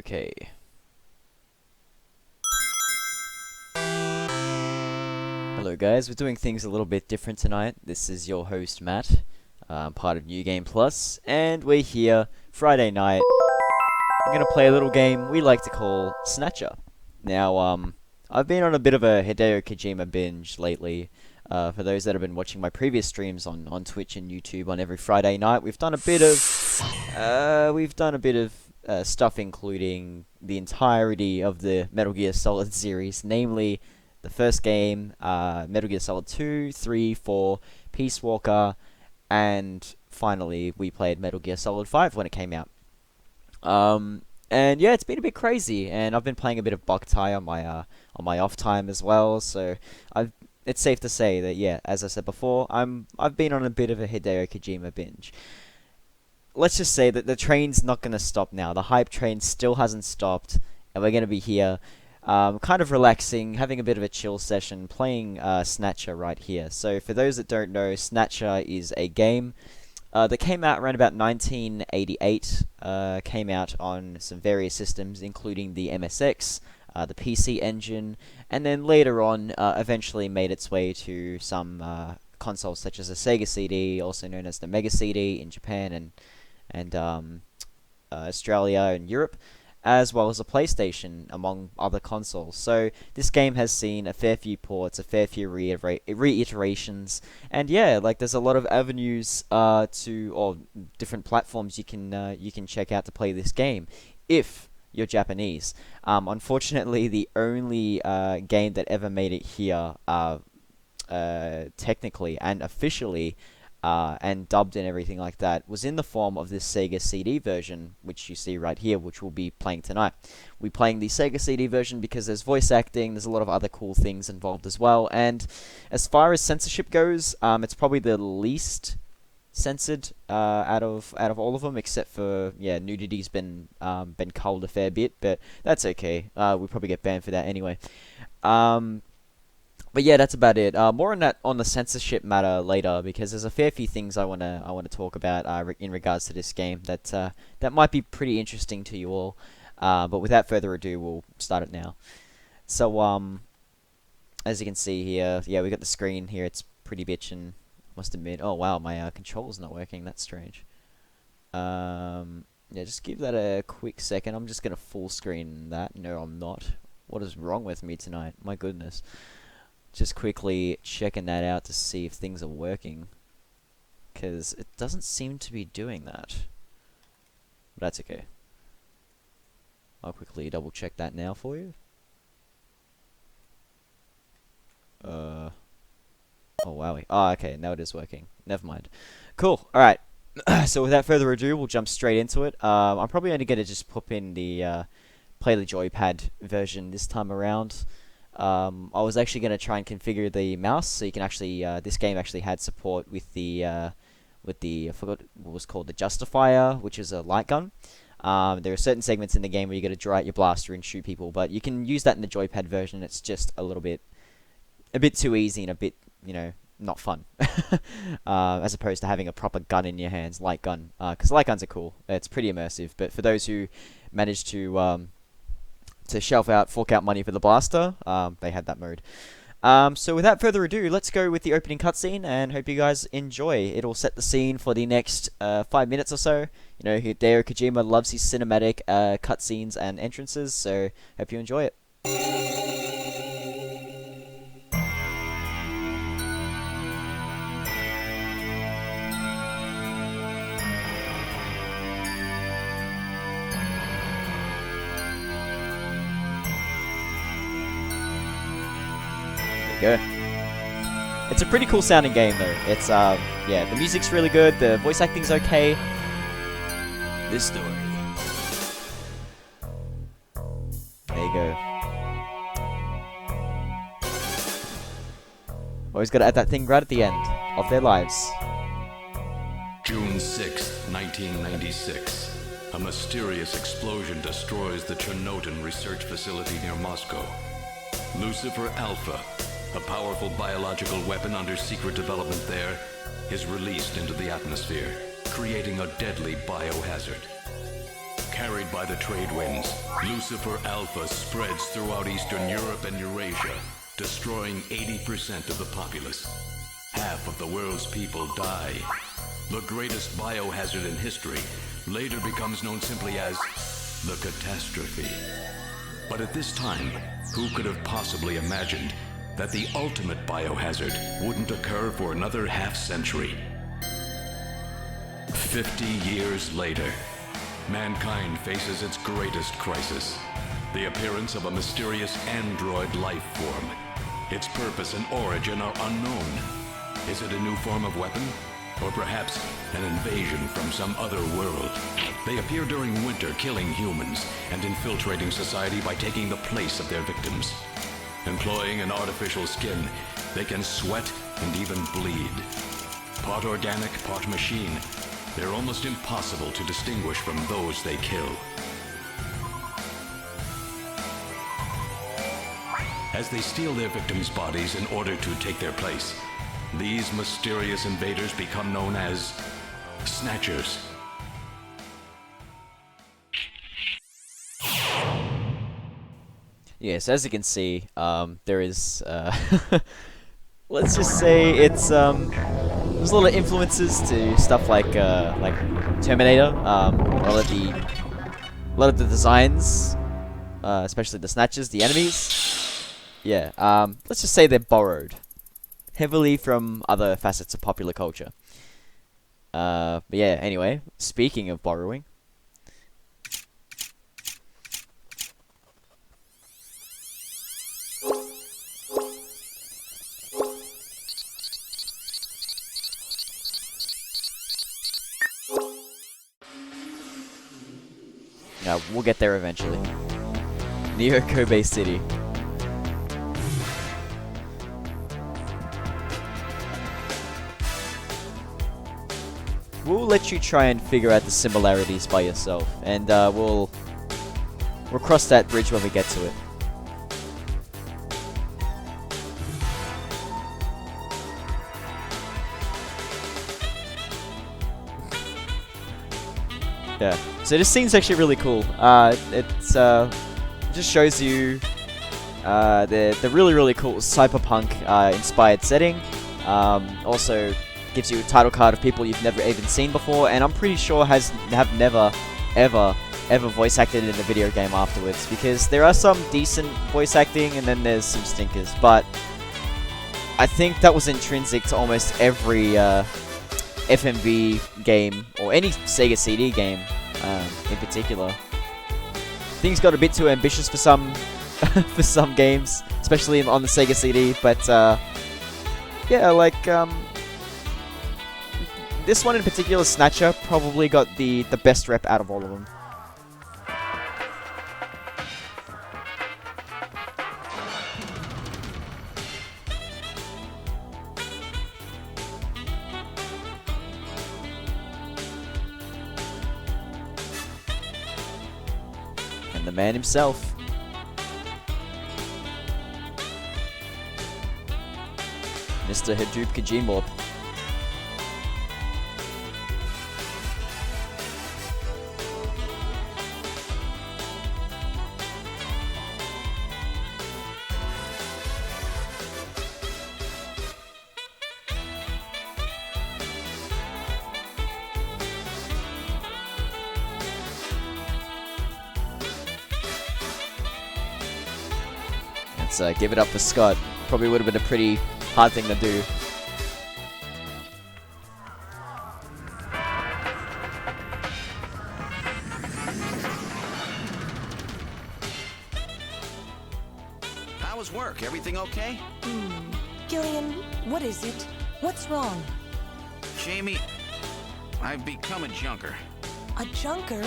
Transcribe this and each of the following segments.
Okay. Hello guys, we're doing things a little bit different tonight. This is your host Matt, part of New Game Plus, and we're here Friday night. I'm gonna play a little game we like to call Snatcher. Now, I've been on a bit of a Hideo Kojima binge lately. For those that have been watching my previous streams on Twitch and YouTube on every Friday night, we've done a bit of stuff including the entirety of the Metal Gear Solid series, namely the first game, Metal Gear Solid 2, 3, 4, Peace Walker, and finally we played Metal Gear Solid 5 when it came out. And yeah, it's been a bit crazy, and I've been playing a bit of Boktai on my off time as well. So it's safe to say that, yeah, as I said before, I've been on a bit of a Hideo Kojima binge. Let's just say that the train's not gonna stop now. The hype train still hasn't stopped, and we're gonna be here, kind of relaxing, having a bit of a chill session, playing Snatcher right here. So for those that don't know, Snatcher is a game that came out around about 1988. Came out on some various systems, including the MSX, the PC Engine, and then later on, eventually made its way to some consoles such as the Sega CD, also known as the Mega CD in Japan and Australia and Europe, as well as a PlayStation, among other consoles. So this game has seen a fair few ports, a fair few reiterations, and yeah, like there's a lot of avenues or different platforms you can check out to play this game if you're Japanese. Unfortunately, the only game that ever made it here, technically and officially, and dubbed and everything like that, was in the form of this Sega CD version, which you see right here, which we'll be playing tonight. We're playing the Sega CD version because there's voice acting, there's a lot of other cool things involved as well, and as far as censorship goes, it's probably the least censored out of all of them, except for, yeah, nudity's been culled a fair bit, but that's okay. We'll probably get banned for that anyway. But yeah, that's about it. More on the censorship matter later, because there's a fair few things I wanna talk about in regards to this game that might be pretty interesting to you all. But without further ado, we'll start it now. So as you can see here, yeah, we got the screen here. It's pretty bitchin', must admit. Oh wow, my controller's not working. That's strange. Yeah, just give that a quick second. I'm just gonna full screen that. No, I'm not. What is wrong with me tonight? My goodness. Just quickly checking that out to see if things are working, because it doesn't seem to be doing that. But that's okay. I'll quickly double check that now for you. Oh wowie. Oh, okay, now it is working. Never mind. Cool. Alright. So without further ado, we'll jump straight into it. I'm probably only going to just pop in the play the joypad version this time around. I was actually going to try and configure the mouse, so you can actually, this game actually had support with the, I forgot what was called, the Justifier, which is a light gun. There are certain segments in the game where you got to draw out your blaster and shoot people, but you can use that in the joypad version. It's just a bit too easy and a bit, not fun. As opposed to having a proper gun in your hands, light gun, because light guns are cool. It's pretty immersive, but for those who manage to fork out money for the blaster, they had that mode. So without further ado, let's go with the opening cutscene, and hope you guys enjoy. It'll set the scene for the next 5 minutes or so. You know, Hideo Kojima loves his cinematic cutscenes and entrances, so hope you enjoy it. Go. It's a pretty cool sounding game though. It's yeah, the music's really good, the voice acting's okay. This story. There you go. Always gotta add that thing right at the end of their lives. June 6th, 1996. A mysterious explosion destroys the Chernobyl research facility near Moscow. Lucifer Alpha, a powerful biological weapon under secret development there, is released into the atmosphere, creating a deadly biohazard. Carried by the trade winds, Lucifer Alpha spreads throughout Eastern Europe and Eurasia, destroying 80% of the populace. Half of the world's people die. The greatest biohazard in history later becomes known simply as the catastrophe. But at this time, who could have possibly imagined that the ultimate biohazard wouldn't occur for another half-century? 50 years later, mankind faces its greatest crisis, the appearance of a mysterious android life form. Its purpose and origin are unknown. Is it a new form of weapon? Or perhaps an invasion from some other world? They appear during winter, killing humans and infiltrating society by taking the place of their victims. Employing an artificial skin, they can sweat and even bleed. Part organic, part machine, they're almost impossible to distinguish from those they kill. As they steal their victims' bodies in order to take their place, these mysterious invaders become known as Snatchers. Yes, as you can see, there is, let's just say it's, there's a lot of influences to stuff like Terminator. A lot of the designs, especially the Snatchers, the enemies. Yeah, let's just say they're borrowed heavily from other facets of popular culture. But yeah, anyway, speaking of borrowing. Yeah, we'll get there eventually. Neo Kobe City. We'll let you try and figure out the similarities by yourself, and we'll cross that bridge when we get to it. Yeah. So this scene's actually really cool. It just shows you the really cool cyberpunk inspired setting. Also gives you a title card of people you've never even seen before, and I'm pretty sure have never ever voice acted in a video game afterwards, because there are some decent voice acting and then there's some stinkers, but I think that was intrinsic to almost every FMV game or any Sega CD game in particular. Things got a bit too ambitious for some for some games, especially on the Sega CD, but yeah, like this one in particular, Snatcher, probably got the best rep out of all of them. And the man himself. Mr. Hideo Kojima. Let's give it up for Scott. Probably would have been a pretty hard thing to do. How was work? Everything okay? Gillian, what is it? What's wrong? Jamie, I've become a junker. A junker?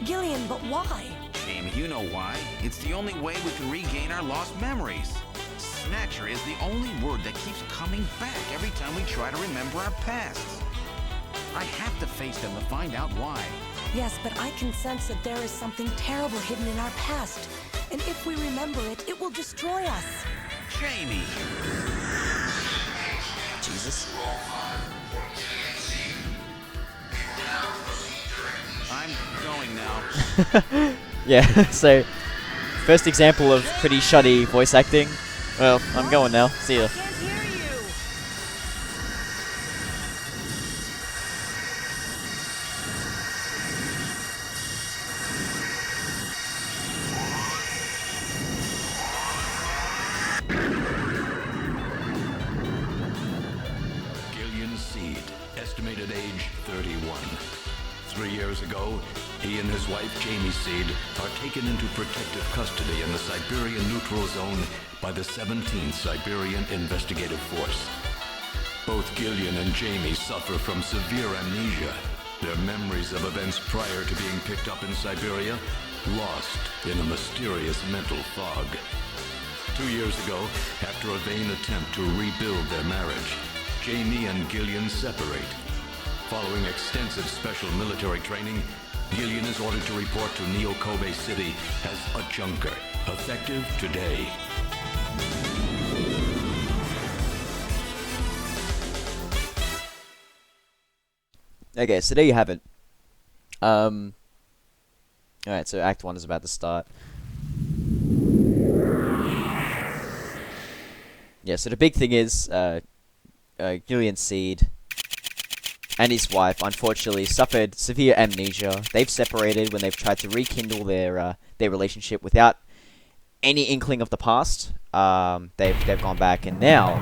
Gillian, but why? Jamie, you know why. It's the only way we can regain our lost memories. Snatcher is the only word that keeps coming back every time we try to remember our pasts. I have to face them to find out why. Yes, but I can sense that there is something terrible hidden in our past. And if we remember it, it will destroy us. Jamie! Jesus. I'm going going now. Yeah, so first example of pretty shoddy voice acting. Well, I'm going now. See ya. Can't hear you. Gillian Seed, estimated age 31. 3 years ago, he and his wife Jamie Seed are taken into protective custody in the Siberian Neutral Zone by the 17th Siberian Investigative Force. Both Gillian and Jamie suffer from severe amnesia. Their memories of events prior to being picked up in Siberia lost in a mysterious mental fog. 2 years ago, after a vain attempt to rebuild their marriage, Jamie and Gillian separate. Following extensive special military training, Gillian is ordered to report to Neo-Kobe City as a junker, effective today. Okay, so there you have it. Alright, so Act 1 is about to start. Yeah, so the big thing is, Gillian Seed and his wife unfortunately suffered severe amnesia. They've separated when they've tried to rekindle their relationship without any inkling of the past. They've gone back, and now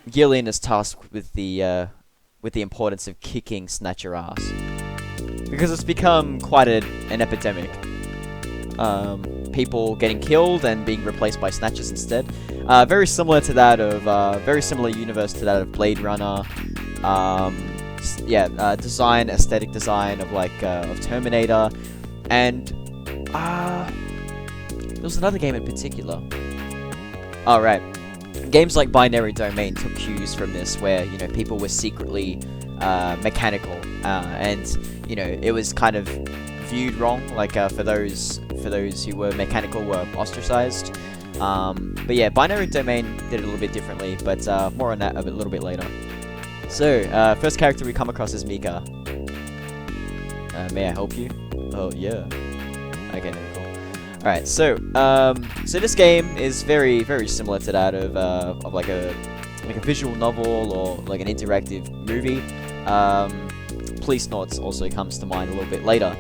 Gillian is tasked with the importance of kicking Snatcher ass, because it's become quite an epidemic. People getting killed and being replaced by Snatchers instead. Very similar to that of, very similar universe to that of Blade Runner. Aesthetic design of of Terminator, and there was another game in particular. Oh right, games like Binary Domain took cues from this, where people were secretly mechanical, and it was kind of viewed wrong, for those who were mechanical were ostracized. But yeah, Binary Domain did it a little bit differently, but more on that a little bit later. So, first character we come across is Mika. May I help you? Oh yeah. Okay, cool. Alright, so this game is very, very similar to that of a visual novel or an interactive movie. Police Noughts also comes to mind a little bit later.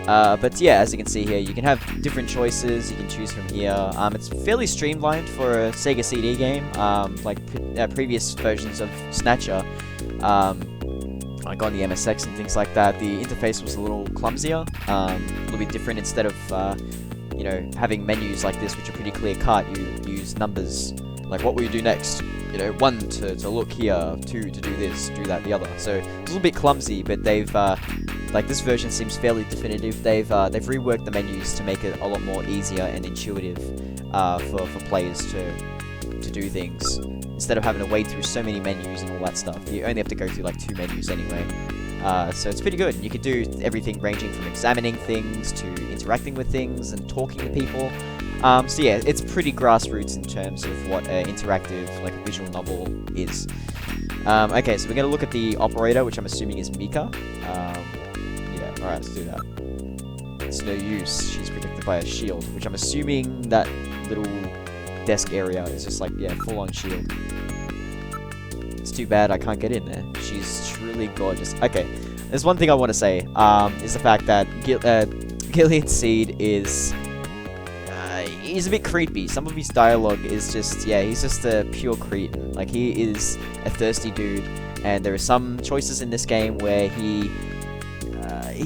But yeah, as you can see here, you can have different choices you can choose from here. It's fairly streamlined for a Sega CD game, previous versions of Snatcher, like on the MSX and things like that. The interface was a little clumsier, a little bit different. Instead of having menus like this, which are pretty clear cut, you use numbers. Like, what will you do next? 1 to look here, 2 to do this, do that, the other. So it's a little bit clumsy, but they've this version seems fairly definitive. They've reworked the menus to make it a lot more easier and intuitive for players to do things. Instead of having to wade through so many menus and all that stuff, you only have to go through 2 menus anyway. So it's pretty good. You can do everything ranging from examining things to interacting with things and talking to people. So yeah, it's pretty grassroots in terms of what an interactive, a visual novel is. Okay, so we're going to look at the operator, which I'm assuming is Mika. Yeah, alright, let's do that. It's no use. She's protected by a shield, which I'm assuming that little desk area is just full-on shield. It's too bad I can't get in there. She's truly gorgeous. Okay, there's one thing I want to say, is the fact that Gillian Seed is... he's a bit creepy. Some of his dialogue is just, he's just a pure cretin. He is a thirsty dude, and there are some choices in this game where he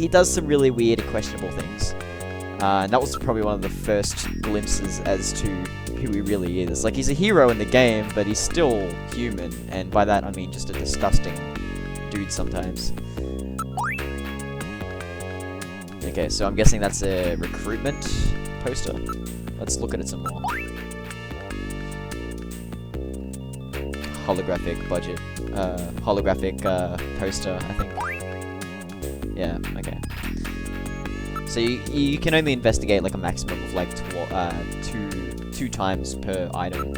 does some really weird and questionable things. And that was probably one of the first glimpses as to who he really is. He's a hero in the game, but he's still human, and by that I mean just a disgusting dude sometimes. Okay, so I'm guessing that's a recruitment poster. Let's look at it some more. Holographic budget. Holographic poster, I think. Yeah, okay. So you can only investigate a maximum of two times per item.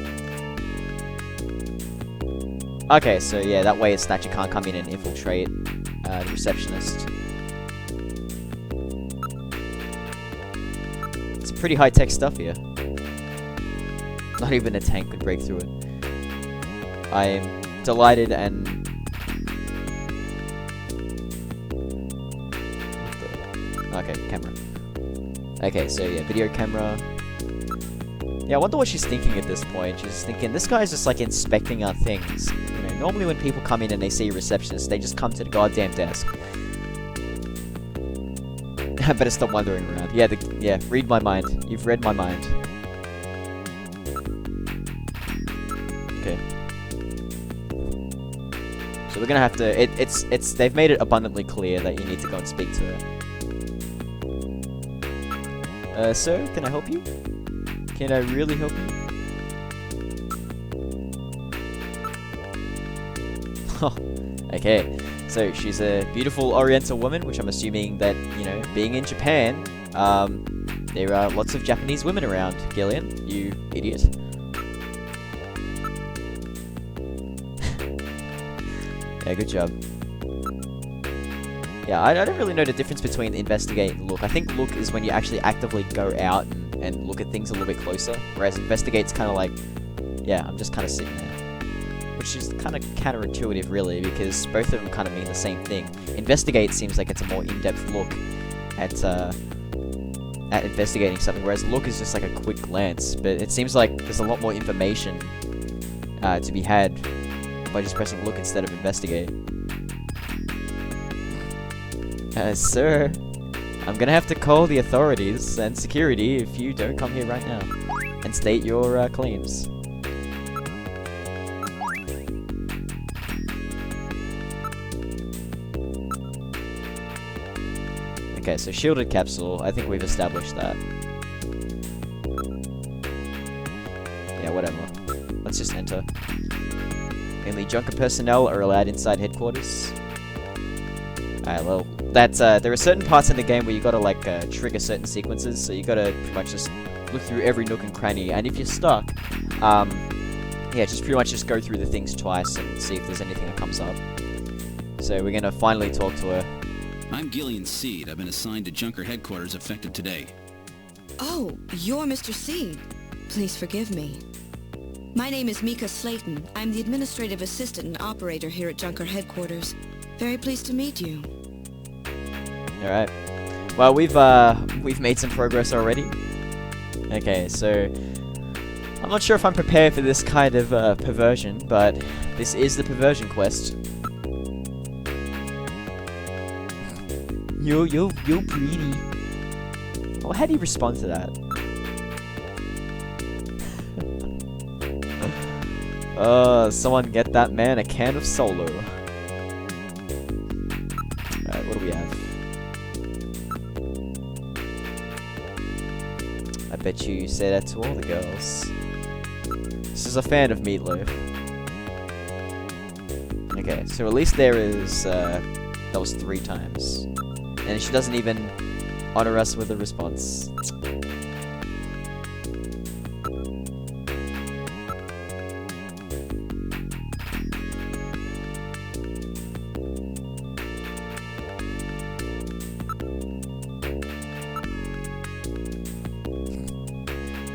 Okay, so yeah, that way a Snatcher can't come in and infiltrate the receptionist. pretty high-tech stuff here. Not even a tank could break through it. I am delighted and... Okay, camera. Okay, so yeah, video camera. Yeah, I wonder what she's thinking at this point. She's thinking, this guy's just like inspecting our things. You know, normally when people come in and they see a receptionist, they just come to the goddamn desk. I better stop wandering around. Yeah, yeah, read my mind. You've read my mind. Okay. So we're gonna have to. They've made it abundantly clear that you need to go and speak to her. Sir, can I help you? Can I really help you? Okay, so she's a beautiful Oriental woman, which I'm assuming that, you know, being in Japan, there are lots of Japanese women around, Gillian, you idiot. Yeah, good job. Yeah, I don't really know the difference between investigate and look. I think look is when you actually actively go out and look at things a little bit closer, whereas investigate's kind of like, yeah, I'm just kind of sitting there. Which is kind of counterintuitive, really, because both of them kind of mean the same thing. Investigate seems like it's a more in-depth look at investigating something, whereas look is just like a quick glance. But it seems like there's a lot more information to be had by just pressing look instead of investigate. Sir, I'm gonna have to call the authorities and security if you don't come here right now and state your claims. Okay, so shielded capsule, I think we've established that. Yeah, whatever. Let's just enter. Only Junker personnel are allowed inside headquarters. Alright, well, that's, there are certain parts in the game where you gotta, like, trigger certain sequences, so you gotta pretty much just look through every nook and cranny, and if you're stuck, yeah, just pretty much just go through the things twice and see if there's anything that comes up. So we're gonna finally talk to her. I'm Gillian Seed. I've been assigned to Junker headquarters effective today. Oh, you're Mr. Seed. Please forgive me. My name is Mika Slayton. I'm the administrative assistant and operator here at Junker headquarters. Very pleased to meet you. Alright. Well, we've made some progress already. Okay, so I'm not sure if I'm prepared for this kind of perversion, but this is the perversion quest. You're pretty. Well, how do you respond to that? Someone get that man a can of Solo. Alright, what do we have? I bet you say that to all the girls. This is a fan of Meatloaf. Okay, so at least there is, that was 3 times. And she doesn't even honor us with a response.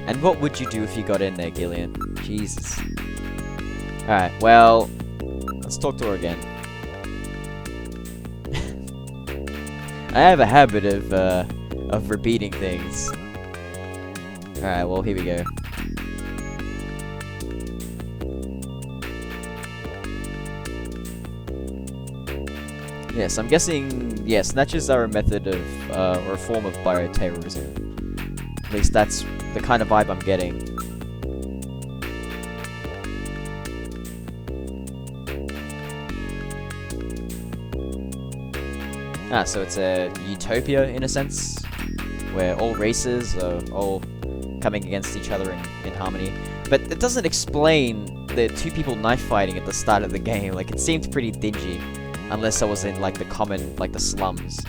And what would you do if you got in there, Gillian? Jesus. Alright, well, let's talk to her again. I have a habit of repeating things. Alright, well, here we go. Yes, I'm guessing, yeah, snatches are a method of, or a form of bioterrorism. At least that's the kind of vibe I'm getting. Ah, so it's a utopia in a sense, where all races are all coming against each other in harmony. But it doesn't explain the 2 people knife fighting at the start of the game. Like, it seemed pretty dingy, unless I was in, like, the common, like, the slums.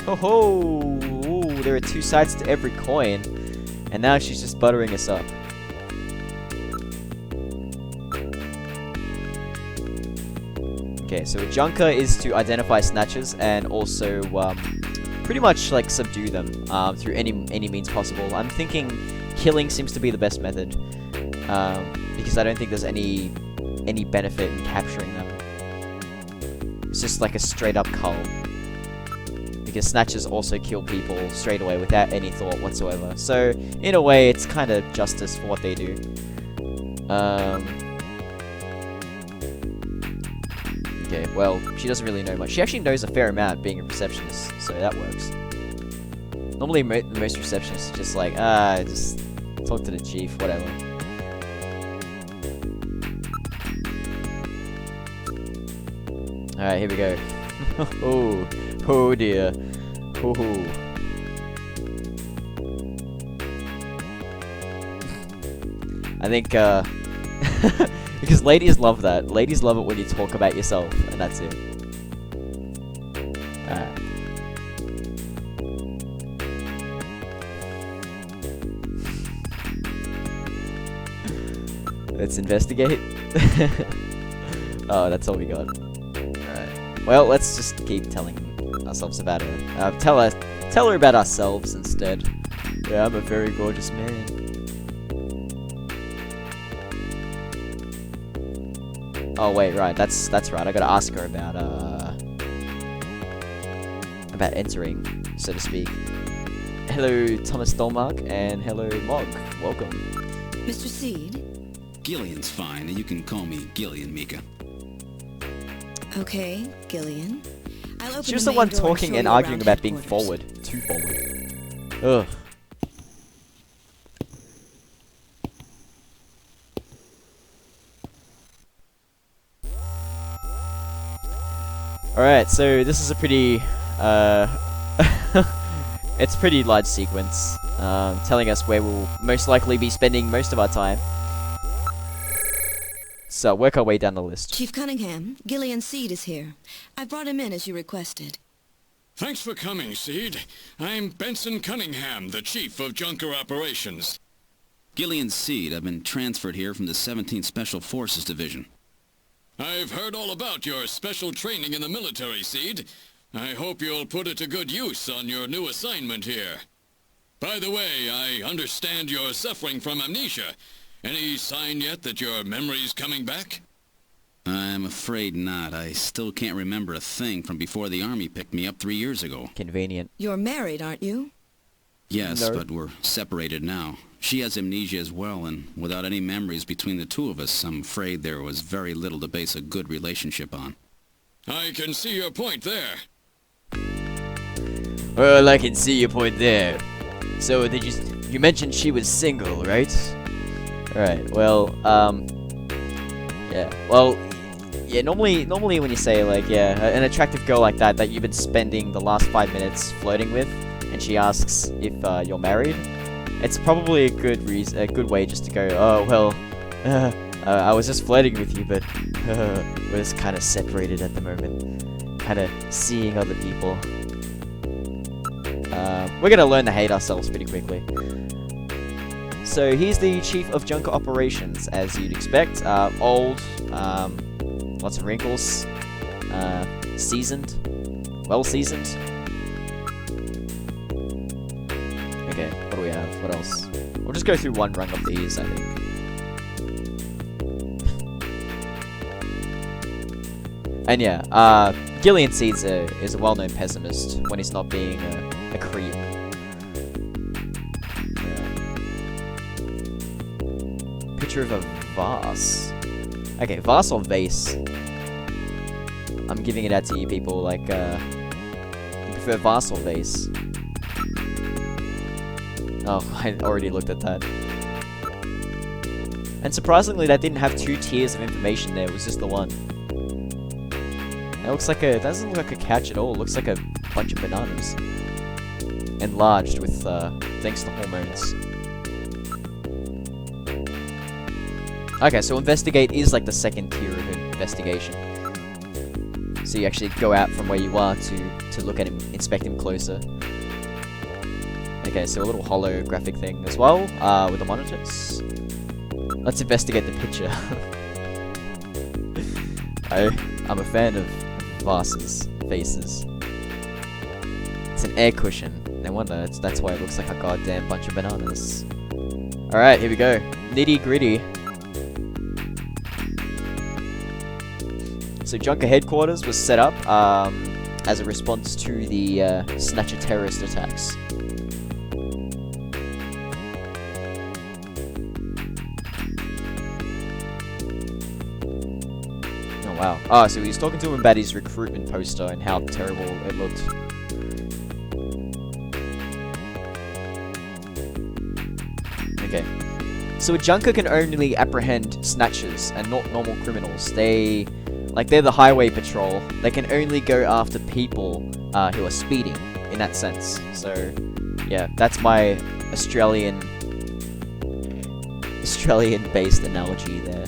Ho ho! Ooh, there are 2 sides to every coin. And now she's just buttering us up. Okay, so a junker is to identify snatchers and also pretty much like subdue them through any means possible. I'm thinking killing seems to be the best method because I don't think there's any benefit in capturing them. It's just like a straight up cull. Because snatchers also kill people straight away without any thought whatsoever. So in a way, it's kind of justice for what they do. Okay, well, she doesn't really know much. She actually knows a fair amount being a receptionist, so that works. Normally, most receptionists are just like, just talk to the chief, whatever. Alright, here we go. Oh dear. Oh. I think, because ladies love that. Ladies love it when you talk about yourself, and that's it. Alright. Let's investigate. Oh, that's all we got. Alright. Well, let's just keep telling ourselves about her. Tell her about ourselves instead. Yeah, I'm a very gorgeous man. Oh wait, right. That's right. I gotta ask her about entering, so to speak. Hello, Thomas Dolmark, and hello, Mog. Welcome. Mr. Seed? Gillian's fine, and you can call me Gillian, Mika. Okay, Gillian. I'll open She was the the one main door talking show and you arguing around about being headquarters. forward. Too forward. Ugh. Alright, so this is a pretty, it's a pretty large sequence, telling us where we'll most likely be spending most of our time. So, work our way down the list. Chief Cunningham, Gillian Seed is here. I brought him in as you requested. Thanks for coming, Seed. I'm Benson Cunningham, the Chief of Junker Operations. Gillian Seed, I've been transferred here from the 17th Special Forces Division. I've heard all about your special training in the military, Seed. I hope you'll put it to good use on your new assignment here. By the way, I understand you're suffering from amnesia. Any sign yet that your memory's coming back? I'm afraid not. I still can't remember a thing from before the Army picked me up 3 years ago. Convenient. You're married, aren't you? Yes, No. but we're separated now. She has amnesia as well, and without any memories between the two of us, I'm afraid there was very little to base a good relationship on. I can see your point there. Well, I can see your point there. So, you mentioned she was single, right? Alright, well, yeah. Well, yeah, normally when you say, like, yeah, an attractive girl like that you've been spending the last 5 minutes flirting with, and she asks if you're married, it's probably a good way just to go, oh, well, I was just flirting with you, but we're just kind of separated at the moment. Kind of seeing other people. We're gonna learn to hate ourselves pretty quickly. So he's the Chief of Junker Operations, as you'd expect. Old, lots of wrinkles, seasoned, well seasoned. Okay, what do we have? What else? We'll just go through one rung of these, I think. And yeah, Gillian Seeds is a well-known pessimist when he's not being a creep. Picture of a vase. Okay, vase or vase? I'm giving it out to you people, like, you prefer vase or vase? Oh, I already looked at that. And surprisingly, that didn't have 2 tiers of information there, it was just the one. It looks like that doesn't look like a couch at all, it looks like a bunch of bananas. Enlarged with, thanks to hormones. Okay, so investigate is like the second tier of investigation. So you actually go out from where you are to look at him, inspect him closer. Okay, so a little holographic thing as well, with the monitors. Let's investigate the picture. I'm a fan of vases, faces. It's an air cushion. No wonder, that's why it looks like a goddamn bunch of bananas. Alright, here we go. Nitty gritty. So Junker headquarters was set up as a response to the Snatcher terrorist attacks. Oh wow. Ah, so he was talking to him about his recruitment poster and how terrible it looked. Okay. So a Junker can only apprehend snatchers and not normal criminals. They're the highway patrol. They can only go after people who are speeding, in that sense. So, yeah, that's my Australian-based analogy there.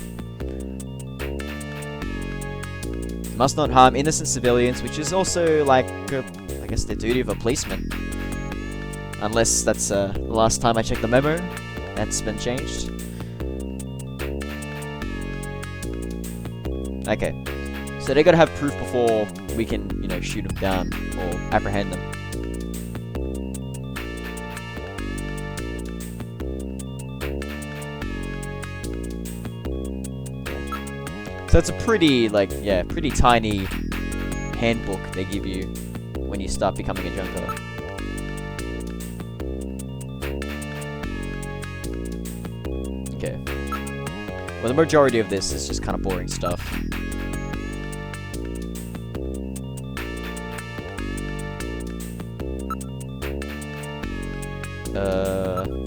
Must not harm innocent civilians, which is also like, I guess, the duty of a policeman. Unless that's the last time I checked the memo. That's been changed. Okay. So they gotta have proof before we can, you know, shoot them down or apprehend them. So it's a pretty, pretty tiny handbook they give you when you start becoming a junker. Okay. Well, the majority of this is just kind of boring stuff.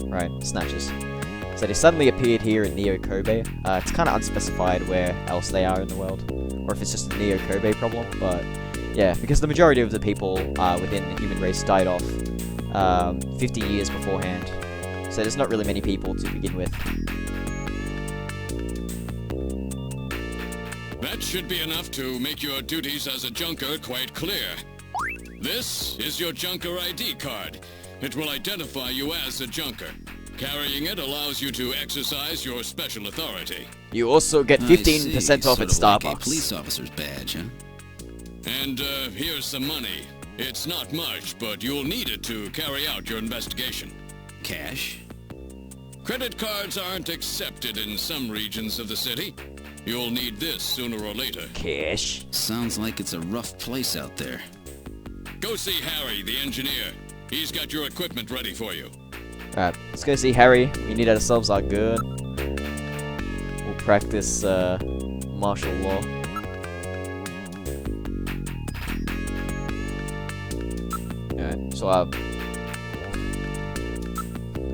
Right, snatchers. So they suddenly appeared here in Neo Kobe. It's kind of unspecified where else they are in the world, or if it's just a Neo Kobe problem, but yeah, because the majority of the people within the human race died off 50 years beforehand, so there's not really many people to begin with. That should be enough to make your duties as a junker quite clear. This is your junker ID card. It will identify you as a junker. Carrying it allows you to exercise your special authority. You also get 15% off at Starbucks. Like a police officer's badge, huh? And here's some money. It's not much, but you'll need it to carry out your investigation. Cash? Credit cards aren't accepted in some regions of the city. You'll need this sooner or later. Cash. Sounds like it's a rough place out there. Go see Harry, the engineer. He's got your equipment ready for you. Alright, let's go see Harry. We need ourselves our gun. We'll practice martial law. Alright, so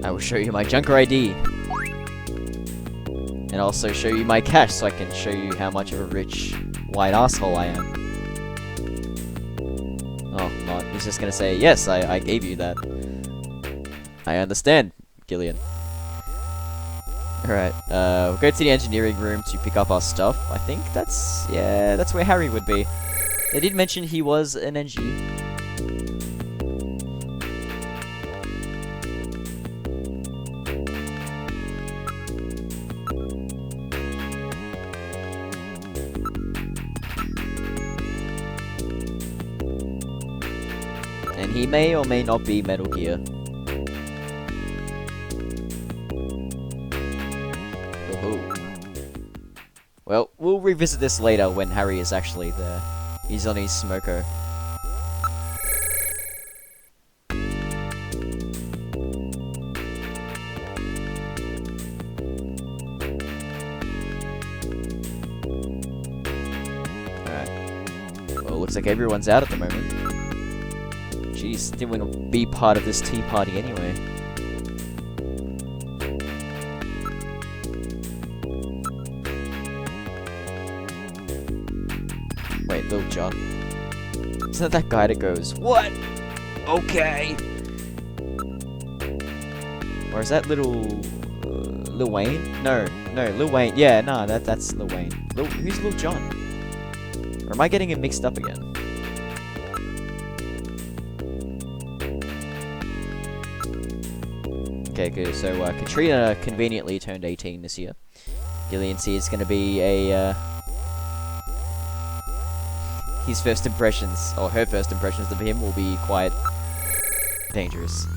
I will show you my junker ID. And also show you my cash so I can show you how much of a rich white asshole I am. Oh, no, he's just gonna say, yes, I gave you that. I understand, Gillian. Alright, we'll go to the engineering room to pick up our stuff. I think that's where Harry would be. They did mention he was an NG. And he may or may not be Metal Gear. Well, we'll revisit this later when Harry is actually there. He's on his smoker. Alright. Well, looks like everyone's out at the moment. Jeez, didn't want to be part of this tea party anyway. Wait, Lil Jon. Isn't that guy that goes, what? Okay. Or is that Lil Wayne? No, Lil Wayne. Yeah, nah, that's Lil Wayne. Who's Lil Jon? Or am I getting him mixed up again? Okay, good. So Katrina conveniently turned 18 this year. Gillian C is going to be a his first impressions, or her first impressions of him will be quite dangerous.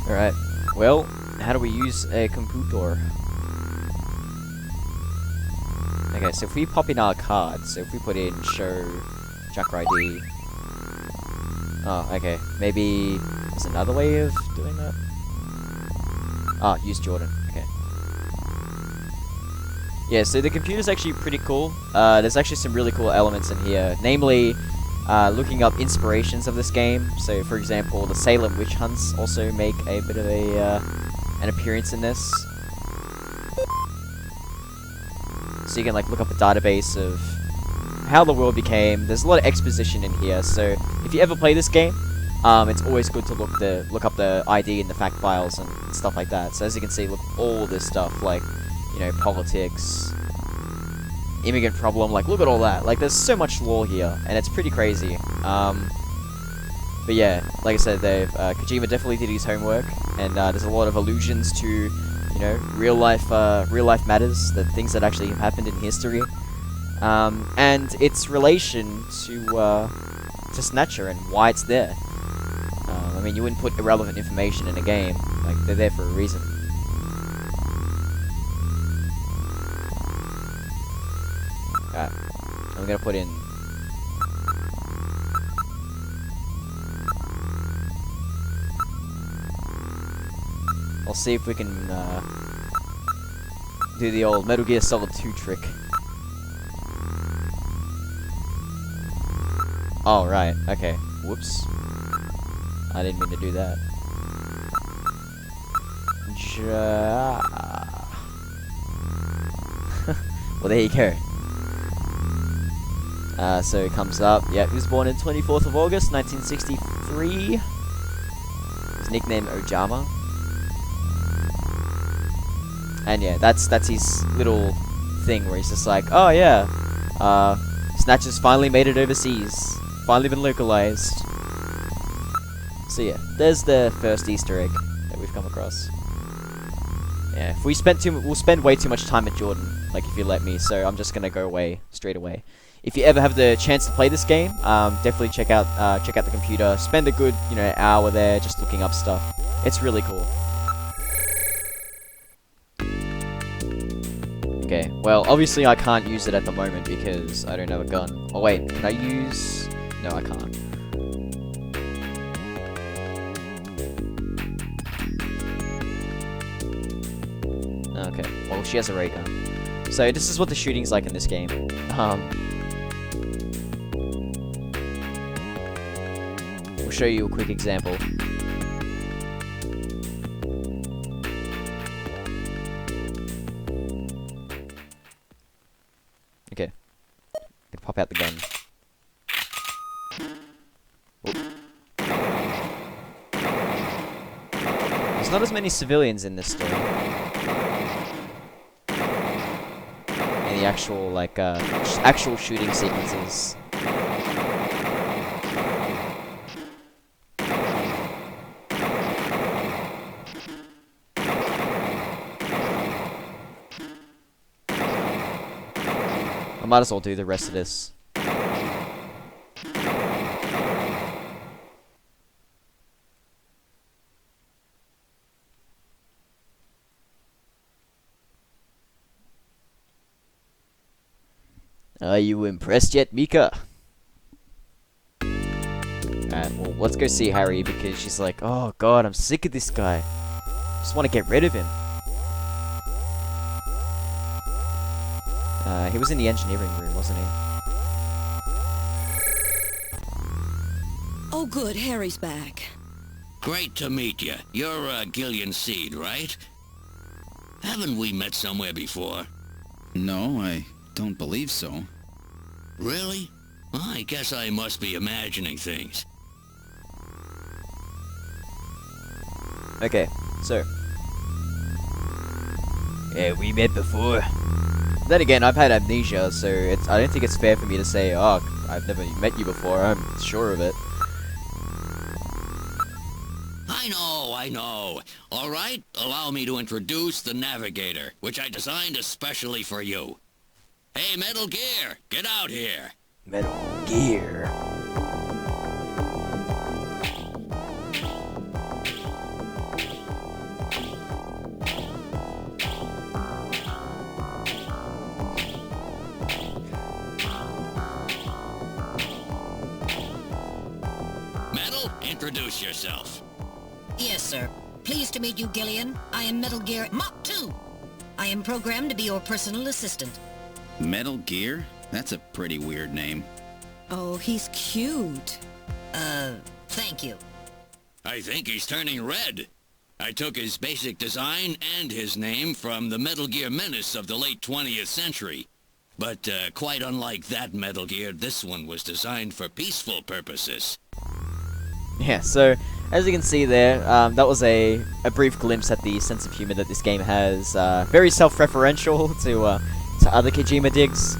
Alright, well, how do we use a computer? Okay, so if we pop in our card, so if we put in show Junker ID. Oh, okay, maybe there's another way of doing that? Ah, use Jordan, okay. Yeah, so the computer's actually pretty cool. There's actually some really cool elements in here, namely, looking up inspirations of this game. So, for example, the Salem witch hunts also make a bit of an appearance in this. So you can like look up a database of how the world became. There's a lot of exposition in here. So if you ever play this game, it's always good to look up the ID and the fact files and stuff like that. So as you can see, look all this stuff like, you know, politics, immigrant problem, like look at all that. Like there's so much lore here and it's pretty crazy. But yeah, like I said, Kojima definitely did his homework, and there's a lot of allusions to, you know, real life matters, the things that actually have happened in history, and its relation to Snatcher and why it's there. I mean, you wouldn't put irrelevant information in a game, like they're there for a reason. Alright, I'm gonna put in. I'll see if we can do the old Metal Gear Solid 2 trick. Oh, right, okay. Whoops. I didn't mean to do that. Well, there you go. So it comes up. Yeah, he was born on 24th of August, 1963. His nickname Ojama. And yeah, that's his little thing where he's just like, oh yeah, Snatcher's finally made it overseas, finally been localized. So yeah, there's the first Easter egg that we've come across. Yeah, if we we'll spend way too much time at Jordan, like if you let me. So I'm just gonna go away straight away. If you ever have the chance to play this game, definitely check out the computer. Spend a good, you know, hour there just looking up stuff. It's really cool. Okay, well, obviously I can't use it at the moment because I don't have a gun. Oh wait, can I use... No, I can't. Okay, well, she has a ray gun. So this is what the shooting's like in this game. We'll show you a quick example. Okay. Gonna pop out the gun. There's not as many civilians in this story. In the actual, like, actual shooting sequences. I might as well do the rest of this. Are you impressed yet, Mika? Alright, well, let's go see Harry because she's like, oh god, I'm sick of this guy. Just want to get rid of him. He was in the engineering room, wasn't he? Oh, good. Harry's back. Great to meet you. You're Gillian Seed, right? Haven't we met somewhere before? No, I don't believe so. Really? Well, I guess I must be imagining things. Okay, so. Yeah, we met before. Then again, I've had amnesia, so I don't think it's fair for me to say, oh, I've never met you before, I'm sure of it. I know. All right, allow me to introduce the Navigator, which I designed especially for you. Hey, Metal Gear, get out here. Metal Gear. Metal, introduce yourself. Yes, sir. Pleased to meet you, Gillian. I am Metal Gear Mach 2. I am programmed to be your personal assistant. Metal Gear? That's a pretty weird name. Oh, he's cute. Thank you. I think he's turning red. I took his basic design and his name from the Metal Gear menace of the late 20th century. But quite unlike that Metal Gear, this one was designed for peaceful purposes. Yeah, so as you can see there, that was a brief glimpse at the sense of humor that this game has. Very self-referential to other Kojima digs.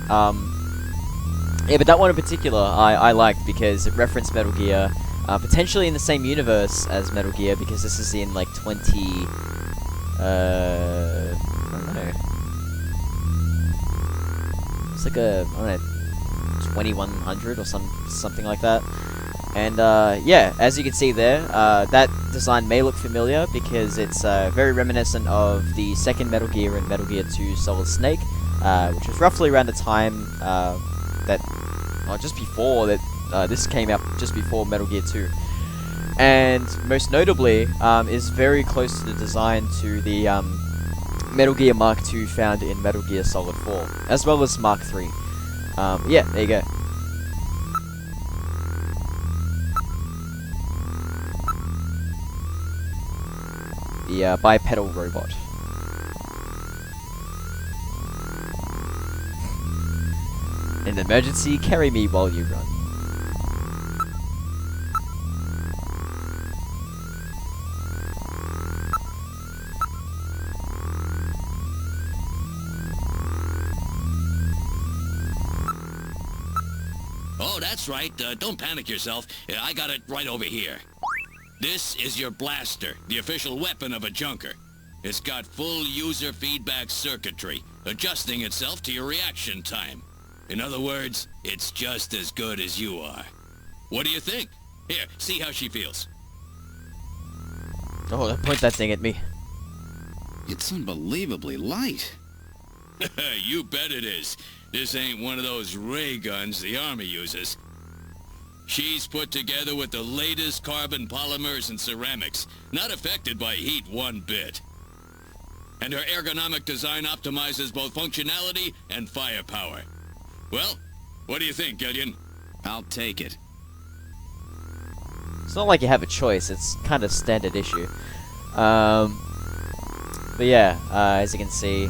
Yeah, but that one in particular I liked because it referenced Metal Gear, potentially in the same universe as Metal Gear, because this is in like I don't know. It's like I don't know, 2100 or something like that. And yeah, as you can see there, that design may look familiar because it's very reminiscent of the second Metal Gear and Metal Gear 2 Solid Snake, which was roughly around the time just before that, this came out just before Metal Gear 2. And most notably, is very close to the design to the Metal Gear Mark II found in Metal Gear Solid 4, as well as Mark III. Yeah, there you go. The bipedal robot. In emergency, carry me while you run. Oh, that's right. Don't panic yourself. I got it right over here. This is your blaster, the official weapon of a junker. It's got full user feedback circuitry, adjusting itself to your reaction time. In other words, it's just as good as you are. What do you think? Here, see how she feels. Oh, point that thing at me. It's unbelievably light. You bet it is. This ain't one of those ray guns the Army uses. She's put together with the latest carbon polymers and ceramics, not affected by heat one bit. And her ergonomic design optimizes both functionality and firepower. Well, what do you think, Gillian? I'll take it. It's not like you have a choice, it's kind of standard issue. But yeah, as you can see,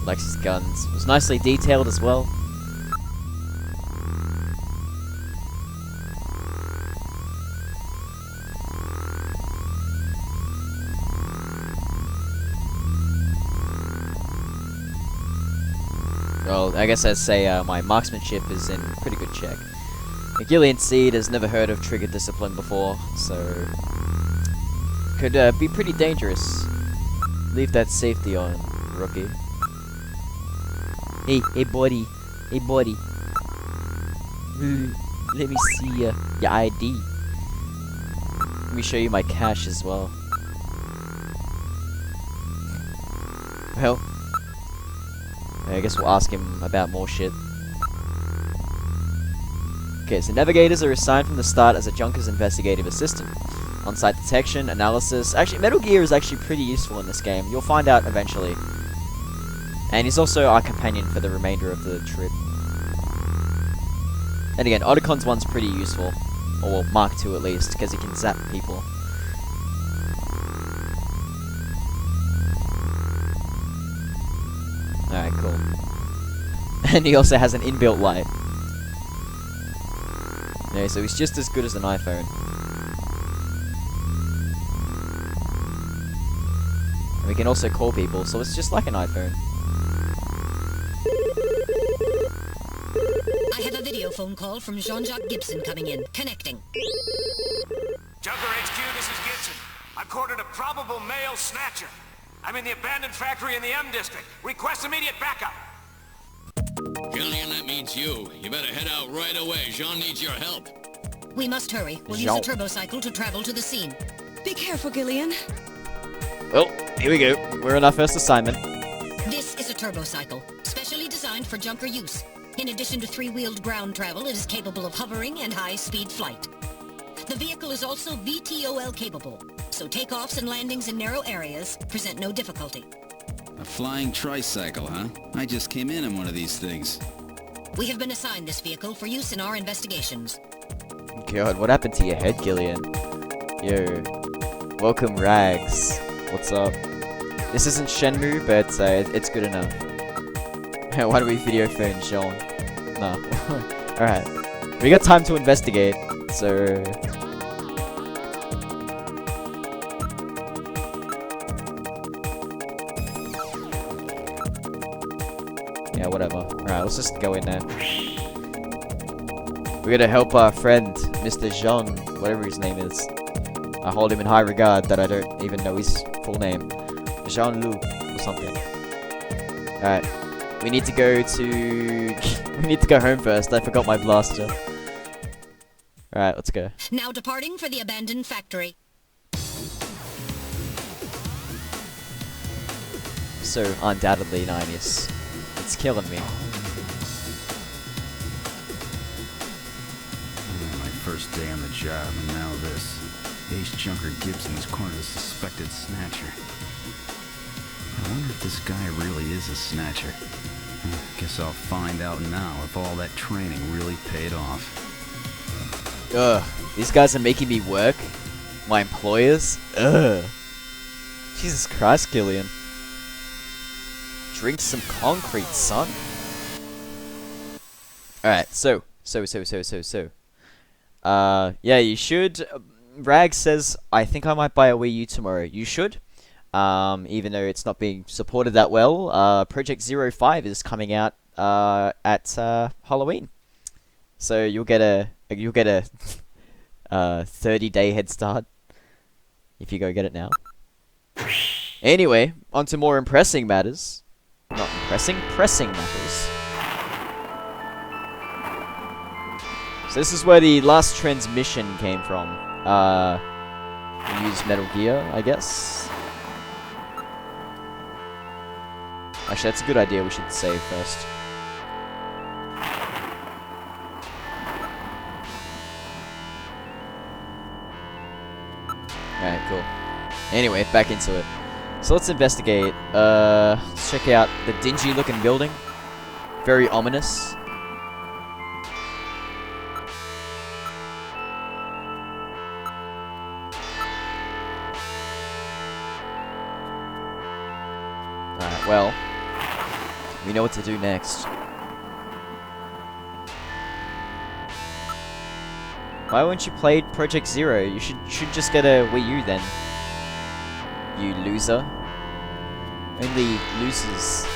Lex's guns was nicely detailed as well. Well, I guess I'd say my marksmanship is in pretty good check. The Gillian Seed has never heard of trigger discipline before, so could be pretty dangerous. Leave that safety on, rookie. Hey buddy, let me see your ID. Let me show you my cash as well. Well, I guess we'll ask him about more shit. Okay, so navigators are assigned from the start as a junker's investigative assistant. On-site detection, analysis. Actually, Metal Gear is actually pretty useful in this game. You'll find out eventually. And he's also our companion for the remainder of the trip. And again, Otacon's one's pretty useful. Or well, Mark II at least, because he can zap people. Alright, cool. And he also has an inbuilt light. Yeah, so he's just as good as an iPhone. And we can also call people, so it's just like an iPhone. have a video phone call from Jean-Jacques Gibson coming in. Connecting. Junker HQ, this is Gibson. I've cornered a probable male snatcher. I'm in the abandoned factory in the M District. Request immediate backup. Gillian, that means you. You better head out right away. Jean needs your help. We must hurry. We'll use a turbocycle to travel to the scene. Be careful, Gillian. Well, here we go. We're on our first assignment. This is a turbocycle, specially designed for Junker use. In addition to three-wheeled ground travel, it is capable of hovering and high-speed flight. The vehicle is also VTOL capable, so takeoffs and landings in narrow areas present no difficulty. A flying tricycle, huh? I just came in one of these things. We have been assigned this vehicle for use in our investigations. God, what happened to your head, Gillian? Yo. Welcome, Rags. What's up? This isn't Shenmue, but it's good enough. Why do we video phone Jean? No. Alright. We got time to investigate, so... yeah, whatever. Alright, let's just go in there. We're gonna help our friend, Mr. Jean, whatever his name is. I hold him in high regard that I don't even know his full name. Jean-Luc or something. Alright. We need to go to... we need to go home first. I forgot my blaster. Alright, let's go. Now departing for the abandoned factory. So undoubtedly 90s. It's killing me. My first day on the job, and now this. Ace Junker Gibson has cornered a suspected snatcher. I wonder if this guy really is a snatcher. Guess I'll find out now if all that training really paid off. Ugh. These guys are making me work? My employers? Ugh. Jesus Christ, Gillian. Drink some concrete, son. Alright, so. Yeah, you should... Rag says, I think I might buy a Wii U tomorrow. You should. Even though it's not being supported that well. Project 05 is coming out at Halloween. So you'll get a 30-day head start if you go get it now. Anyway, on to more impressing matters. Not impressing, pressing matters. So this is where the last transmission came from. We use Metal Gear, I guess. Actually, that's a good idea. We should save first. Alright, cool. Anyway, back into it. So let's investigate. Let's check out the dingy looking building. Very ominous. Alright, well, we know what to do next. Why won't you play Project Zero? You should just get a Wii U then. You loser. Only losers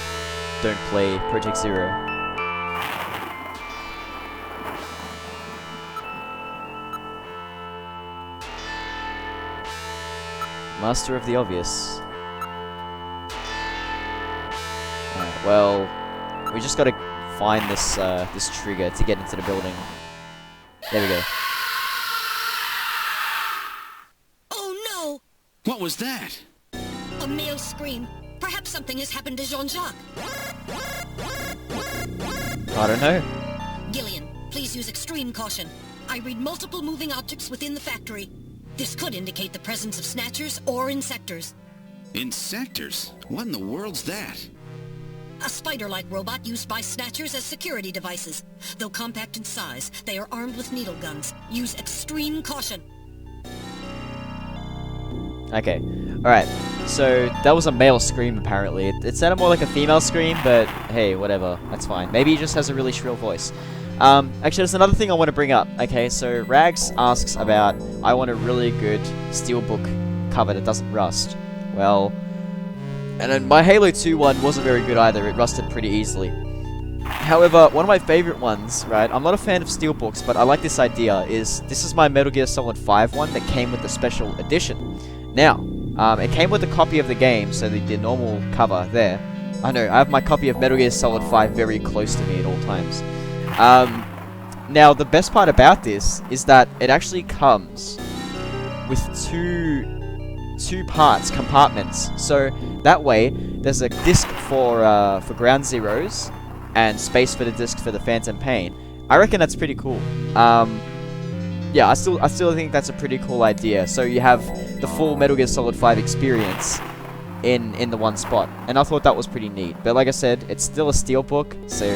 don't play Project Zero. Master of the obvious. Alright, well, we just gotta find this this trigger to get into the building. There we go. Oh no! What was that? A male scream. Perhaps something has happened to Jean-Jacques. I don't know. Gillian, please use extreme caution. I read multiple moving objects within the factory. This could indicate the presence of snatchers or insectors. Insectors? What in the world's that? A spider-like robot used by snatchers as security devices. Though compact in size, they are armed with needle guns. Use extreme caution. Okay. Alright. So, that was a male scream, apparently. It sounded more like a female scream, but hey, whatever. That's fine. Maybe he just has a really shrill voice. Actually, there's another thing I want to bring up. Okay, so Rags asks about, I want a really good steelbook cover that doesn't rust. Well, and then my Halo 2 one wasn't very good either. It rusted pretty easily. However, one of my favorite ones, right, I'm not a fan of steelbooks, but I like this idea, this is my Metal Gear Solid 5 one that came with the special edition. Now, it came with a copy of the game, so the normal cover there. I know, I have my copy of Metal Gear Solid 5 very close to me at all times. Now, the best part about this is that it actually comes with two compartments. So that way, there's a disc for Ground Zeroes and space for the disc for the Phantom Pain. I reckon that's pretty cool. Yeah, I still think that's a pretty cool idea. So you have the full Metal Gear Solid 5 experience in the one spot, and I thought that was pretty neat. But like I said, it's still a steelbook, so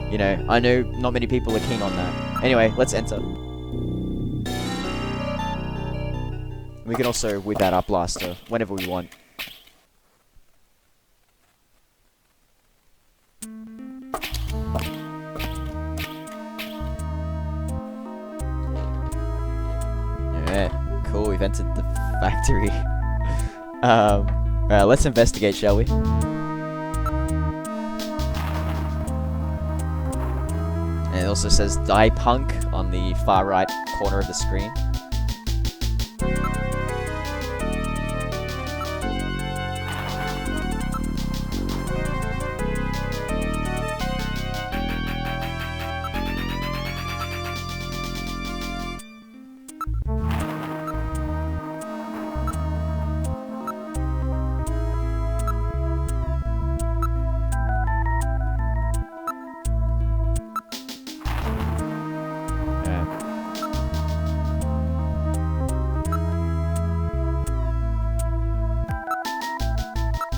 you know, I know not many people are keen on that. Anyway, let's enter. We can also whip out our blaster whenever we want. Alright, cool, we've entered the factory. Alright, let's investigate, shall we? And it also says Die Punk on the far right corner of the screen.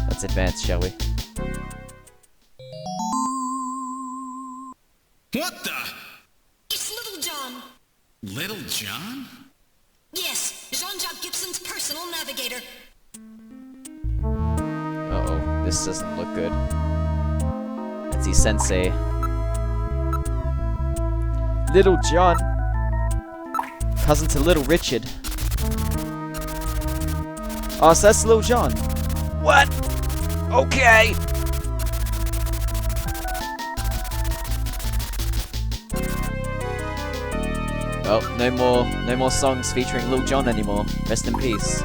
Let's advance, shall we? What the? It's Little John. Little John? Yes, Jean-Jacques Gibson's personal navigator. Uh-oh, this doesn't look good. That's the sensei. Little John. Cousin to Little Richard. Oh, so that's Little John. What? Okay. Well, no more songs featuring Lil Jon anymore. Rest in peace.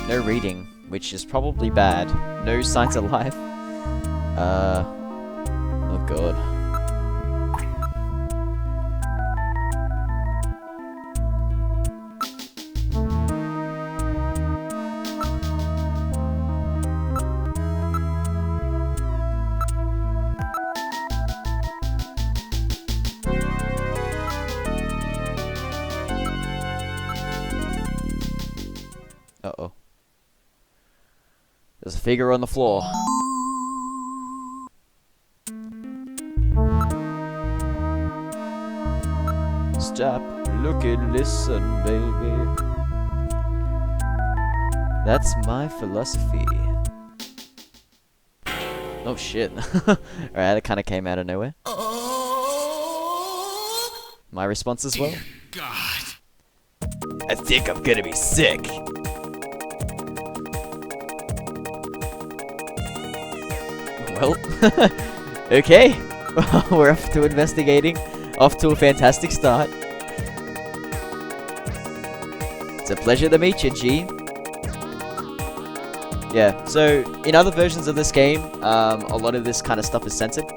No reading, which is probably bad. No signs of life. Oh god. Uh-oh. There's a figure on the floor. Stop, look and listen, baby. That's my philosophy. Oh shit. Alright, that kinda came out of nowhere. My response as well? God. I think I'm gonna be sick. Well, okay. We're off to investigating. Off to a fantastic start. It's a pleasure to meet you, G. Yeah, so in other versions of this game, a lot of this kind of stuff is censored.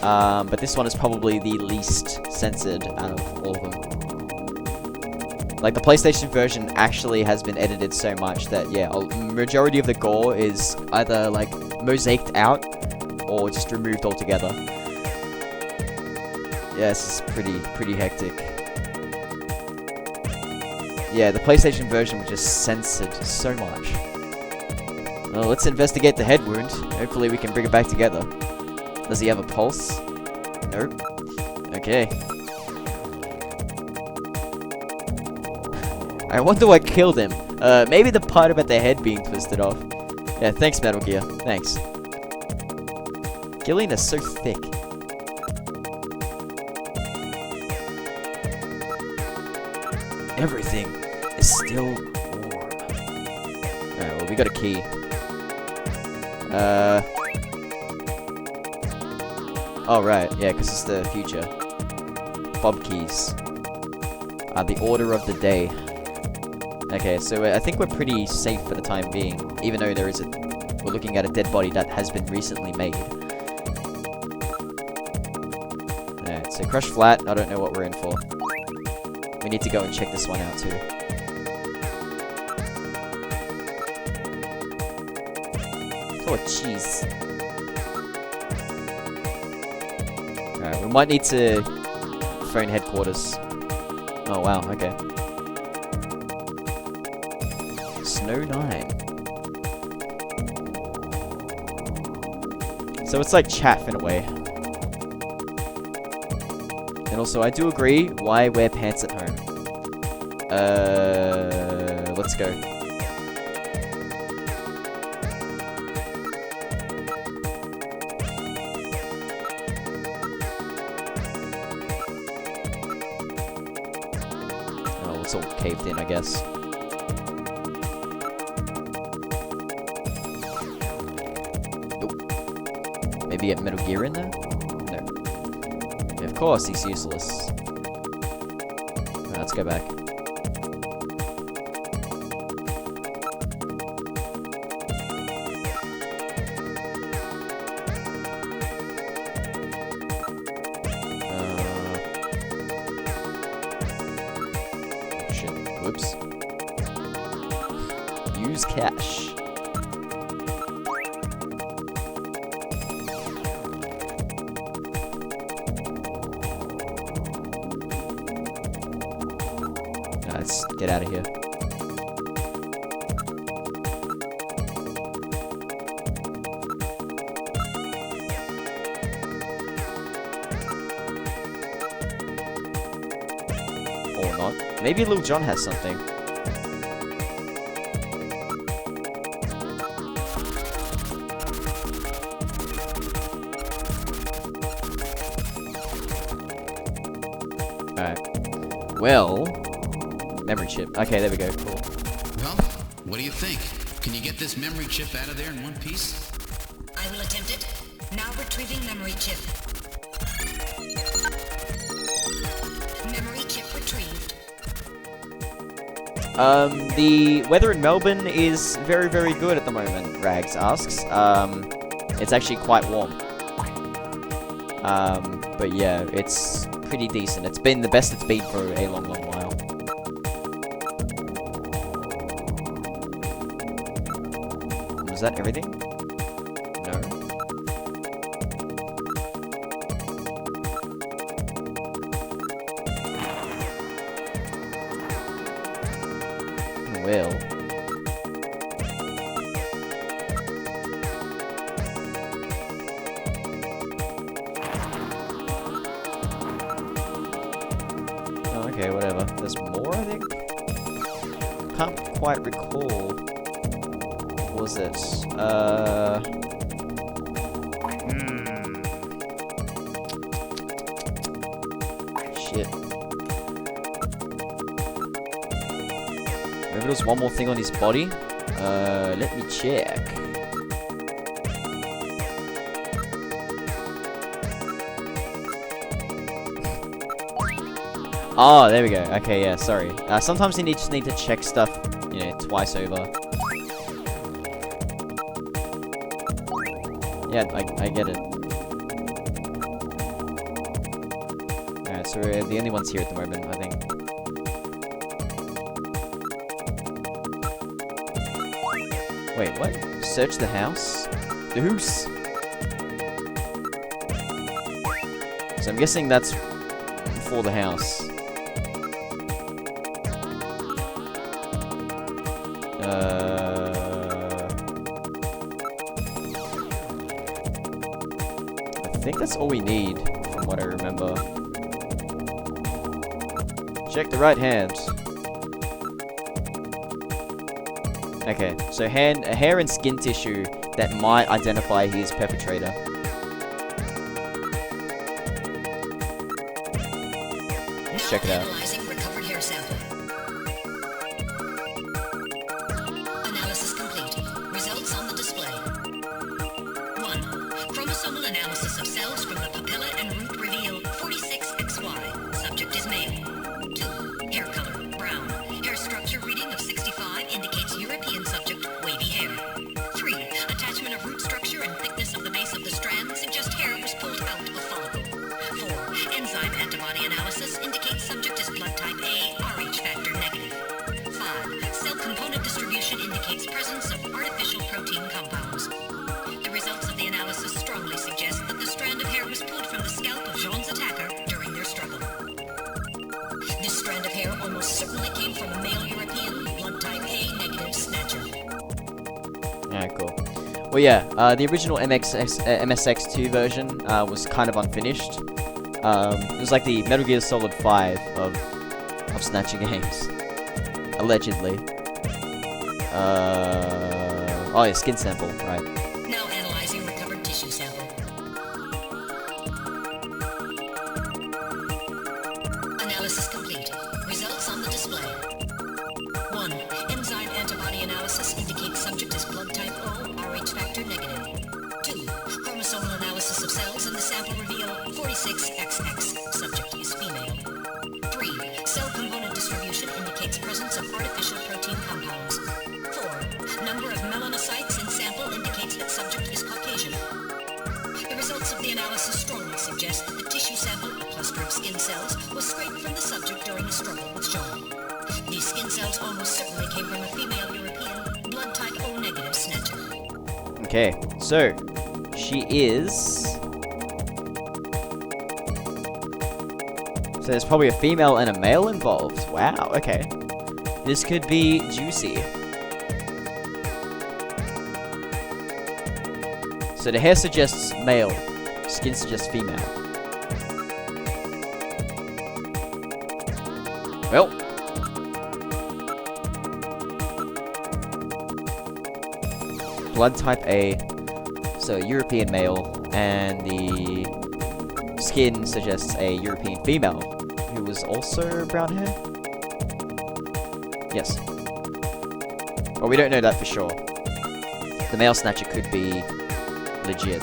But this one is probably the least censored out of all of them. Like, the PlayStation version actually has been edited so much that, yeah, a majority of the gore is either, like, mosaiced out or just removed altogether. Yeah, this is pretty hectic. Yeah, the PlayStation version was just censored so much. Well, let's investigate the head wound. Hopefully we can bring it back together. Does he have a pulse? Nope. Okay. I wonder what killed him. Maybe the part about the head being twisted off. Yeah, thanks, Metal Gear. Thanks. Gillian is so thick. Everything is still warm. Alright, well, we got a key. Oh, right. Yeah, because it's the future. Fob keys. The order of the day. Okay, so I think we're pretty safe for the time being, even though we're looking at a dead body that has been recently made. Alright, so crush flat, I don't know what we're in for. We need to go and check this one out too. Oh, jeez. Alright, we might need to phone headquarters. Oh, wow, okay. Snow 9. So it's like chaff in a way. And also, I do agree, why wear pants at home? Let's go. Oh, it's all caved in, I guess. Maybe get Metal Gear in there? No. Yeah, of course, he's useless. Right, let's go back. Shit. Whoops. Use cash. Let's get out of here. Or not. Maybe Lil Jon has something. Alright. Well... memory chip. Okay, there we go. Cool. Well, what do you think? Can you get this memory chip out of there in one piece? I will attempt it. Now retrieving memory chip. Memory chip retrieved. The weather in Melbourne is very, very good at the moment, Rags asks. It's actually quite warm. But yeah, it's pretty decent. It's been the best it's been for a long, long while. Is that everything? No. Well. Oh, okay, whatever. There's more, I think? Can't quite recall. What was it? Shit. Maybe there's one more thing on his body? Let me check. Oh, there we go. Okay, yeah, sorry. Sometimes you just need to check stuff, you know, twice over. Yeah, I get it. Alright, so we're the only ones here at the moment, I think. Wait, what? Search the house? The house? So I'm guessing that's for the house. I think that's all we need, from what I remember. Check the right hand. Okay, so hair and skin tissue that might identify his perpetrator. Let's check it out. Analyzing recovered hair sample. Analysis complete. antibody analysis indicates subject is blood type A, Rh factor negative. 5. Cell component distribution indicates presence of artificial protein compounds. The results of the analysis strongly suggest that the strand of hair was pulled from the scalp of Jean's attacker during their struggle. This strand of hair almost certainly came from a male European, blood type A negative Snatcher. Alright, cool. Well, yeah, the original MSX2 version was kind of unfinished. It was like the Metal Gear Solid 5 of Snatcher games. Allegedly. Oh yeah, skin sample, right. Now analyzing recovered tissue sample. Analysis complete. Results on the display. 1. Enzyme antibody analysis indicates subject is blood type O, Rh factor negative. 2. Chromosomal analysis of cells in the sample reveal 46XX. Subject is female. 3. Cell component distribution indicates presence of artificial protein compounds. 4. Number of melanocytes in sample indicates that subject is Caucasian. The results of the analysis strongly suggest that the tissue sample, a cluster of skin cells, was scraped from the subject during a struggle with Jean. These skin cells almost certainly came from a female European, blood type O negative Snatcher. Okay, so she is. So there's probably a female and a male involved. Wow, okay. This could be juicy. So the hair suggests male, skin suggests female. Well. Blood type A, so European male, and the skin suggests a European female, who was also brown hair? Yes. Well, we don't know that for sure. The male Snatcher could be legit.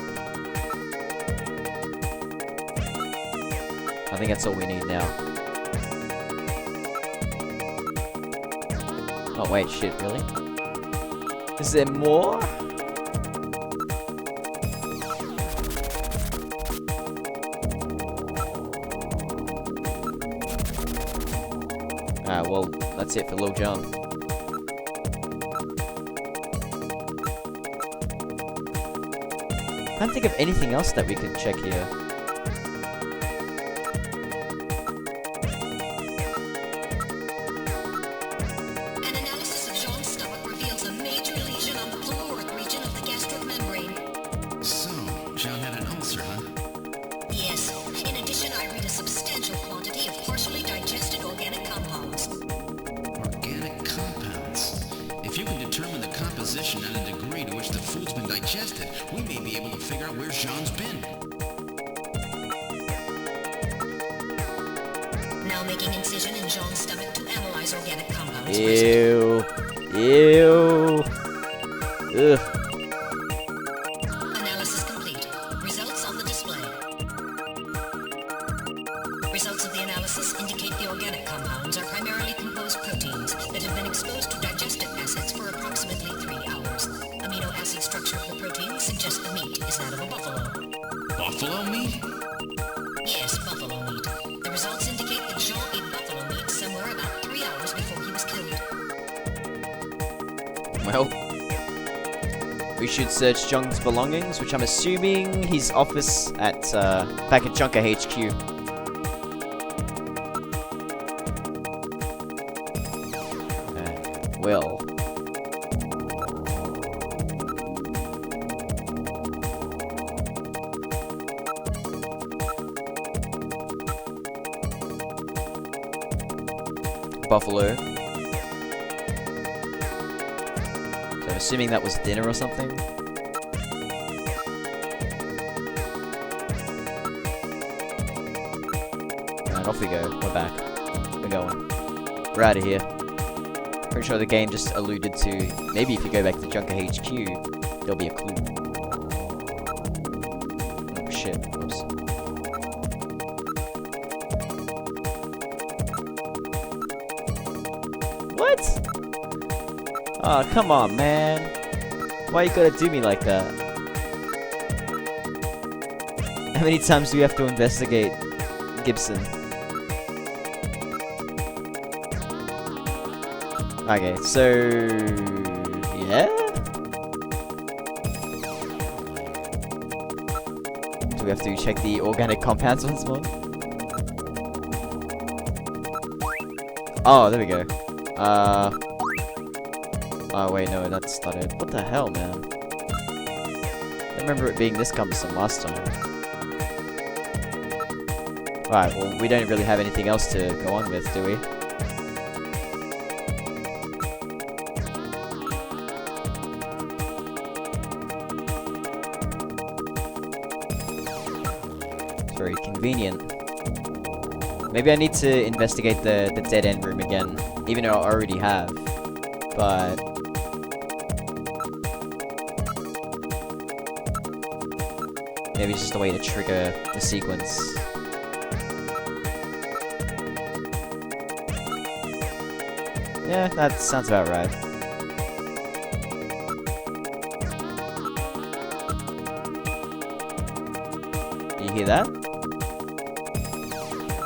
I think that's all we need now. Oh wait, shit, really? Is there more? Well, that's it for Lil Jon. Can't think of anything else that we could check here. An analysis of Jean's stomach reveals a major lesion on the caloric region of the gastric membrane. So, Jean had an ulcer, huh? Yes. In addition, I read a substantial quantity of partially digested organic compounds. Organic compounds. If you can determine the composition and the degree to which the food's been digested, we may be able to figure out where Jean's been. Now making incision in Jean's stomach to analyze organic compounds. Ew. Ew. Ugh. Analysis complete. Results on the display. Results of the analysis indicate the organic compounds are primarily composed proteins that have been exposed to digestive acids for approximately 3 hours. Amino acid structure of the protein suggests the meat is that of a buffalo. Buffalo meat? Yes, buffalo meat. The results indicate that Jean ate buffalo meat somewhere about 3 hours before he was killed. Well, we should search Jung's belongings, which I'm assuming his office at back at Junker HQ. Well. Buffalo. So I'm assuming that was dinner or something. Alright, off we go. We're back. We're going. We're out of here. Pretty sure the game just alluded to, maybe if you go back to Junker HQ, there'll be a clue. Oh shit, whoops. What? Oh, come on, man. Why you gotta do me like that? How many times do we have to investigate Gibson. Okay, so yeah. Do we have to check the organic compounds once more? Oh, there we go. Oh wait, no, that's not it. What the hell, man? I remember it being this cumbersome last time. Alright, well, we don't really have anything else to go on with, do we? It's very convenient. Maybe I need to investigate the dead end room again, even though I already have. But maybe it's just a way to trigger the sequence. Yeah, that sounds about right. Do you hear that?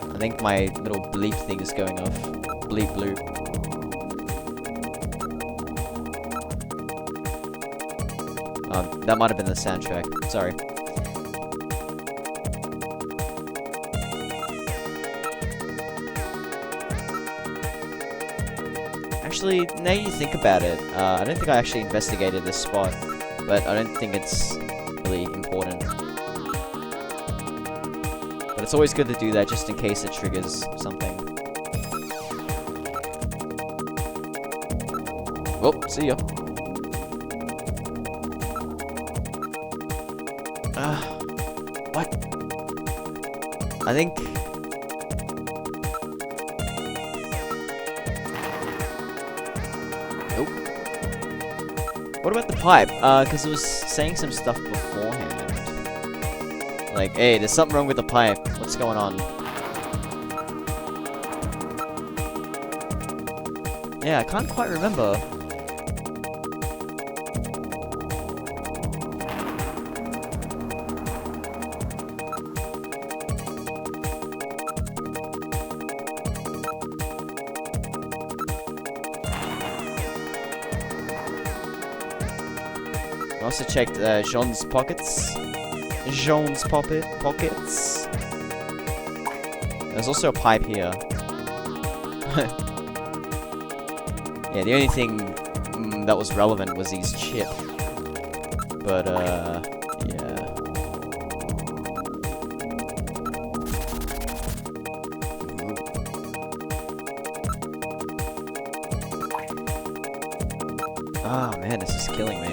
I think my little bleep thing is going off. Bleep bloop. That might have been the soundtrack. Sorry. Actually, now you think about it, I don't think I actually investigated this spot, but I don't think it's really important. But it's always good to do that just in case it triggers something. Well, see ya. What? I think... Nope. What about the pipe? Because it was saying some stuff beforehand. Like, hey, there's something wrong with the pipe. What's going on? Yeah, I can't quite remember. I also checked Jean's pockets. Pockets. There's also a pipe here. Yeah, the only thing that was relevant was his chip. But, yeah. Ah, man, this is killing me.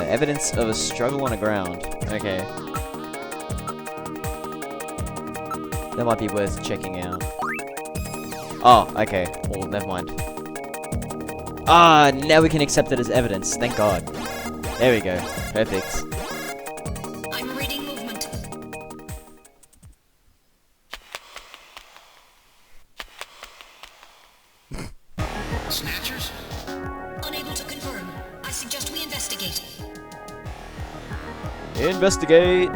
Evidence of a struggle on the ground. Okay. That might be worth checking out. Oh, okay. Well, never mind. Ah, now we can accept it as evidence. Thank God. There we go. Perfect. I'm reading movement. Snatchers? Unable to confirm. I suggest we investigate. Investigate.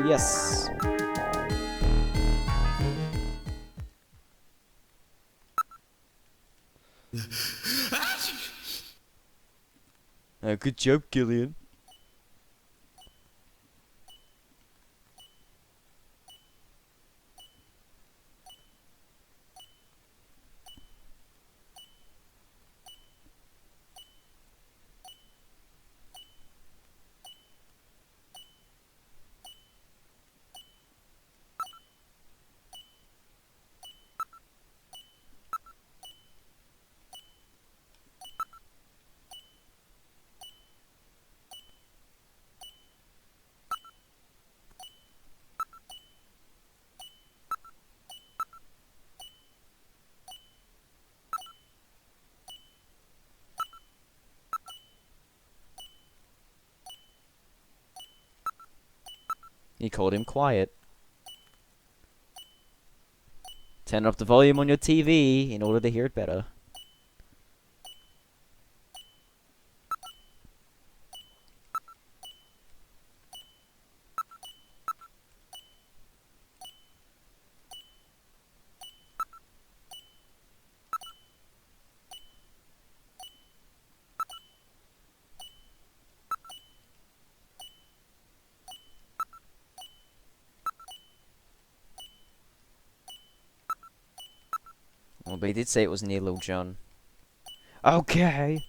Yes. Good job, Gillian. He called him quiet. Turn up the volume on your TV in order to hear it better. But he did say it was near Lil Jon. Okay.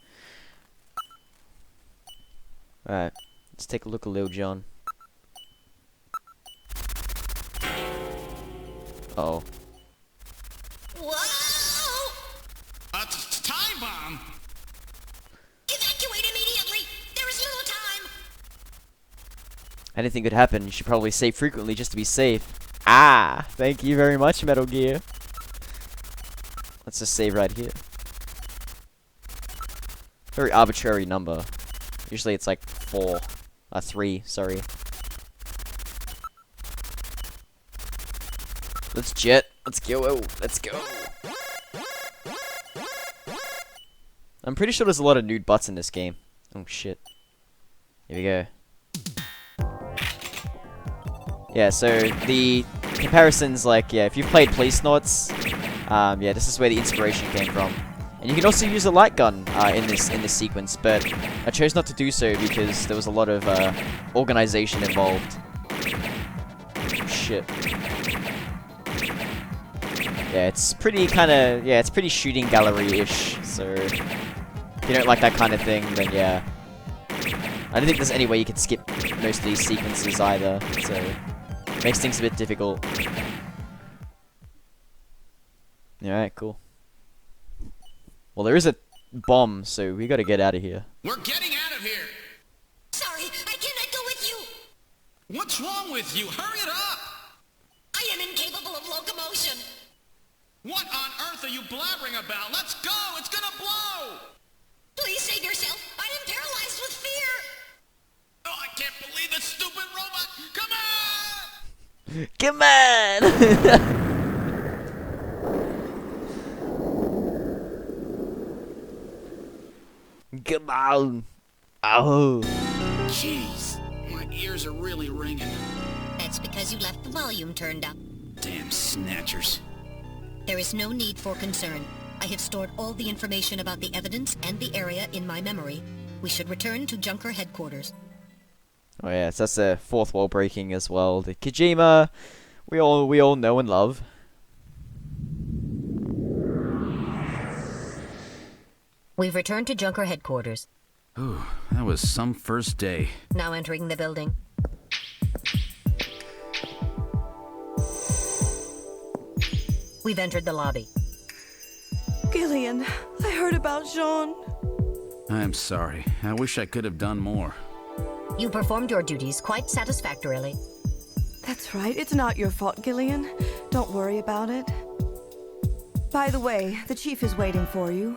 Alright, let's take a look at Lil Jon. Uh-oh. Whoa! A time bomb? Evacuate immediately! There is little time! Anything could happen. You should probably save frequently just to be safe. Ah! Thank you very much, Metal Gear. Let's just save right here. Very arbitrary number. Usually it's like 4. 3, sorry. Let's jet. Let's go. Let's go. I'm pretty sure there's a lot of nude butts in this game. Oh shit. Here we go. Yeah, so the comparisons, like, yeah, if you've played Policenauts, yeah, this is where the inspiration came from. And you can also use a light gun in this sequence, but I chose not to do so because there was a lot of organization involved. Shit. Yeah, it's pretty it's pretty shooting gallery-ish. So if you don't like that kind of thing, then yeah. I don't think there's any way you can skip most of these sequences either, so it makes things a bit difficult. Alright, cool. Well, there is a bomb, so we gotta get out of here. We're getting out of here! Sorry, I cannot go with you! What's wrong with you? Hurry it up! I am incapable of locomotion! What on earth are you blabbering about? Let's go! It's gonna blow! Please save yourself! I am paralyzed with fear! Oh, I can't believe this stupid robot! Come on! Come on! Come on! Oh! Jeez, my ears are really ringing. That's because you left the volume turned up. Damn snatchers. There is no need for concern. I have stored all the information about the evidence and the area in my memory. We should return to Junker headquarters. Oh yeah, so that's a fourth wall breaking as well. The Kojima we all know and love. We've returned to Junker headquarters. Ooh, that was some first day. Now entering the building. We've entered the lobby. Gillian, I heard about Jean. I'm sorry. I wish I could have done more. You performed your duties quite satisfactorily. That's right. It's not your fault, Gillian. Don't worry about it. By the way, the chief is waiting for you.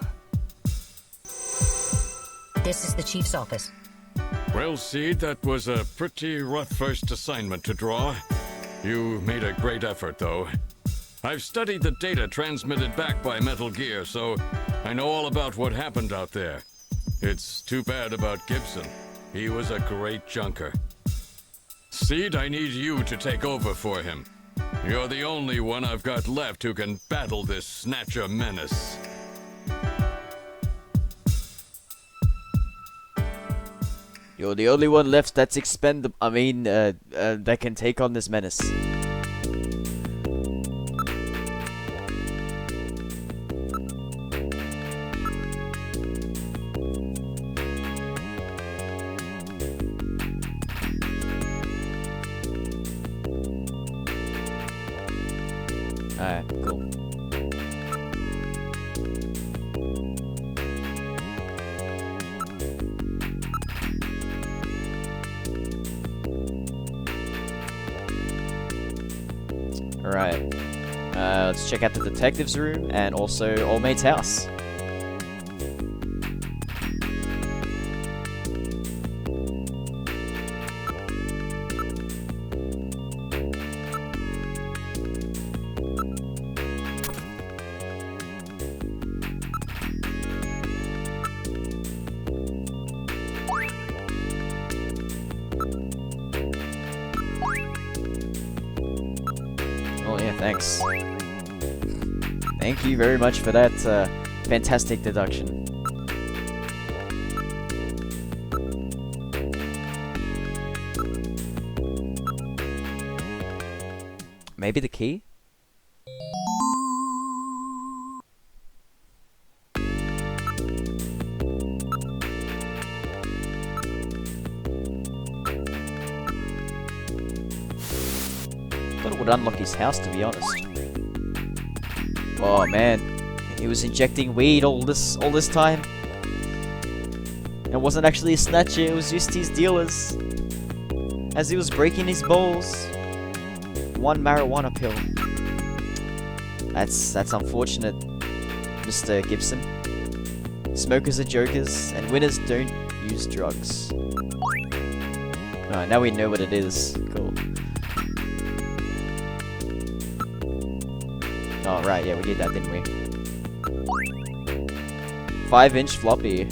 This is the chief's office. Well, Seed, that was a pretty rough first assignment to draw. You made a great effort, though. I've studied the data transmitted back by Metal Gear, so I know all about what happened out there. It's too bad about Gibson. He was a great junker. Seed, I need you to take over for him. You're the only one I've got left who can battle this Snatcher menace. You're the only one left that's expendable. I mean, that can take on this menace. Alright, cool. Alright. Let's check out the detective's room and also Old Mate's house. Oh yeah, thanks. Thank you very much for that fantastic deduction. Maybe the key? would unlock his house, to be honest. Oh man, he was injecting weed all this time. It wasn't actually a Snatcher, it was just his dealers. As he was breaking his balls. One marijuana pill. That's unfortunate, Mr. Gibson. Smokers are jokers, and winners don't use drugs. Alright, now we know what it is. Cool. Oh, right, yeah, we did that, didn't we? 5-inch floppy.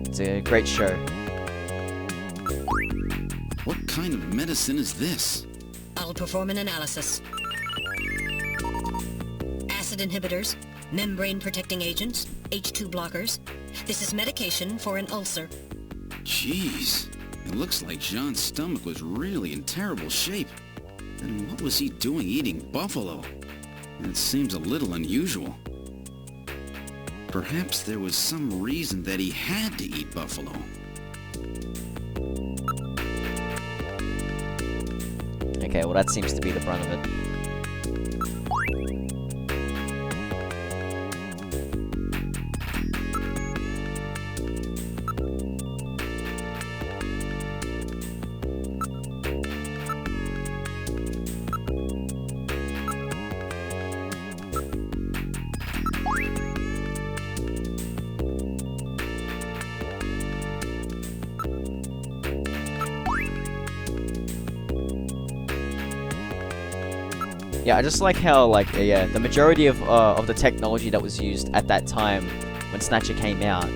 It's a great show. What kind of medicine is this? I'll perform an analysis. Acid inhibitors, membrane-protecting agents, H2 blockers. This is medication for an ulcer. Jeez. It looks like Jean's stomach was really in terrible shape. Then what was he doing eating buffalo? That seems a little unusual. Perhaps there was some reason that he had to eat buffalo. Okay, well that seems to be the brunt of it. Yeah, I just like how, like, yeah, the majority of the technology that was used at that time when Snatcher came out,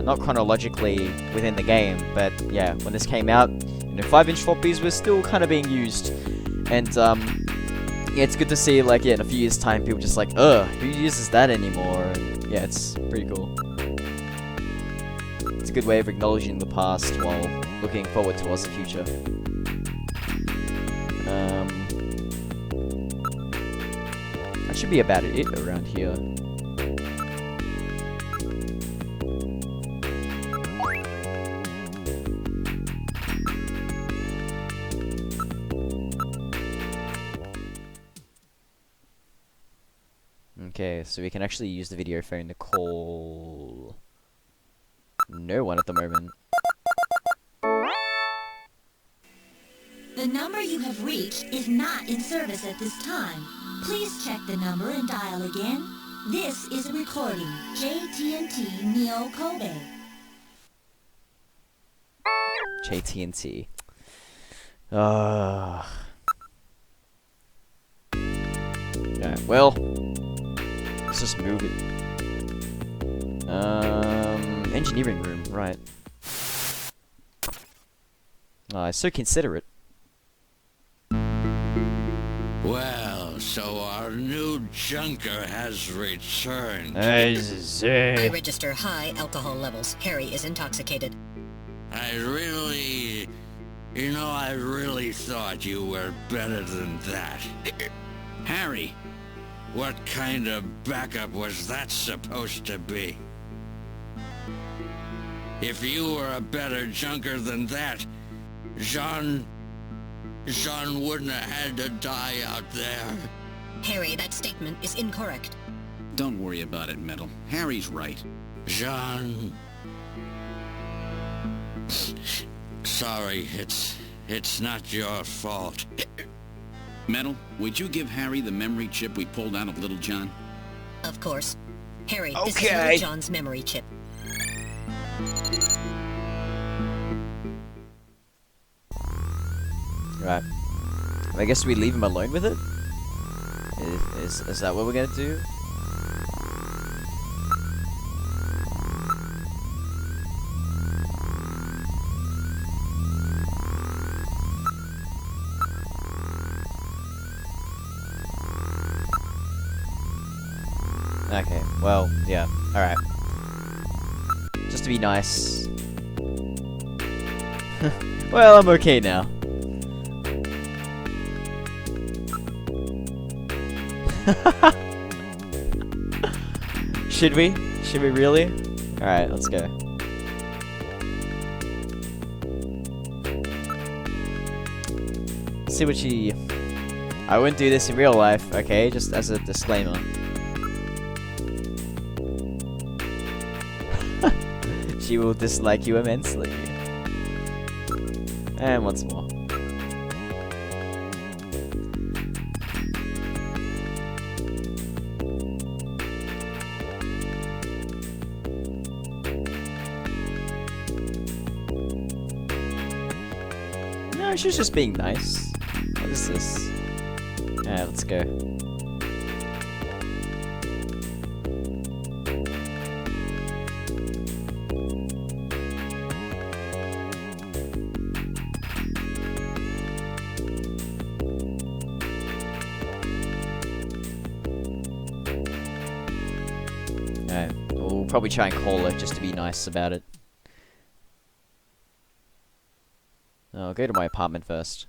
not chronologically within the game, but yeah, when this came out, you know, 5-inch floppies were still kind of being used, and yeah, it's good to see, like, yeah, in a few years' time, people just like, ugh, who uses that anymore? And yeah, it's pretty cool. It's a good way of acknowledging the past while looking forward towards the future. That should be about it around here. Okay, so we can actually use the video phone to call no one at the moment. The number you have reached is not in service at this time. Please check the number and dial again. This is a recording. JT&T Neo Kobe. JT&T. Yeah, well, let's just move it. Engineering room, right. So considerate. Well, so our new junker has returned. I register high alcohol levels. Harry is intoxicated. I really thought you were better than that. Harry! What kind of backup was that supposed to be? If you were a better junker than that, Jean wouldn't have had to die out there. Harry, that statement is incorrect. Don't worry about it, Metal. Harry's right. Jean... Sorry, it's not your fault. Metal, would you give Harry the memory chip we pulled out of Little John? Of course. Harry, this is Little John's memory chip. Right. I guess we leave him alone with it? Is that what we're gonna do? Okay, well, yeah, alright. Just to be nice. Well, I'm okay now. Should we? Should we really? Alright, let's go. See what she... I wouldn't do this in real life, okay? Just as a disclaimer. She will dislike you immensely. And once more. No, she's just being nice. What is this? Yeah, let's go. We'll probably try and call her just to be nice about it. No, I'll go to my apartment first.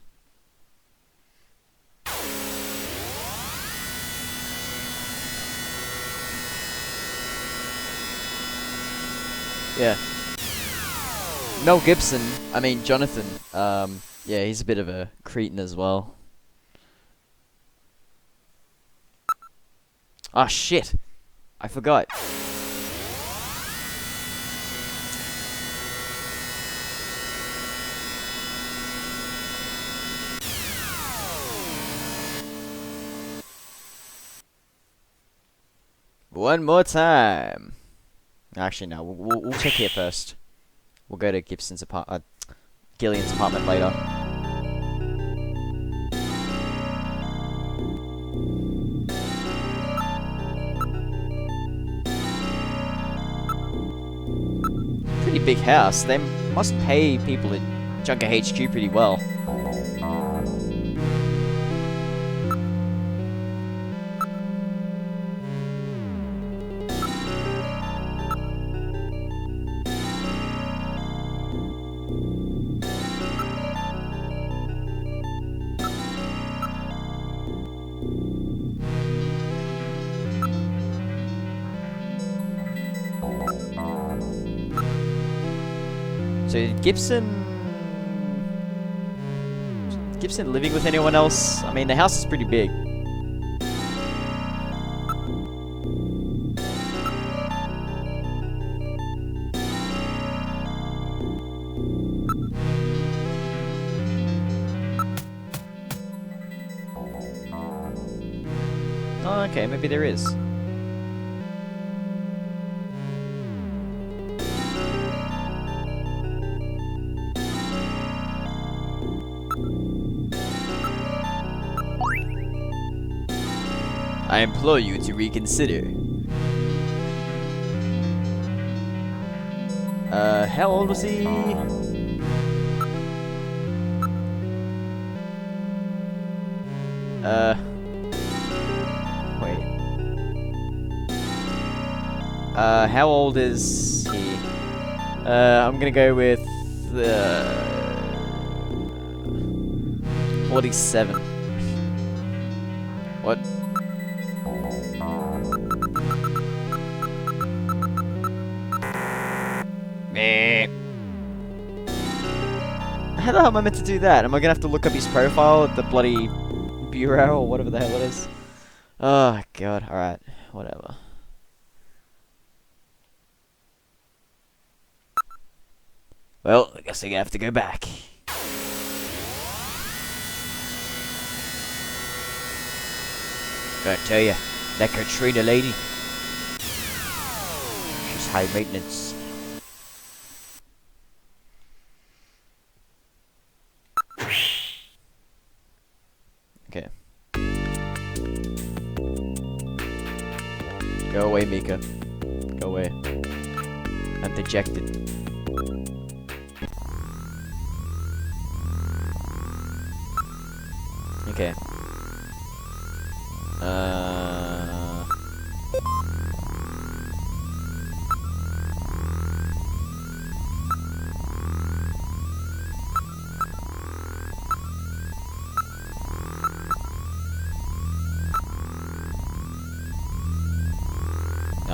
Yeah. Mel Gibson, I mean Jonathan, yeah, he's a bit of a cretin as well. Ah, shit! I forgot. One more time. Actually, no. We'll check here first. We'll go to Gillian's apartment later. Pretty big house. They must pay people at Junker HQ pretty well. So Gibson living with anyone else? I mean, the house is pretty big. Oh, okay, maybe there is. I implore you to reconsider. How old was he? Wait. How old is he? I'm gonna go with 47. What? How the hell am I meant to do that? Am I gonna have to look up his profile at the bloody bureau or whatever the hell it is? Oh god, alright, whatever. Well, I guess I'm gonna have to go back. Gotta tell ya, that Katrina lady, she's high maintenance. Okay. Go away, Mika. Go away. I'm dejected. Okay.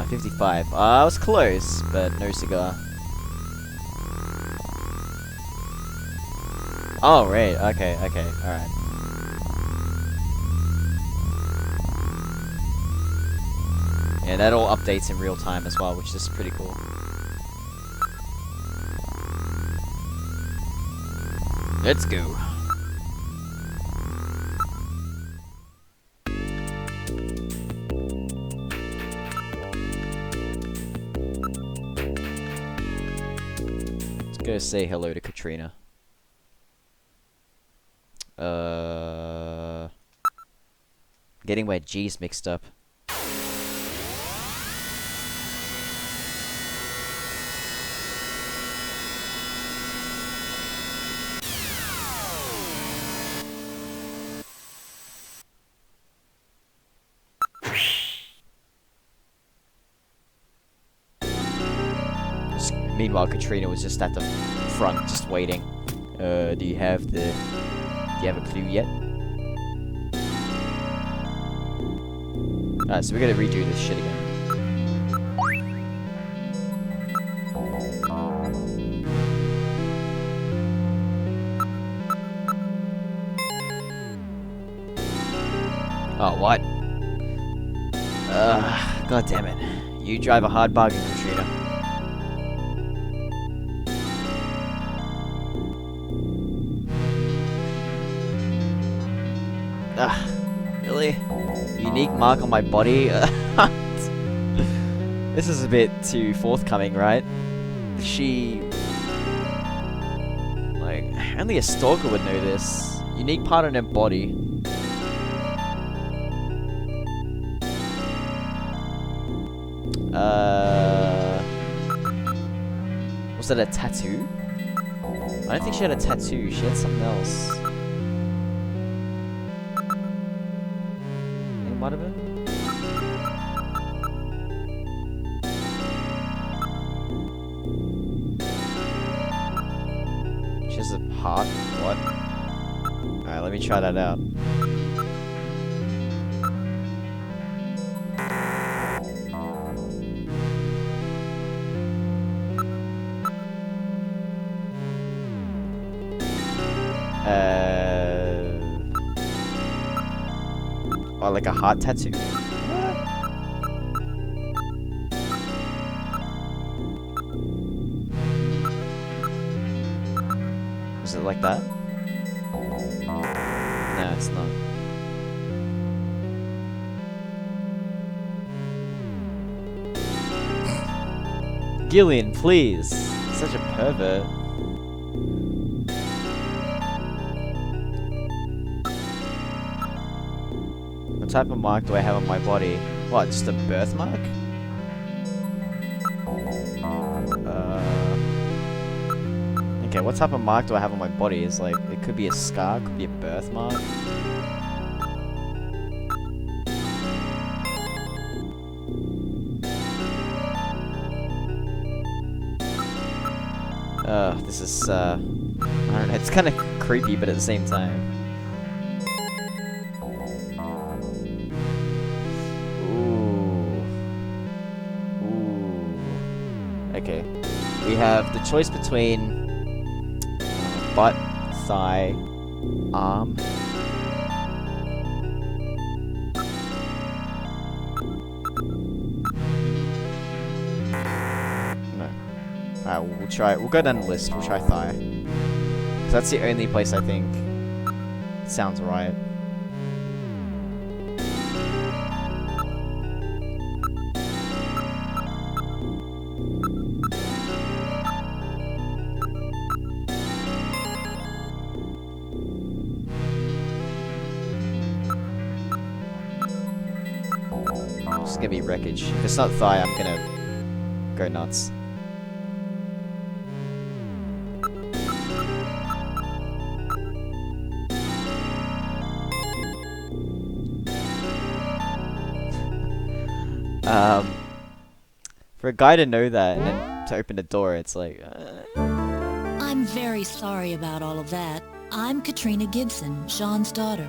55. I was close, but no cigar. Oh, right. Okay, alright. that all updates in real time as well, which is pretty cool. Let's go. Let's go say hello to Katrina. Getting my G's mixed up. Meanwhile, Katrina was just at the front, just waiting. Do you have a clue yet? Alright, so we gotta redo this shit again. Oh, what? God damn it. You drive a hard bargain, Katrina. Really? Unique mark on my body? This is a bit too forthcoming, right? Like, only a stalker would know this. Unique part on her body. Was that a tattoo? I don't think she had a tattoo, she had something else. It might have been? She has a heart? What? Alright, let me try that out. Oh, like a heart tattoo? Is it like that? No, it's not. Gillian, please! Such a pervert. What type of mark do I have on my body? What, just a birthmark? Okay, what type of mark do I have on my body? Is like, it could be a scar, it could be a birthmark. This is, I don't know, it's kind of creepy, but at the same time. Okay, we have the choice between butt, thigh, arm. No. Alright, we'll try. We'll go down the list. We'll try thigh. 'Cause that's the only place I think it sounds right. It's gonna be wreckage. If it's not thigh, I'm gonna go nuts. For a guy to know that and then to open the door, it's like... I'm very sorry about all of that. I'm Katrina Gibson, Sean's daughter.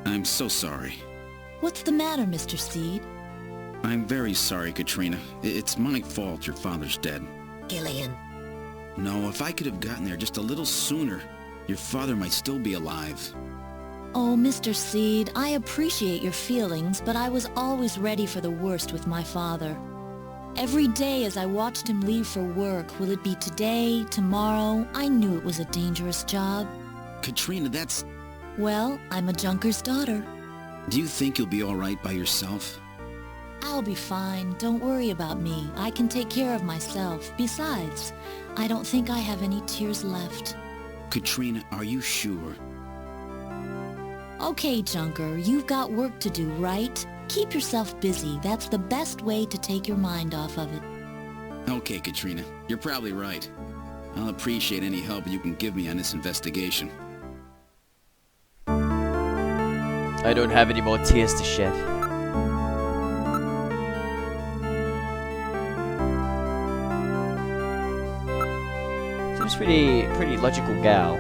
I'm so sorry. What's the matter, Mr. Seed? I'm very sorry, Katrina. It's my fault your father's dead. Gillian. No, if I could have gotten there just a little sooner, your father might still be alive. Oh, Mr. Seed, I appreciate your feelings, but I was always ready for the worst with my father. Every day as I watched him leave for work, will it be today, tomorrow, I knew it was a dangerous job. Katrina, that's... Well, I'm a junker's daughter. Do you think you'll be alright by yourself? I'll be fine. Don't worry about me. I can take care of myself. Besides, I don't think I have any tears left. Katrina, are you sure? Okay, Junker, you've got work to do, right? Keep yourself busy. That's the best way to take your mind off of it. Okay, Katrina. You're probably right. I'll appreciate any help you can give me on this investigation. I don't have any more tears to shed. Seems pretty logical gal.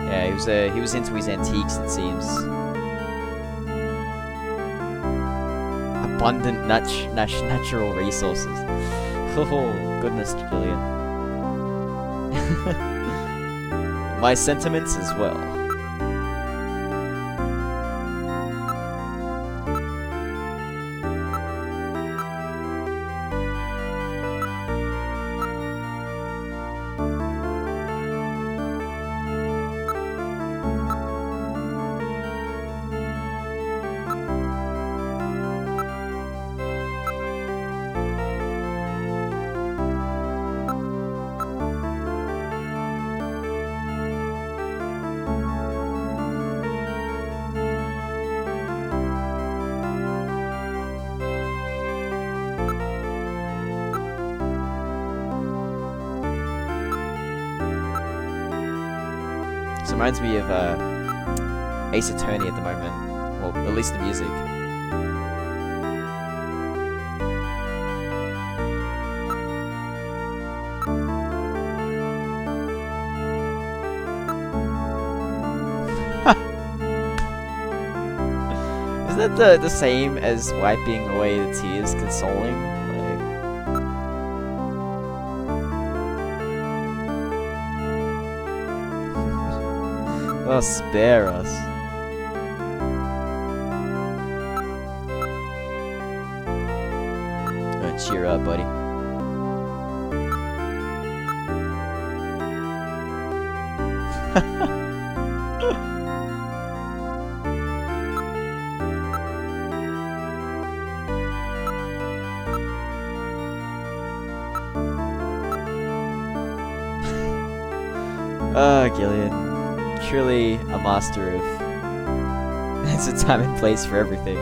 Yeah, he was into his antiques, it seems. Abundant natural resources. Oh goodness, Gillian. My sentiments as well. This reminds me of Ace Attorney at the moment. Well, at least the music. Isn't that the same as wiping away the tears, consoling? Oh, spare us. Oh, cheer up, buddy. Oh, Gillian. Truly a master of... There's a time and place for everything.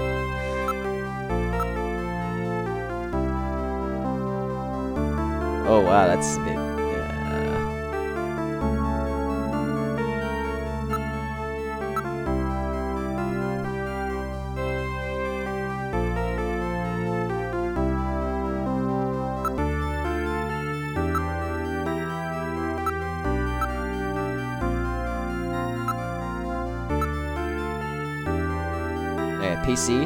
Oh wow, that's a bit... PC.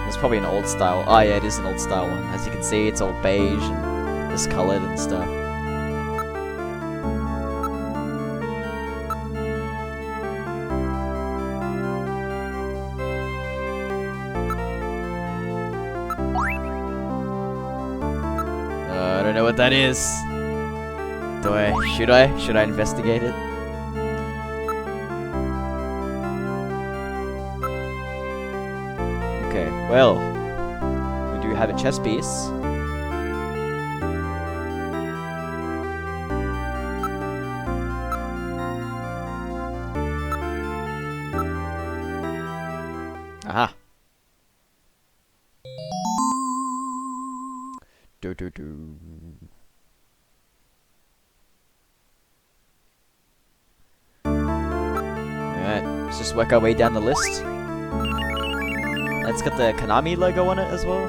It's probably an old style. Oh yeah, it is an old style one. As you can see, it's all beige and discolored and stuff. I don't know what that is. Should I investigate it? Well, we do have a chess piece. Aha. Alright, let's just work our way down the list. It's got the Konami logo on it as well.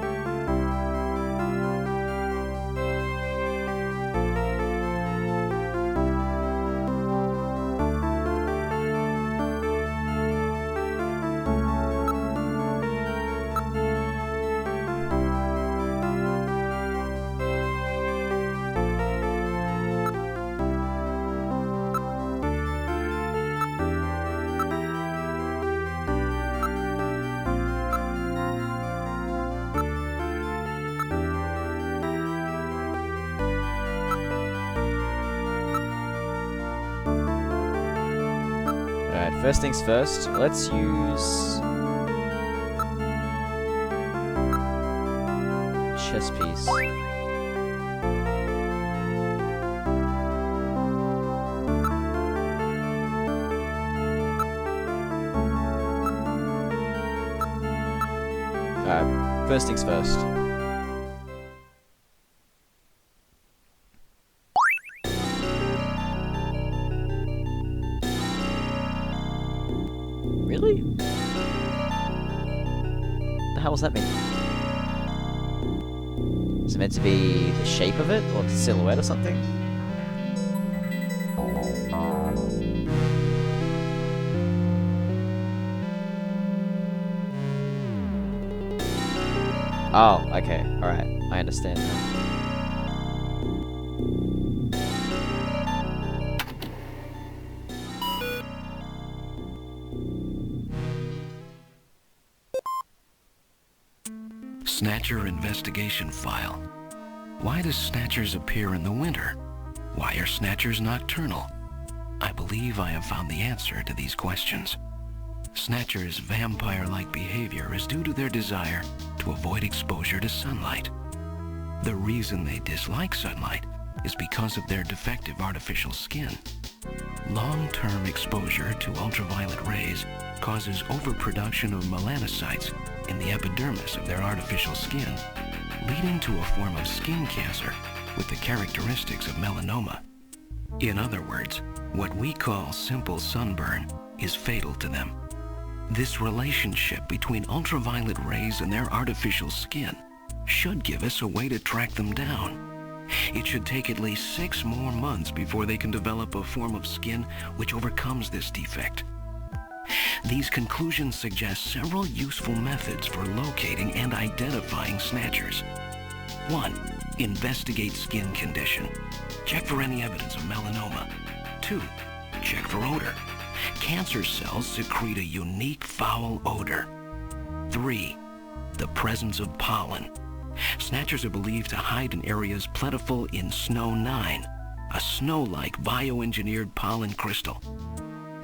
first things first, let's use chess piece. Alright, first things first. Really? The hell does that mean? Is it meant to be the shape of it, or the silhouette or something? Oh, okay, alright, I understand now. Snatcher investigation file. Why does Snatchers appear in the winter? Why are Snatchers nocturnal? I believe I have found the answer to these questions. Snatchers' vampire-like behavior is due to their desire to avoid exposure to sunlight. The reason they dislike sunlight is because of their defective artificial skin. Long-term exposure to ultraviolet rays causes overproduction of melanocytes in the epidermis of their artificial skin, leading to a form of skin cancer with the characteristics of melanoma. In other words, what we call simple sunburn is fatal to them. This relationship between ultraviolet rays and their artificial skin should give us a way to track them down. It should take at least 6 more months before they can develop a form of skin which overcomes this defect. These conclusions suggest several useful methods for locating and identifying Snatchers. 1. Investigate skin condition. Check for any evidence of melanoma. 2. Check for odor. Cancer cells secrete a unique foul odor. 3. The presence of pollen. Snatchers are believed to hide in areas plentiful in Snow 9, a snow-like bioengineered pollen crystal.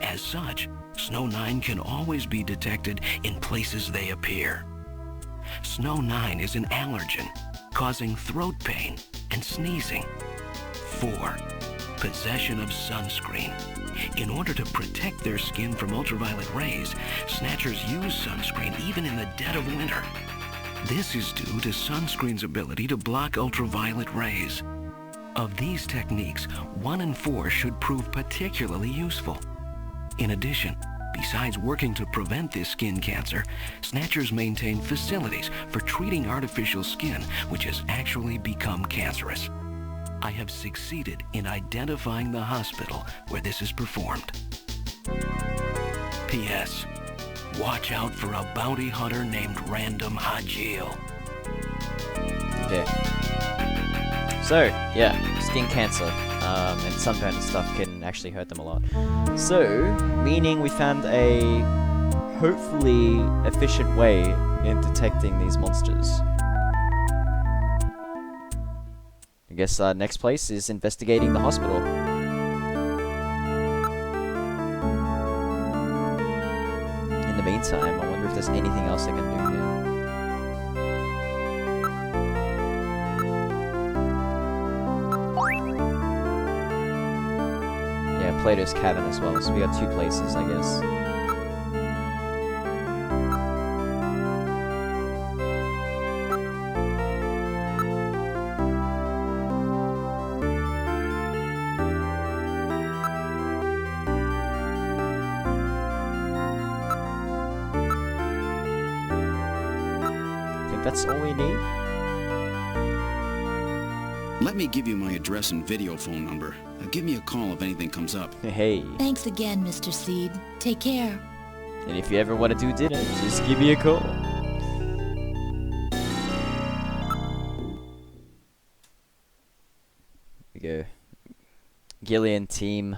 As such, Snow 9 can always be detected in places they appear. Snow 9 is an allergen, causing throat pain and sneezing. 4. Possession of sunscreen. In order to protect their skin from ultraviolet rays, Snatchers use sunscreen even in the dead of winter. This is due to sunscreen's ability to block ultraviolet rays. Of these techniques, 1 and 4 should prove particularly useful. In addition, besides working to prevent this skin cancer, Snatchers maintain facilities for treating artificial skin which has actually become cancerous. I have succeeded in identifying the hospital where this is performed. P.S. Watch out for a bounty hunter named Random Hajil. Okay. So, yeah, skin cancer and sunburn and stuff can actually hurt them a lot. So, meaning we found a hopefully efficient way in detecting these monsters. I guess next place is investigating the hospital. In the meantime, I wonder if there's anything else I can do here. Yeah, Plato's cabin as well, so we got 2 places, I guess. That's all we need? Let me give you my address and video phone number. Give me a call if anything comes up. Hey. Thanks again, Mr. Seed. Take care. And if you ever want to do dinner, just give me a call. Here we go. GILLIAN team.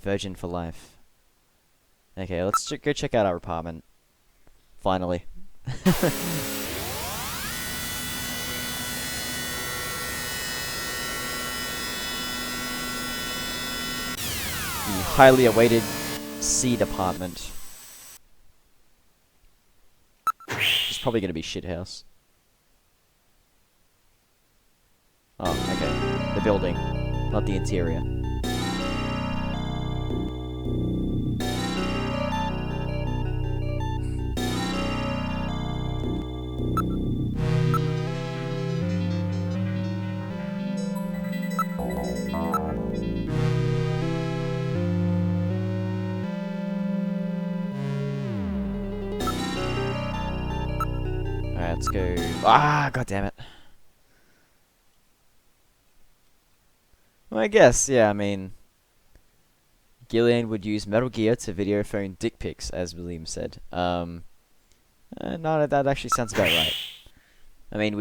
Virgin for life. Okay, let's go check out our apartment. Finally. The highly awaited C department. It's probably gonna be shithouse. Oh, okay. The building, not the interior. Alright, let's go. Ah, god damn it. Well, I guess, yeah, I mean, Gillian would use Metal Gear to video phone dick pics, as William said. No, that actually sounds about right. I mean,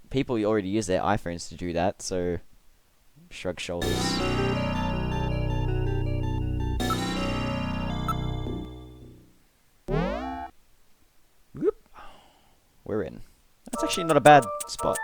people already use their iPhones to do that, so shrug shoulders. Whoop. We're in. That's actually not a bad spot.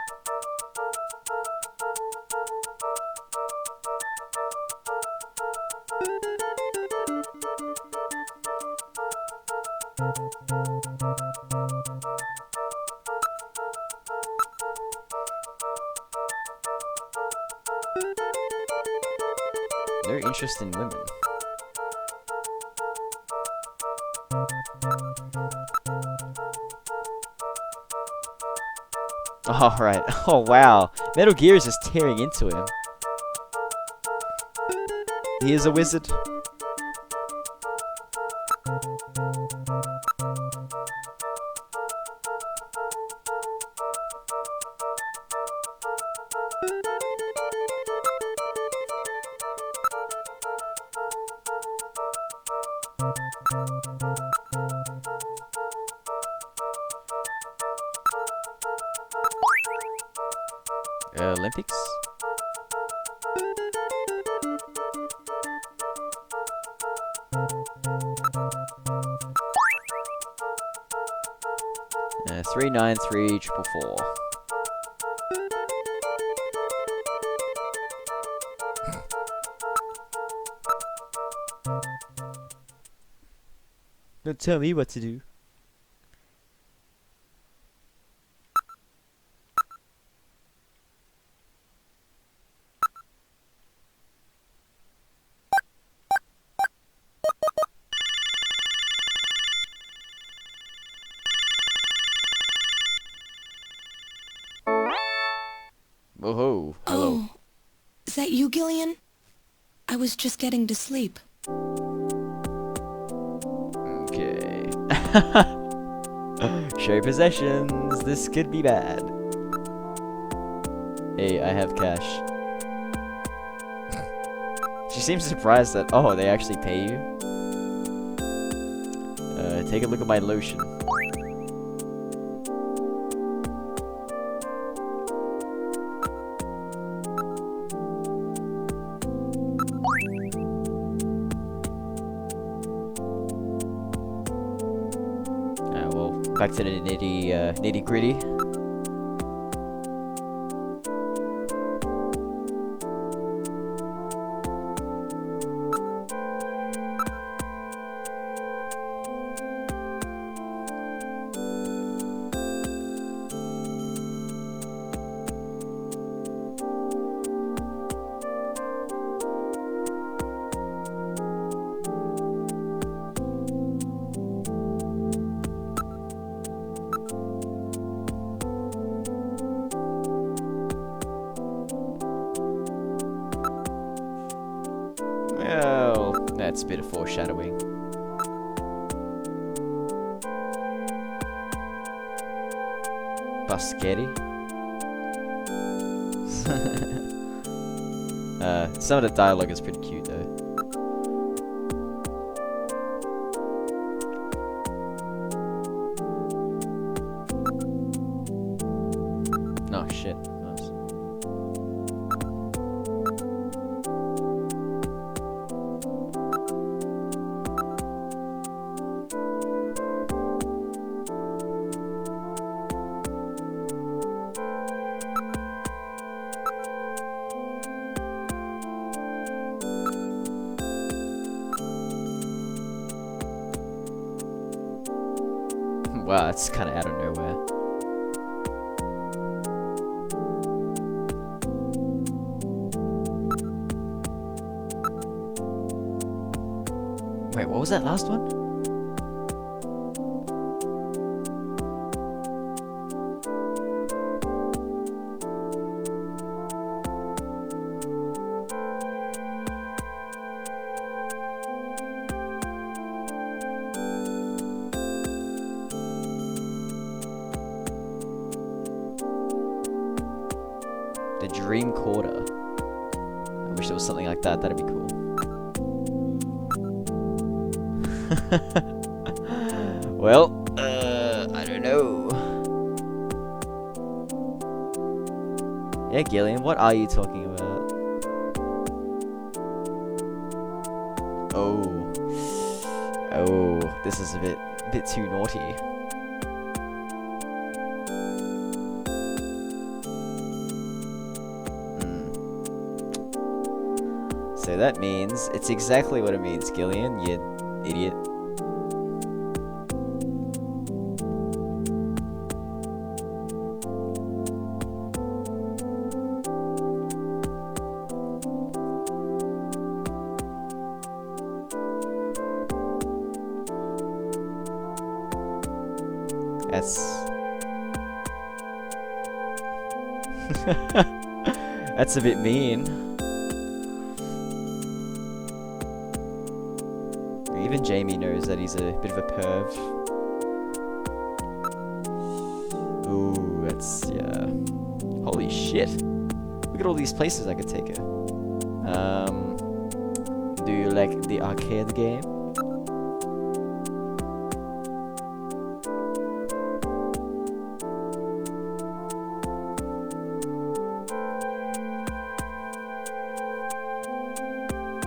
No interest in women. Oh, right. Oh, wow. Metal Gear is just tearing into him. He is a wizard. Olympics? Uh, 39344. Don't tell me what to do. Whoa, hello. Oh, is that you, Gillian? I was just getting to sleep. Okay. Show possessions. This could be bad. Hey, I have cash. She seems surprised that, oh, they actually pay you? Take a look at my lotion. Well, back to the nitty gritty. Well, that's a bit of foreshadowing. Baschetti? Some of the dialogue is pretty cute though. Oh shit. Nice. Wow, that's kind of out of nowhere. Wait, what was that last one? The Dream Quarter. I wish there was something like that. That'd be cool. Well, I don't know. Yeah, Gillian, what are you talking about? Oh, this is a bit too naughty. So that means it's exactly what it means, Gillian, you idiot. That's a bit mean. Even Jamie knows that he's a bit of a perv. Ooh, that's, yeah. Holy shit. Look at all these places I could take her. Do you like the arcade game?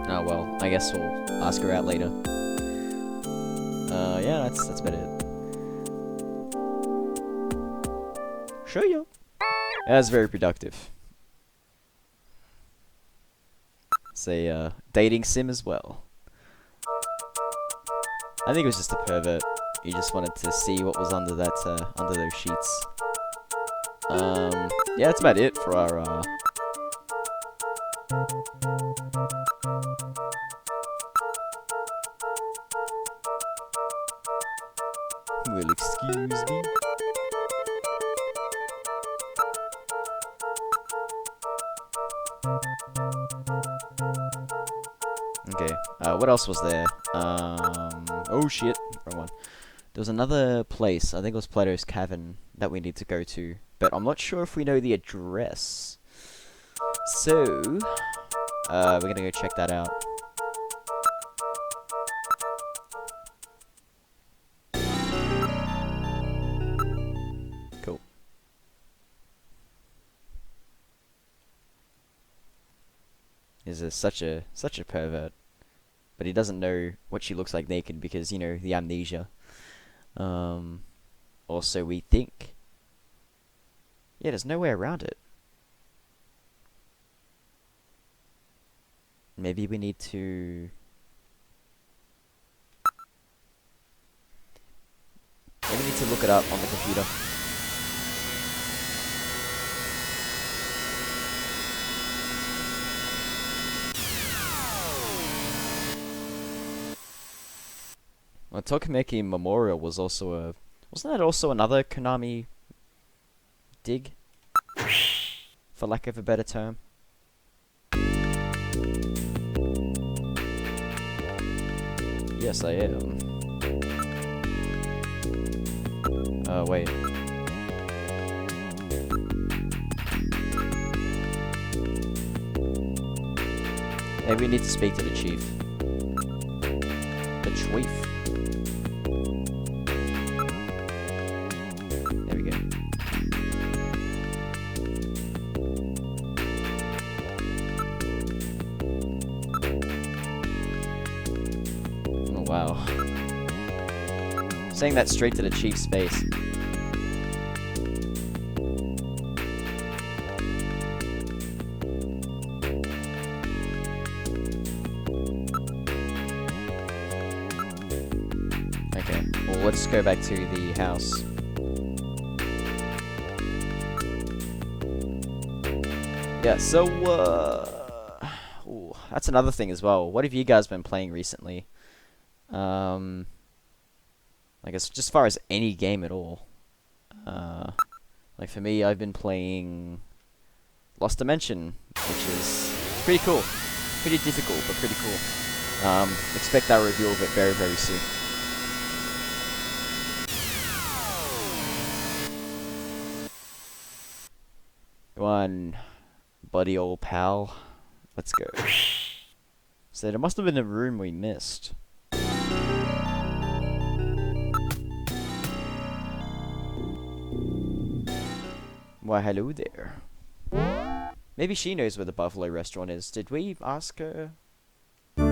Oh well, I guess we'll ask her out later. Yeah, that's about it. Show you. That was very productive. It's a dating sim as well. I think it was just a pervert. He just wanted to see what was under that under those sheets. Yeah, that's about it for our well, excuse me. Okay, what else was there? Oh shit, wrong one. There was another place, I think it was Plato's Cavern, that we need to go to, but I'm not sure if we know the address. So, we're gonna go check that out. Cool. Is such a pervert. But he doesn't know what she looks like naked because, you know, the amnesia. Also, we think... Yeah, there's no way around it. Maybe we need to... Maybe we need to look it up on the computer. Well, Tokimeki Memorial was also a... Wasn't that also another Konami dig? For lack of a better term. Yes, I am. Oh, wait. Maybe we need to speak to the chief. The chief. There we go. Oh, wow. Saying that straight to the chief's face. let's go back to the house. Yeah, so, ooh, that's another thing as well. What have you guys been playing recently? I guess just as far as any game at all. Like for me, I've been playing Lost Dimension, which is pretty cool. Pretty difficult, but pretty cool. Expect that review of it very, very soon. Come on, buddy old pal. Let's go. So there must have been a room we missed. Why, hello there. Maybe she knows where the Buffalo restaurant is. Did we ask her? Yeah,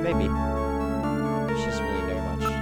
maybe. She doesn't really know much.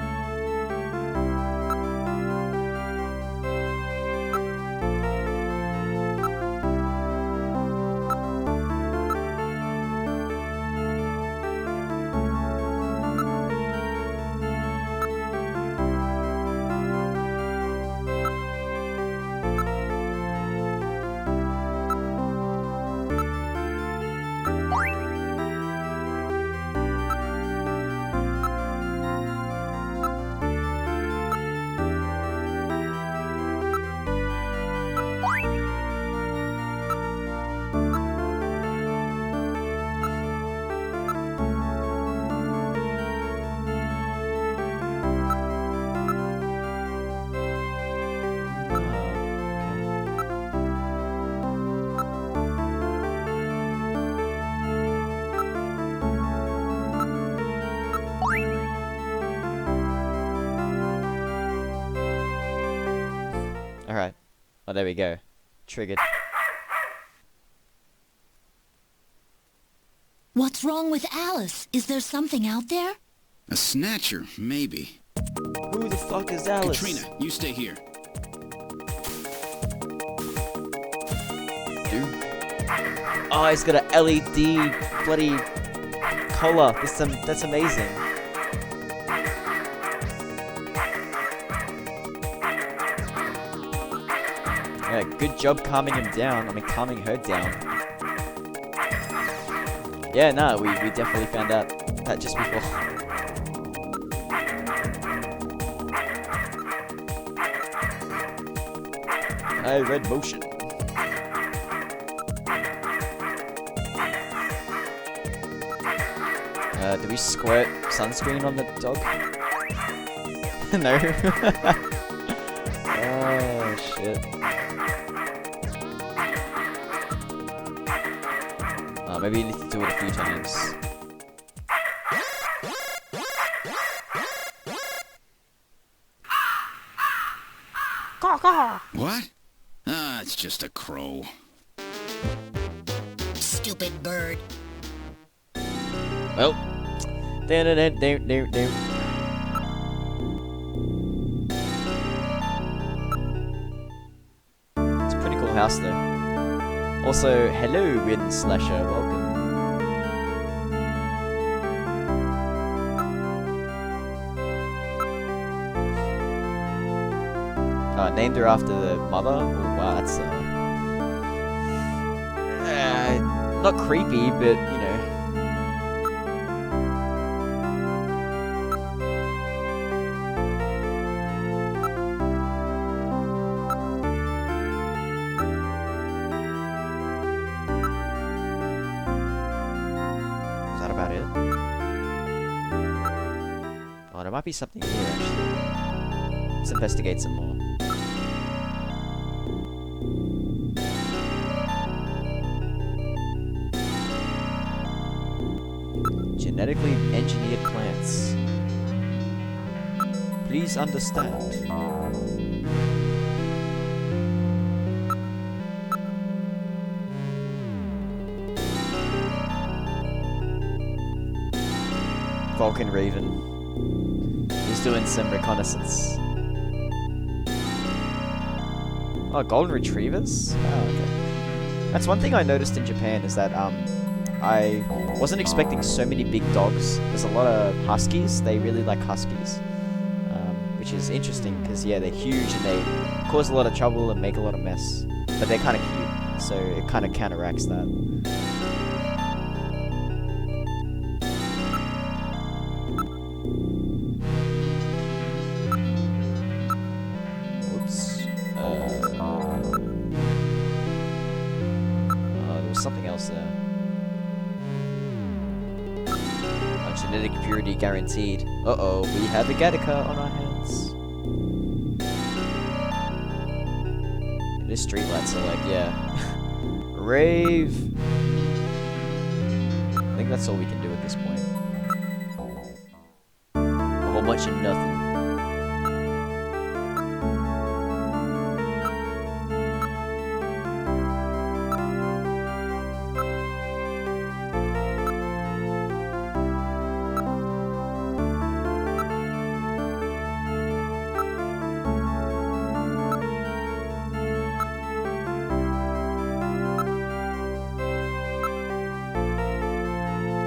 Alright. Oh, there we go. Triggered. What's wrong with Alice? Is there something out there? A snatcher, maybe. Who the fuck is Alice? Katrina, you stay here. Dude. Oh, he's got a LED bloody collar. That's amazing. Yeah, good job calming him down. I mean, calming her down. Yeah, no, we definitely found out that just before. I read motion. Do we squirt sunscreen on the dog? No. Oh, shit. Maybe you need to do it a few times. What? Ah, it's just a crow. Stupid bird. Well. It's a pretty cool house though. Also, hello Wind Slasher, welcome. Named her after the mother? Oh, wow, that's not creepy, but you know. Is that about it? Oh, there might be something here actually. Let's investigate some more. Genetically engineered plants. Please understand. Vulcan Raven. He's doing some reconnaissance. Oh, golden retrievers? Oh, okay. That's one thing I noticed in Japan is that, I wasn't expecting so many big dogs. There's a lot of huskies. They really like huskies, which is interesting because yeah, they're huge and they cause a lot of trouble and make a lot of mess. But they're kind of cute, so it kind of counteracts that. There was something else there. Genetic purity guaranteed. Uh-oh, we have a Gattaca on our hands. The streetlights are like, yeah. Rave! I think that's all we can do at this point. A whole bunch of nothing.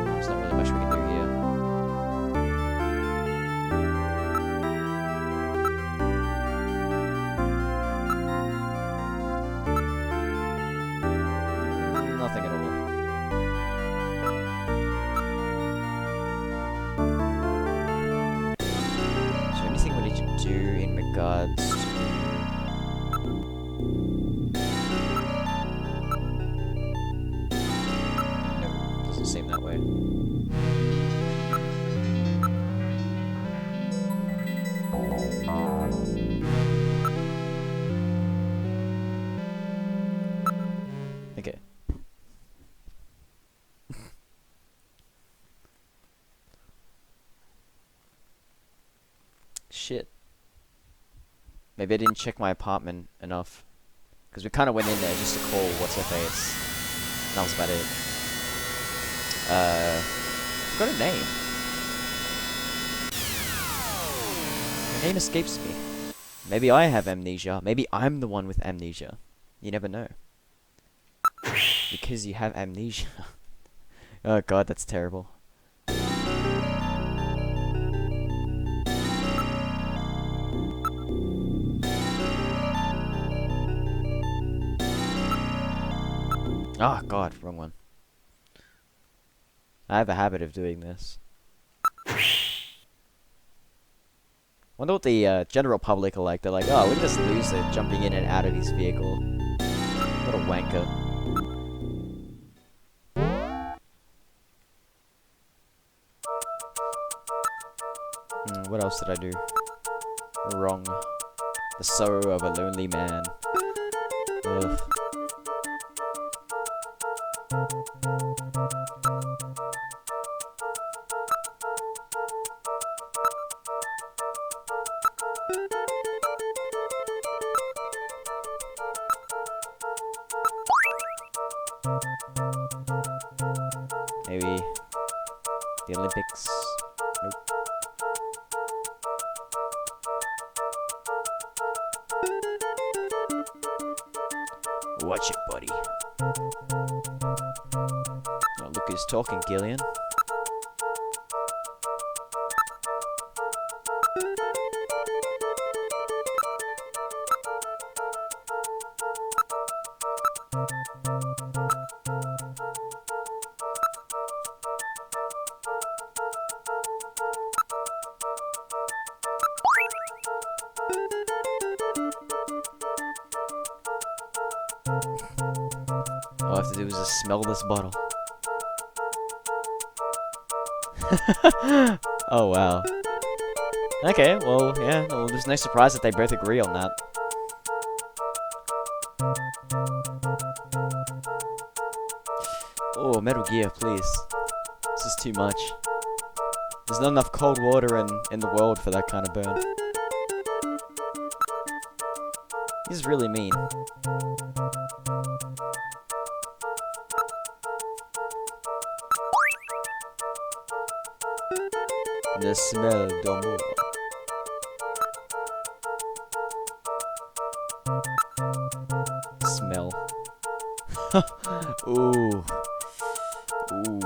There's not really much we can do here. Nothing at all. Is there anything we need to do in regards to... No, doesn't seem that way. Okay. Shit. Maybe I didn't check my apartment enough. Because we kind of went in there just to call what's-her-face. And that was about it. Got a name. Her name escapes me. Maybe I have amnesia. Maybe I'm the one with amnesia. You never know. Because you have amnesia. Oh god, that's terrible. Oh god, wrong one. I have a habit of doing this. Wonder what the general public are like. They're like, oh, look at this loser jumping in and out of his vehicle. What a wanker. What else did I do wrong? The sorrow of a lonely man. Ugh. Maybe the Olympics. Nope. Watch it, buddy. Oh, look who's talking, Gillian. All I have to do is just smell this bottle. Oh wow. Okay, well, yeah, well, there's no surprise that they both agree on that. Oh, Metal Gear, please. This is too much. There's not enough cold water in the world for that kind of burn. He's really mean. The smell d'amour. Smell. Ooh. Ooh.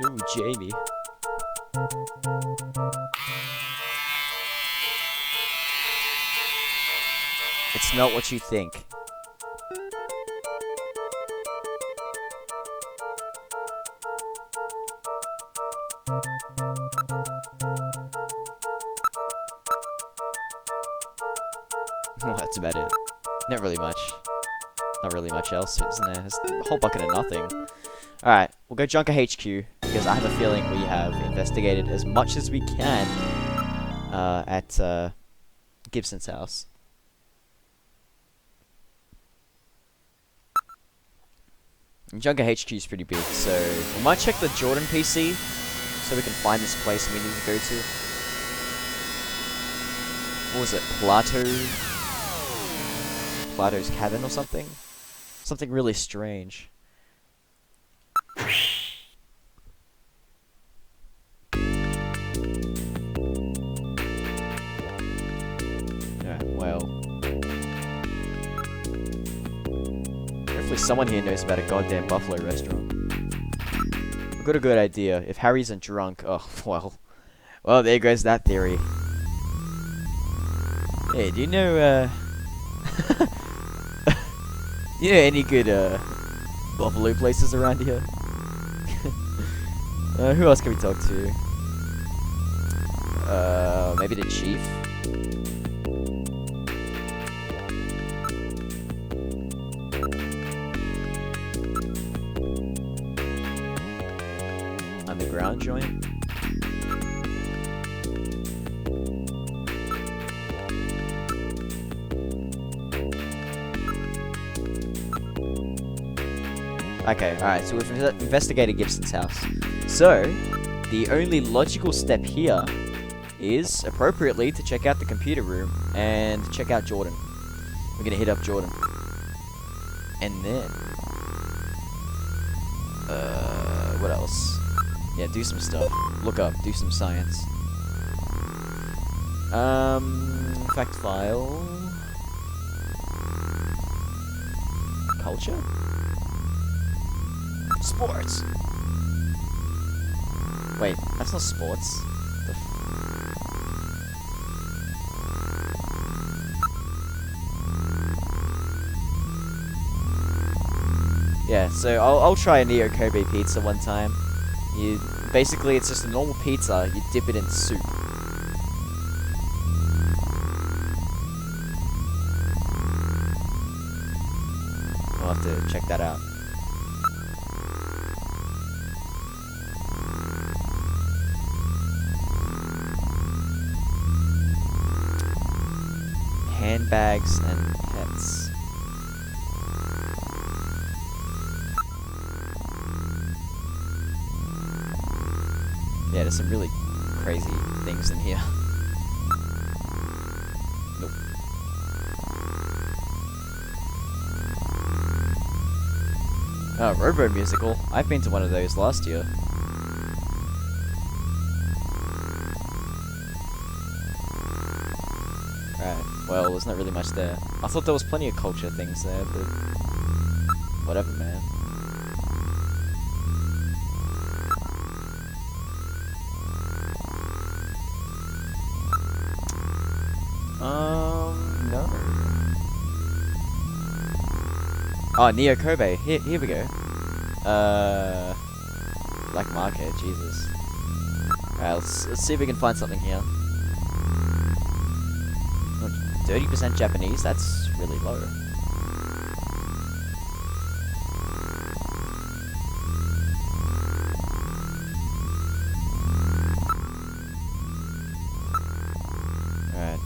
Ooh, Jamie. It's not what you think. Well, that's about it. Not really much. Not really much else, isn't there? There's a whole bucket of nothing. Alright, we'll go Junker HQ, because I have a feeling we have investigated as much as we can at Gibson's house. And Junker HQ is pretty big, so we might check the Jordan PC so we can find this place we need to go to. What was it? Plato's cabin or something? Something really strange. Yeah, well. Hopefully someone here knows about a goddamn buffalo restaurant. I've got a good idea. If Harry isn't drunk, oh, well. Well, there goes that theory. Hey, do you know, you know any good, buffalo places around here? Who else can we talk to? Maybe the chief? Underground joint? Okay, alright, so we've investigated Gibson's house. So, the only logical step here is, appropriately, to check out the computer room and check out Jordan. We're gonna hit up Jordan. And then... what else? Yeah, do some stuff. Look up, do some science. Fact file... Culture? Sports! Wait, that's not sports. Yeah, so I'll try a Neo Kobe pizza one time. Basically, it's just a normal pizza, you dip it in soup. I'll have to check that out. Handbags and pets. Yeah, there's some really crazy things in here. Nope. Oh, Robo Musical. I've been to one of those last year. Right. Well, there's not really much there. I thought there was plenty of culture things there, but... whatever, man. No. Oh, Neo Kobe. Here we go. Black market, Jesus. Alright, let's see if we can find something here. 30% Japanese, that's really low. Alright,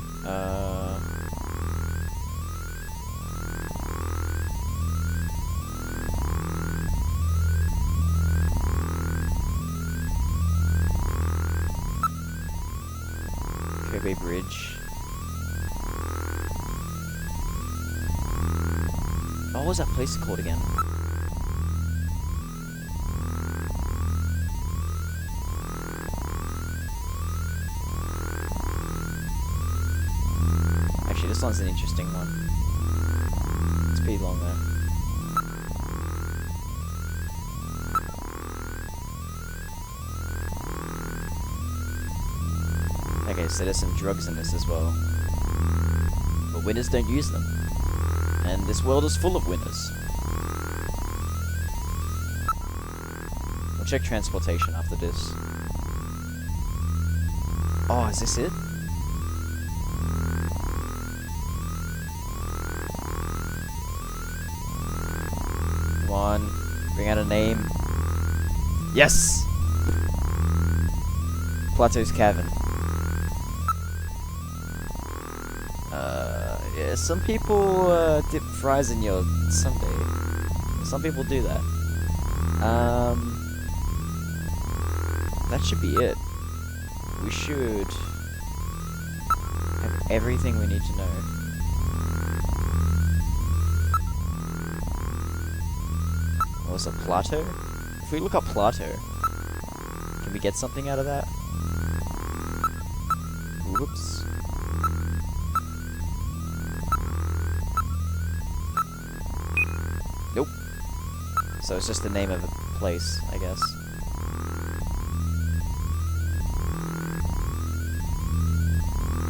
Kobe Bridge. Oh, what was that place called again? Actually, this one's an interesting one. to be long though. Okay, so there's some drugs in this as well. But winners don't use them. And this world is full of winners. We'll check transportation after this. Oh, is this it? Come on, bring out a name. Yes! Plato's Cavern. Yeah, some people dip fries in your sundae. Some people do that. That should be it. We should have everything we need to know. What was it, Plato? If we look up Plato, can we get something out of that? Whoops. Nope. So it's just the name of a place, I guess.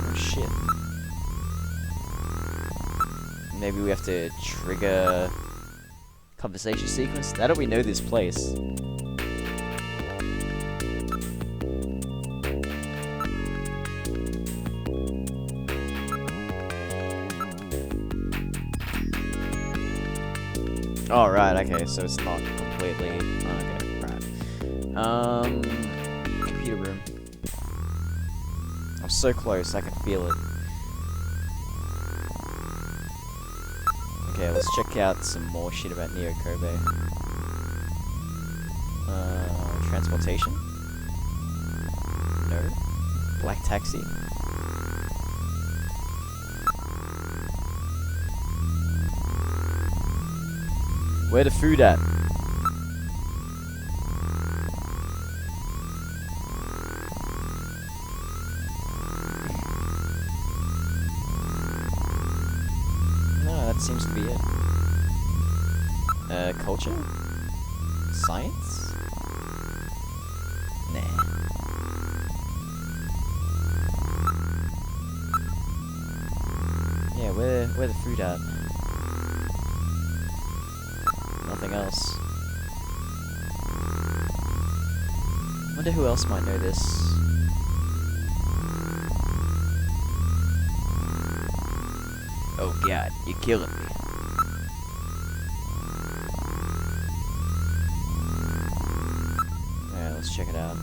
Oh shit. Maybe we have to trigger conversation sequence. Now that we know this place. Oh, right, okay, so it's not completely... okay, right. Computer room. I'm so close, I can feel it. Okay, let's check out some more shit about Neo Kobe. Transportation? No. Black taxi? Where the food at? No, that seems to be it. Culture? Science? Nah. Yeah, where the food at? Nothing else. Wonder who else might know this. Oh god, you're killing me. Alright, let's check it out.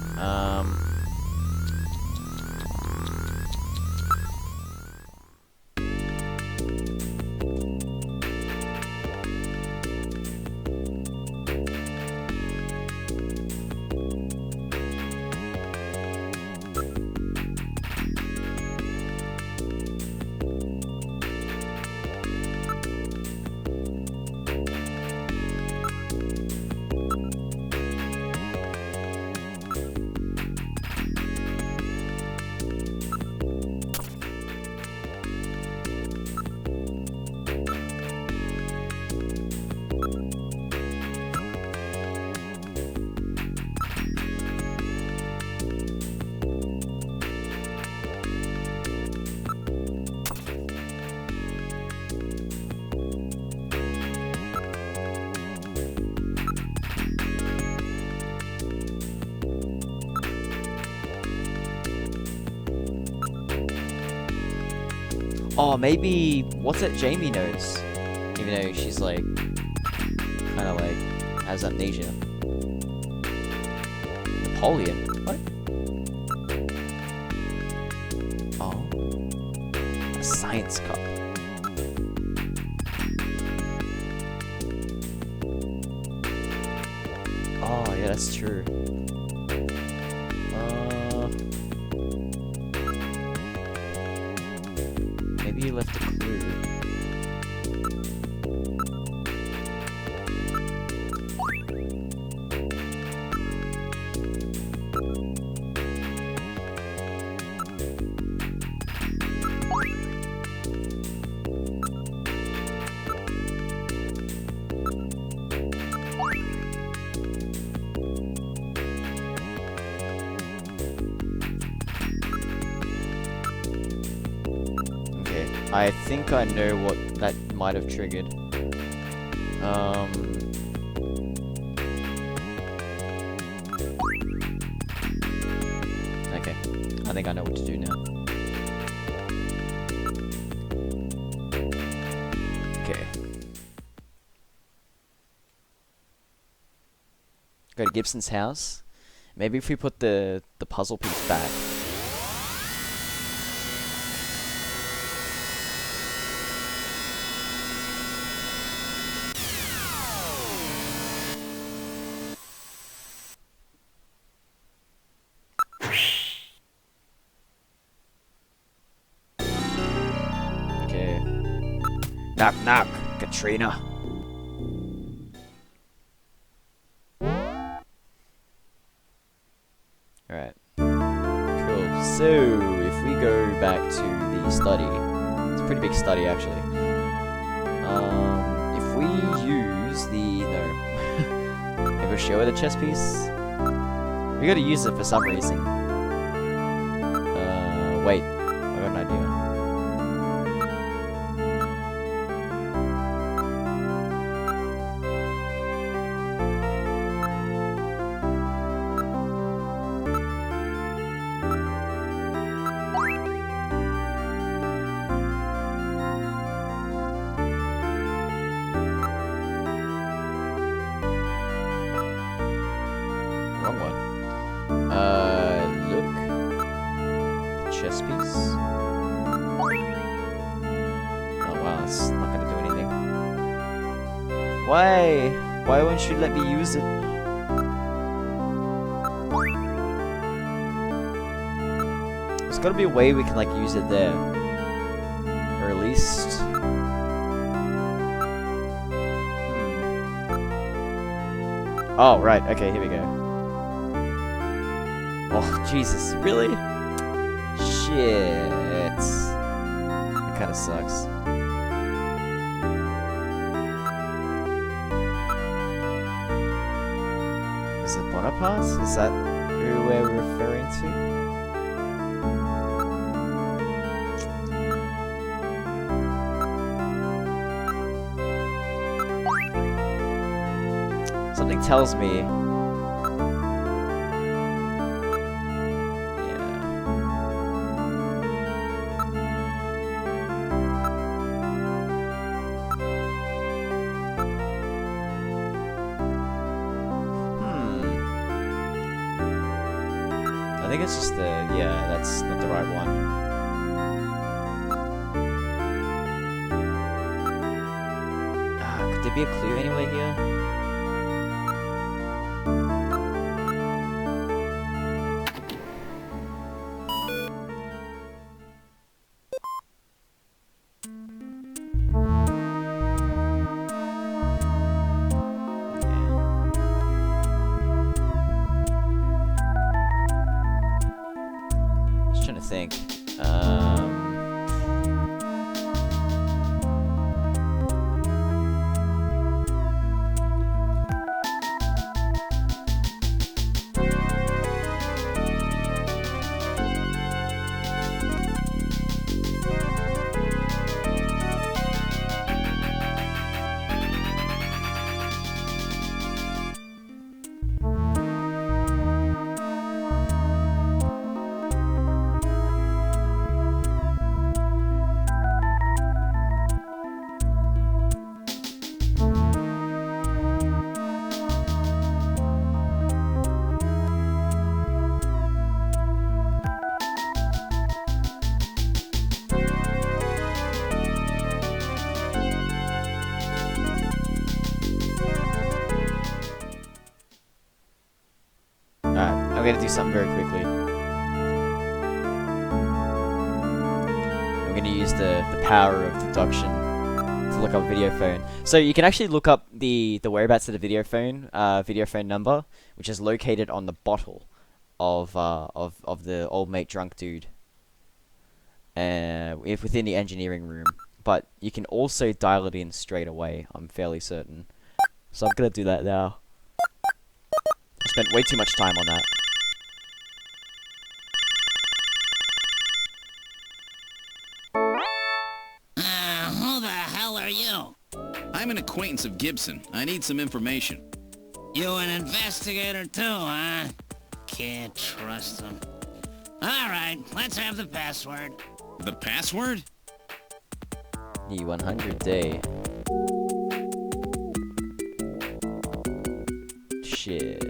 Oh, maybe... what's it Jamie knows? Even though she's like... kinda like... has amnesia. Napoleon? What? Oh. A science cup. Oh, yeah, that's true. Maybe you left a clue. I think I know what that might have triggered. Okay, I think I know what to do now. Okay. Go to Gibson's house. Maybe if we put the puzzle piece back. Okay. Knock knock, Katrina. Alright. Cool. So, if we go back to the study, it's a pretty big study actually. If we use the, no. Maybe we'll show her the chess piece? We gotta use it for some reason. Wait. I got an idea. Wrong one. Look. Chess piece. Oh wow, it's not gonna do anything. Why? Why won't you let me use it? There's gotta be a way we can like use it there. Or at least... Oh, right. Okay, here we go. Oh, Jesus. Really? Shit. That kind of sucks. Is it Bonaparte? Is that who we're referring to? Something tells me... I think it's just the... yeah, that's not the right one. Could there be a clue anywhere here? Think. I'm gonna do something very quickly. I'm gonna use the power of deduction to look up video phone. So you can actually look up the whereabouts of the video phone number, which is located on the bottle of the old mate drunk dude. If within the engineering room. But you can also dial it in straight away, I'm fairly certain. So I'm gonna do that now. I spent way too much time on that. I'm an acquaintance of Gibson. I need some information. You an investigator too, huh? Can't trust him. All right, let's have the password. The password? E100 day. Shit.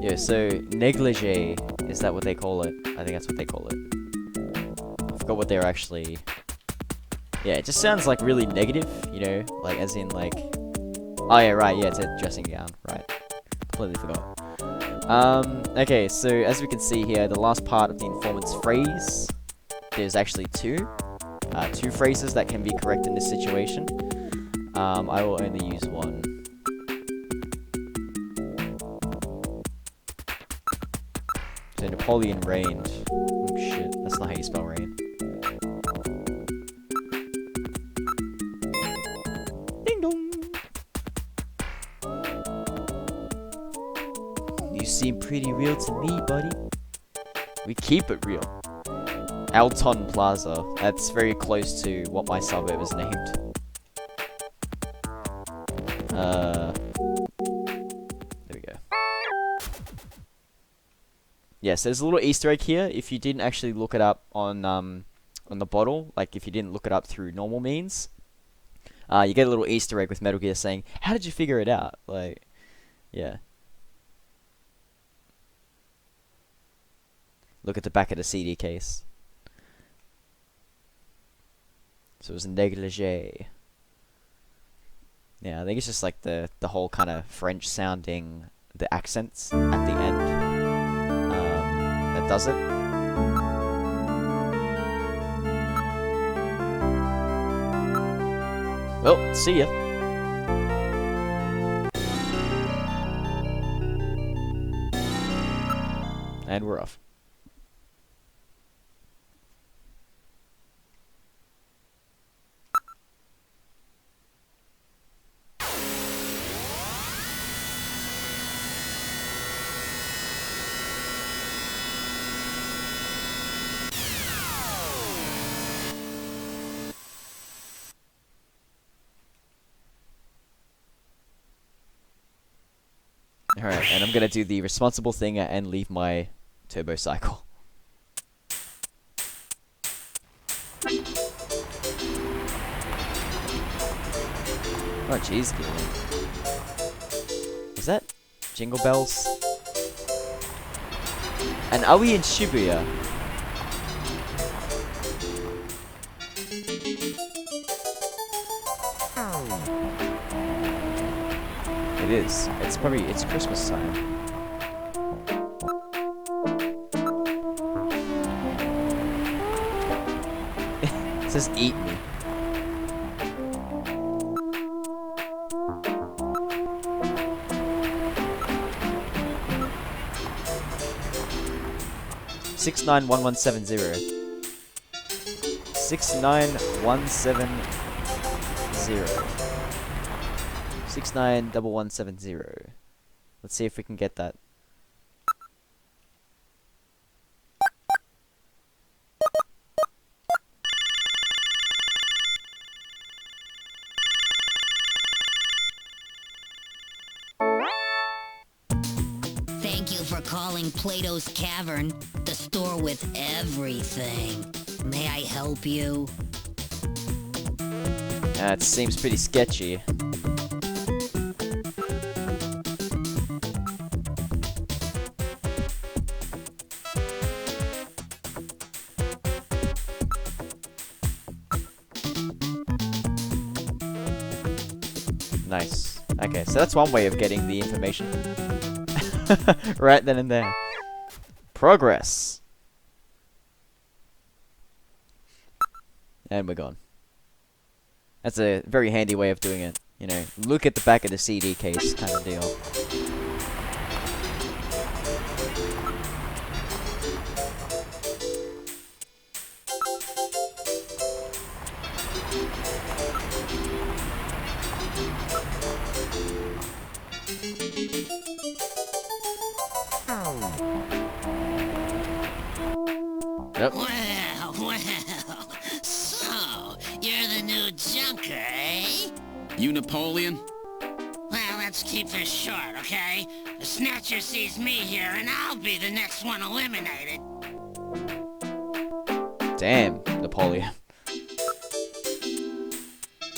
Yeah, so negligee, is that what they call it? I think that's what they call it. I forgot what they're actually... Yeah, it just sounds like really negative, you know? Like, as in like... Oh yeah, right, yeah, it's a dressing gown, right. Completely forgot. Okay, so as we can see here, the last part of the informant's phrase, there's actually two phrases that can be correct in this situation. I will only use one. So Napoleon reigned. Oh shit, that's not how you spell reign. Ding dong! You seem pretty real to me, buddy. We keep it real. Alton Plaza. That's very close to what my suburb is named. There we go. Yes, there's a little Easter egg here. If you didn't actually look it up on the bottle, like if you didn't look it up through normal means, you get a little Easter egg with Metal Gear saying, "How did you figure it out?" Like, yeah. Look at the back of the CD case. So it was negligee. Yeah, I think it's just like the whole kind of French sounding, the accents at the end, that does it. Well, see ya. And we're off. Alright, and I'm gonna do the responsible thing and leave my turbo cycle. Oh jeez, Gillian. Is that Jingle Bells? And are we in Shibuya? It is. It's Christmas time. It says eat me. Six 691170. Let's see if we can get that. Thank you for calling Plato's Cavern, the store with everything. May I help you? It seems pretty sketchy. Nice. Okay, so that's one way of getting the information. Right then and there. Progress. And we're gone. That's a very handy way of doing it. You know, look at the back of the CD case kind of deal. Yep. You Napoleon? Well, let's keep this short, okay? The Snatcher sees me here, and I'll be the next one eliminated. Damn, Napoleon.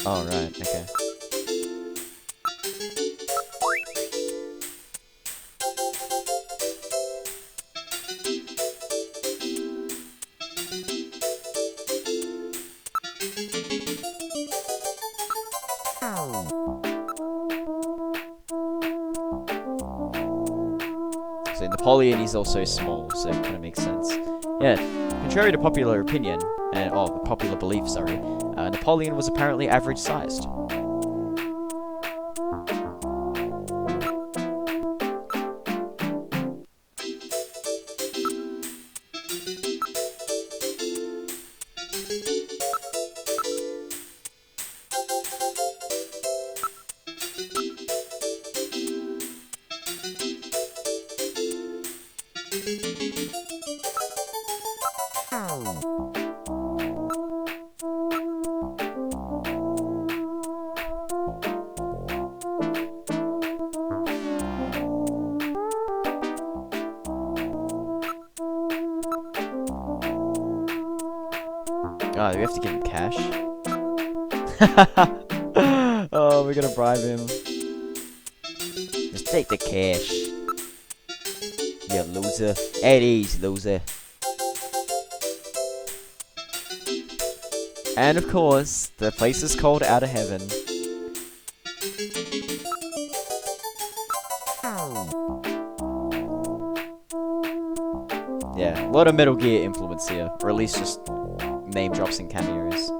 Oh, right, okay. So Napoleon is also small, so it kind of makes sense. Yeah, contrary to popular opinion, and popular belief, sorry, Napoleon was apparently average-sized. Oh, do we have to give him cash? Oh, we're gonna bribe him. Just take the cash. You loser. Eddie's loser. And of course, the place is called Outer Heaven. Yeah, a lot of Metal Gear influence here, or at least just name drops and cameos.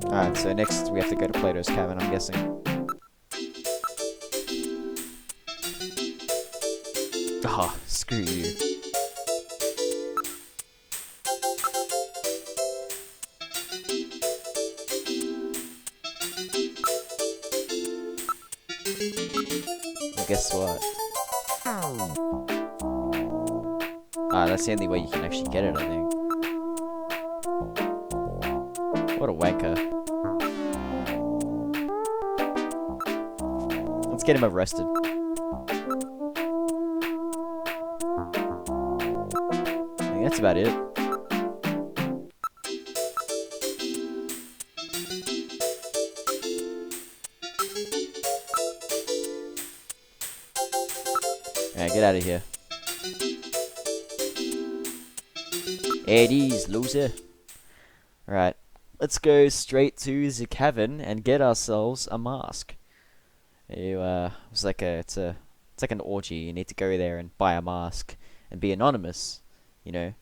Alright, so next we have to go to Plato's Cavern, I'm guessing. Ah, screw you. Well, guess what? Ah, that's the only way you can actually get it, I think. What a wanker. Let's get him arrested. I think that's about it. Alright, get out of here. Eddie's loser. Alright, let's go straight to the cavern and get ourselves a mask. It's like an orgy. You need to go there and buy a mask and be anonymous, you know.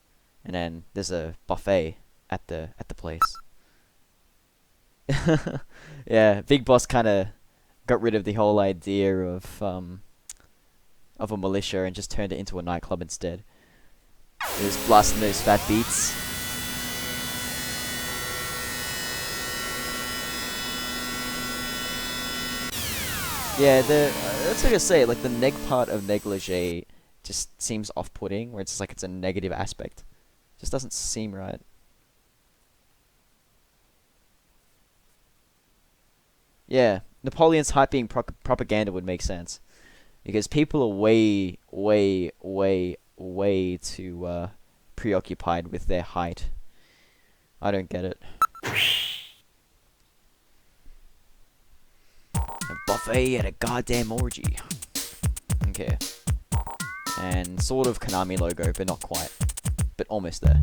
And then there's a buffet at the place. Yeah, Big Boss kind of got rid of the whole idea of a militia and just turned it into a nightclub instead. It was blasting those fat beats. Yeah, that's like I say, like the neg part of negligee just seems off-putting, where it's just like it's a negative aspect. Just doesn't seem right. Yeah, Napoleon's hyping propaganda would make sense. Because people are way too preoccupied with their height. I don't get it. A buffet at a goddamn orgy. Okay. And sort of Konami logo, but not quite. But almost there.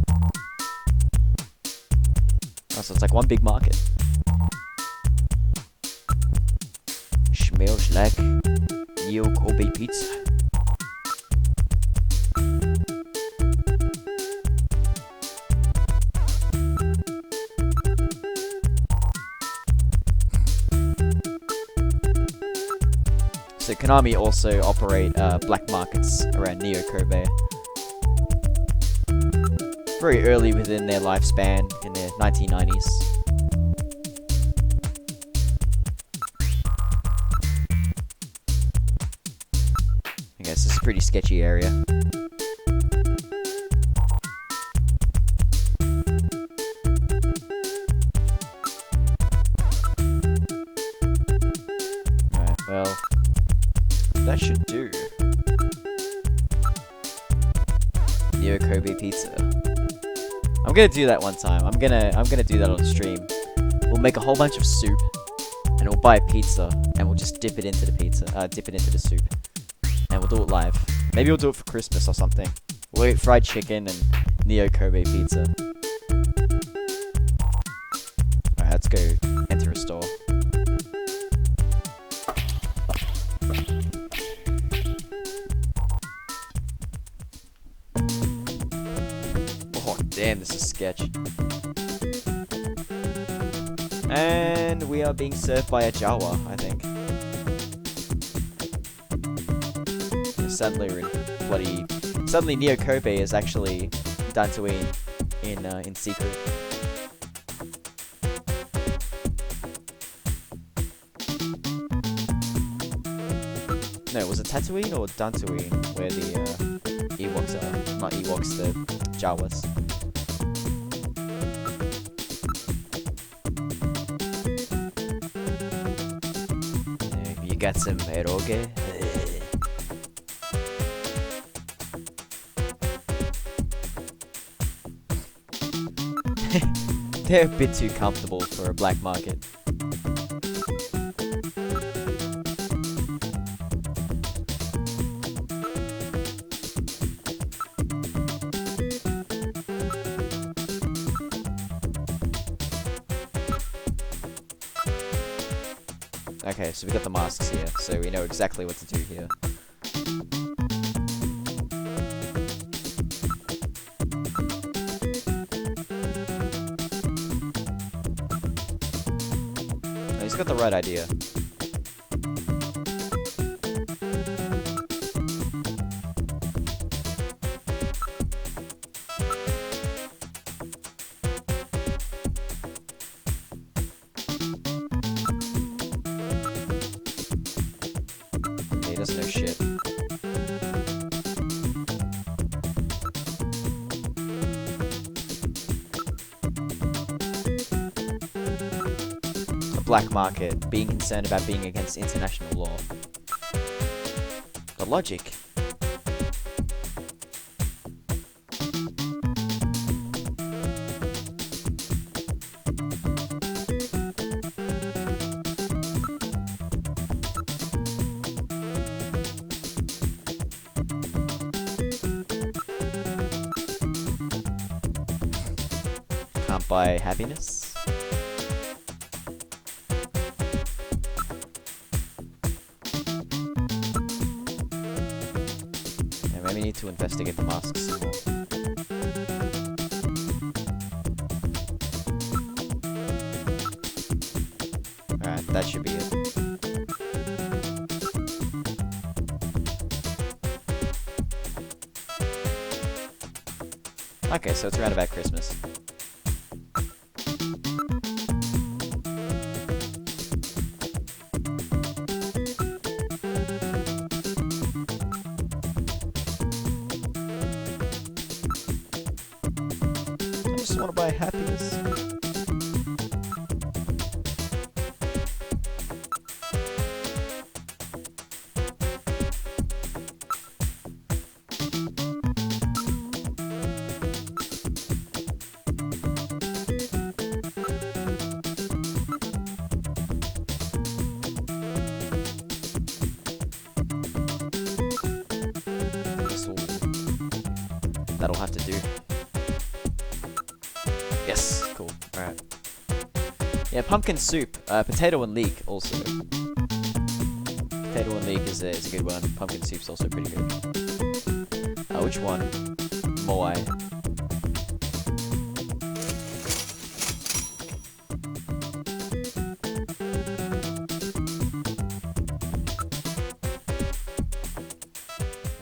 Oh, so it's like one big market. Smells like Neo Kobe pizza. So Konami also operate black markets around Neo Kobe. Very early within their lifespan, in their 1990s. I guess this is a pretty sketchy area. that should do. Neo Kobe pizza. I'm gonna do that one time. I'm gonna do that on stream. We'll make a whole bunch of soup, and we'll buy a pizza, and we'll just dip it into the pizza. Dip it into the soup, and we'll do it live. Maybe we'll do it for Christmas or something. We'll eat fried chicken and Neo Kobe pizza. Alright, let's go enter a store. Oh, damn, this is sketch. And we are being served by a Jawa, I think. Suddenly, suddenly Neo Kobe is actually Dantooine in secret. No, was it Tatooine or Dantooine where the Ewoks are? Not Ewoks, the Jawas. You got some eroge? They're a bit too comfortable for a black market. Okay, so we got the masks here, so we know exactly what to do here. He's got the right idea. He doesn't know shit. Black market, being concerned about being against international law. The logic. Can't buy happiness. We need to investigate the masks some more. Alright, that should be it. Okay, so it's around about Christmas. I want to buy happiness. That'll have to do. Yes, cool. Alright. Yeah, pumpkin soup. Potato and leek also. Potato and leek is a good one. Pumpkin soup's also pretty good. Which one? Moai.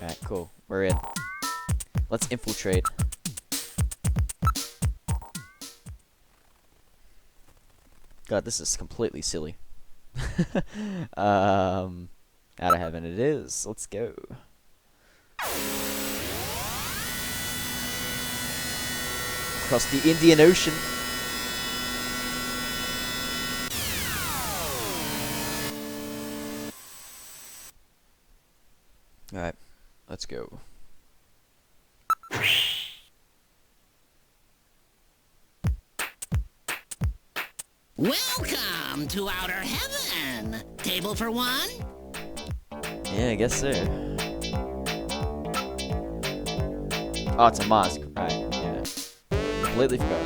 Alright, cool. We're in. Let's infiltrate. God, this is completely silly. Out of heaven it is. Let's go. Across the Indian Ocean. Let's go. Welcome to Outer Heaven. Table for one? Yeah, I guess so. Oh, it's a mask, right? Yeah. Completely forgot.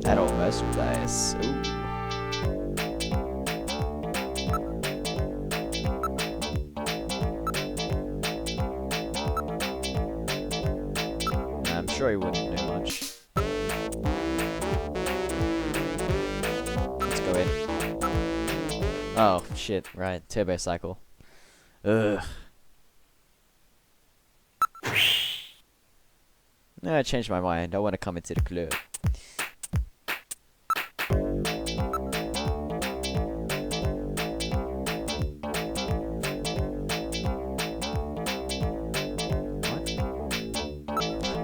Adult merchandise. Ooh. I'm sure he wouldn't know much. Let's go in. Oh, shit, right. Turbo cycle. Ugh. No, I changed my mind. I want to come into the club.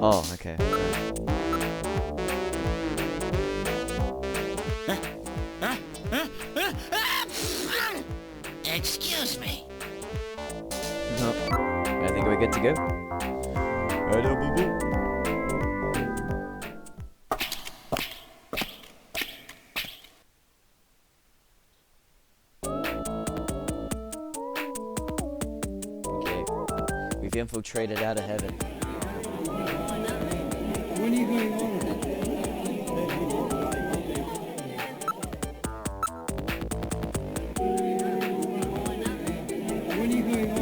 Oh, okay. Excuse me. No. I think we're good to go. Okay. We've infiltrated out of heaven. When are you going home? When are you going home?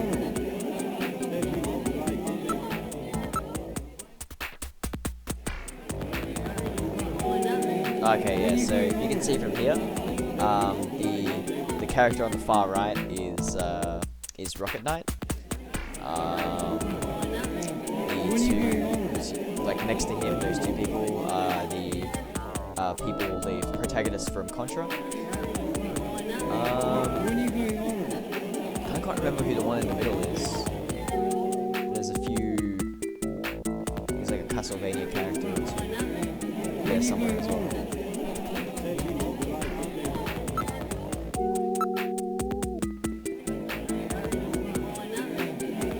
Okay, yeah, so you can see from here, the character on the far right is Rocket Knight. The two, like next to him, those two people are the protagonists from Contra. I can't remember who the one in the middle is. There's a few. He's like a Castlevania character or two. There somewhere as well.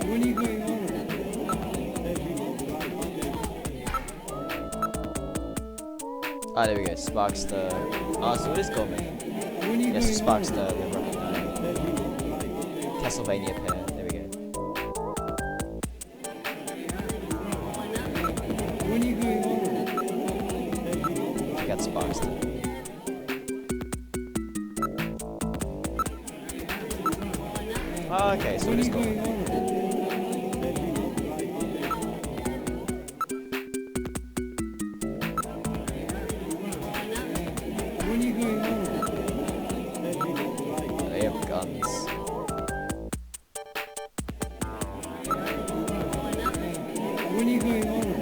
When are you going home? Ah, there we go. Sparks the. Ah, so it is Goldman. Yes, so Sparks the Rocket Knight. Castlevania pair. There we go. When are you going home? I got Sparks too. Ah, okay, so it is Goldman. When are you going home? They have guns. When are you going home?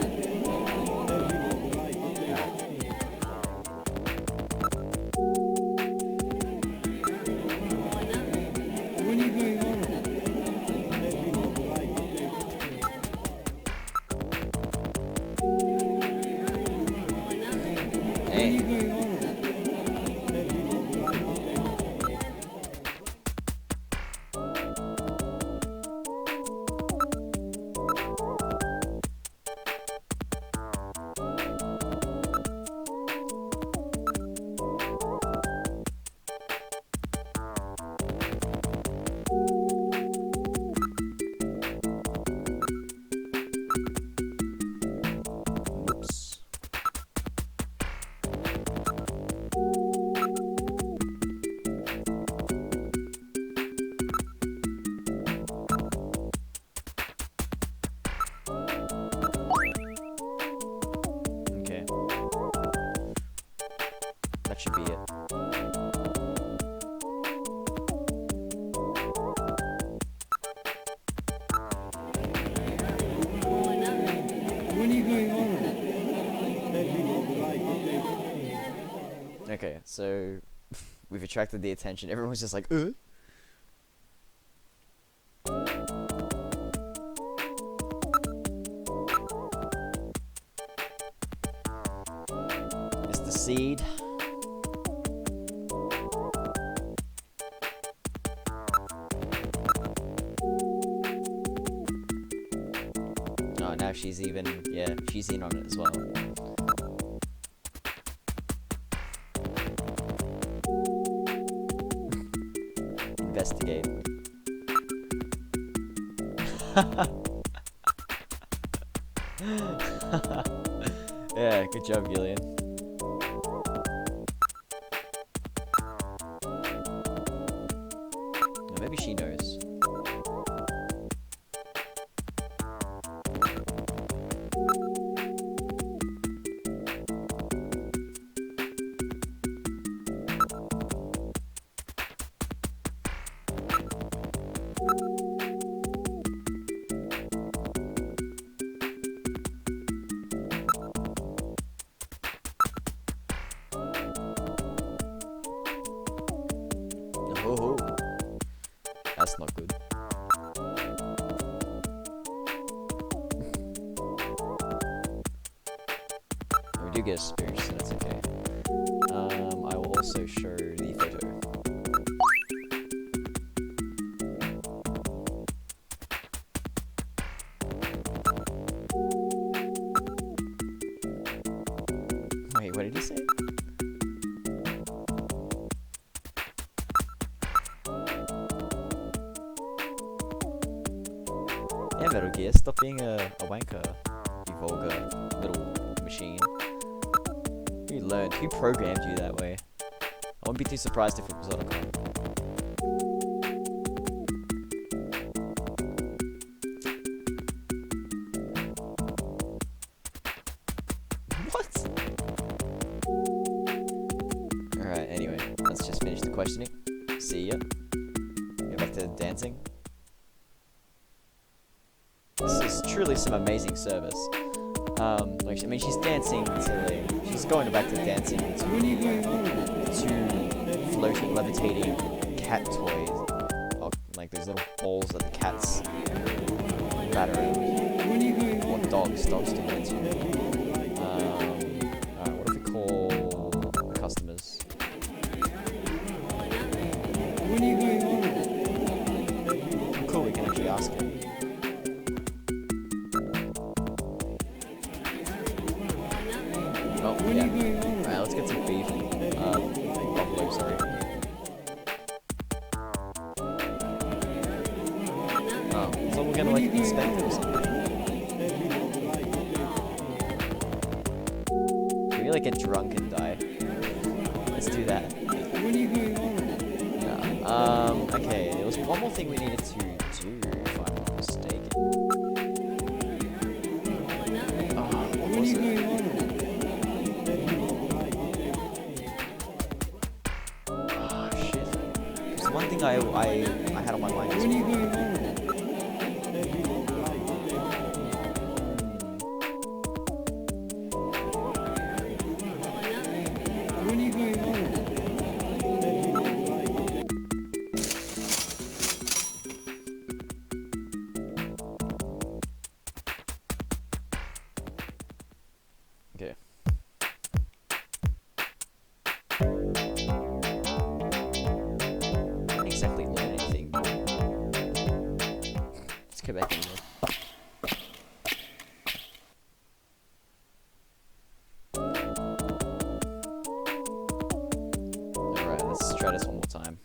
When are you going home? Hey. When are you going home? When are you going on? Okay, so we've attracted the attention. Everyone's just like, Mr. Seed. Oh, now she's even, yeah, she's in on it as well. Investigate. Yeah, good job, Gillian. Maybe she knows. Oh, that's not good. We do get a spirit, so that's okay. I will also show the photo. Wait, what did he say? Yeah, Metal Gear, stop being a wanker, you vulgar little machine. Who learned? Who programmed you that way? I wouldn't be too surprised if it was Otacon. What? Alright, anyway, let's just finish the questioning. See ya. Go back to dancing. This is truly some amazing service. Like, I mean, she's dancing to, she's going back to dancing to floating, levitating cat toys. Or, like, those little balls that the cats bat around. Or dogs do that too. Alright, what if we call customers? Cool, we can actually ask him. Oh, yeah. Alright, let's get some beef. Buffalo, sorry. Oh, so we're gonna, like, inspect it or something. Can we, like, get drunk and die? Let's do that. No. Okay, there was one more thing we needed to do, if I'm not mistaken. Oh, what was it? One thing I had on my mind was okay. Exactly learn anything. Let's go back in there. Alright, let's try this one more time.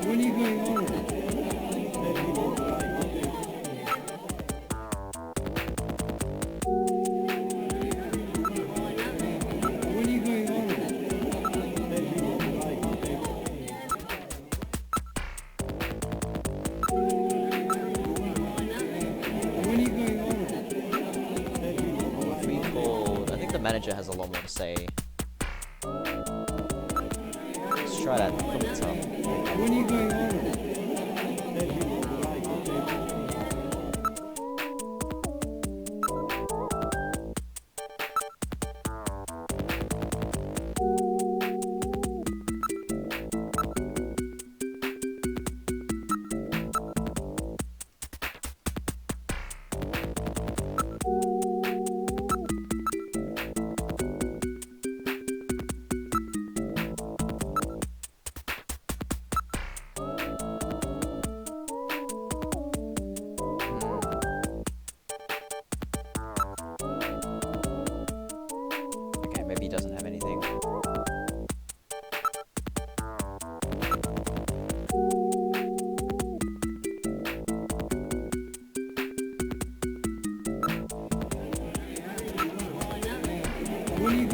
When are you going on? Manager has a lot more to say. Let's try that from the top. When are you going on?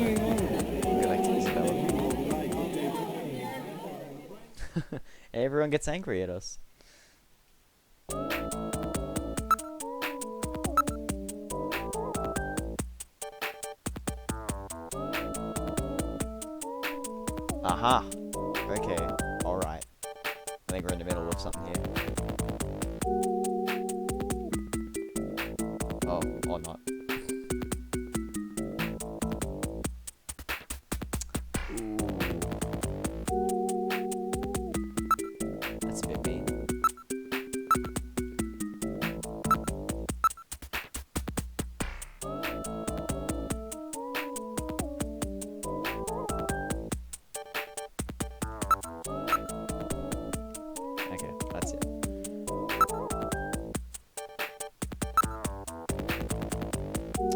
going on? Go back to Isabella. Everyone gets angry at us. Aha! Okay, alright. I think we're in the middle of something here. Oh, or not. That's a bit mean. Okay, that's it.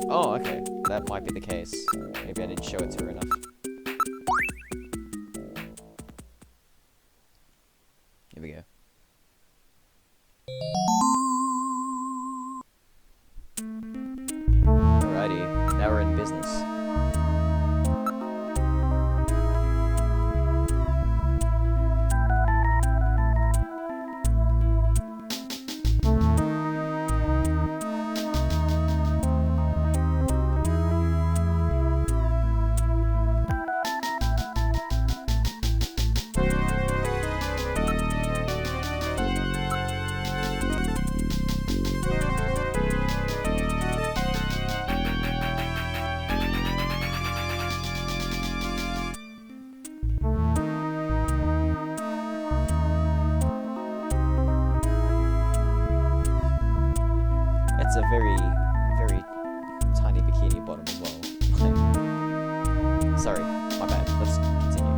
Oh, okay. That might be the case. Maybe I didn't show it to her enough. Here we go. Alrighty, now we're in business. It's a very, very tiny bikini bottom as well. Sorry, my bad. Let's continue.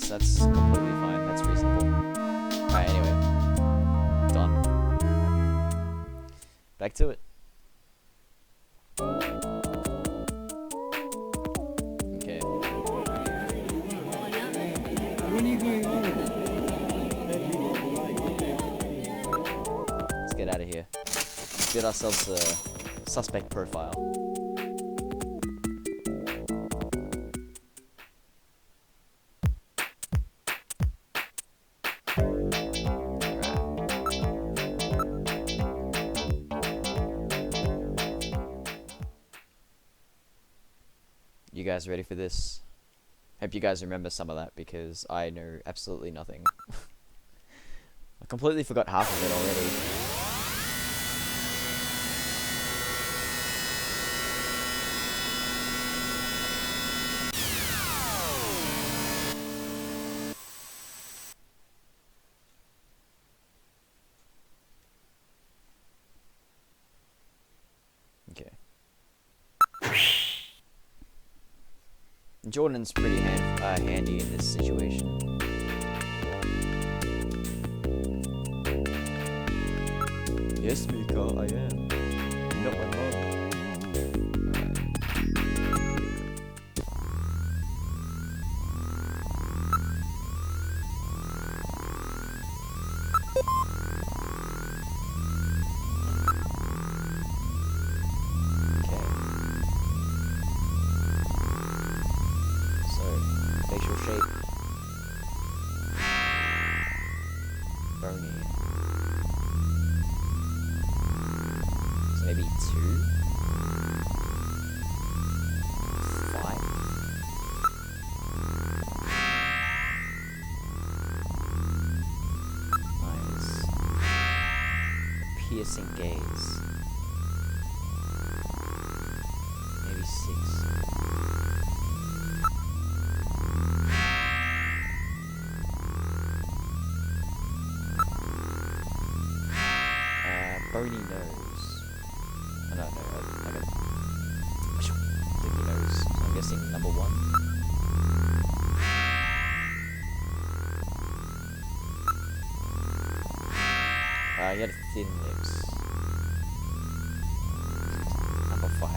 That's completely fine. That's reasonable. Alright, anyway. Done. Back to it. Okay. When are you going on? Let's get out of here. Let's get ourselves a suspect profile. You guys ready for this? Hope you guys remember some of that because I know absolutely nothing. I completely forgot half of it already. Jordan's pretty handy in this situation. Yes, Mika, I am. Not my mom. Facial shape. Bony. So maybe 2? 5? Eyes. Piercing gaze. Maybe 6. Bony nose. Oh, no, I got flicky nose. So I'm guessing number 1. He had thin lips. Number 5.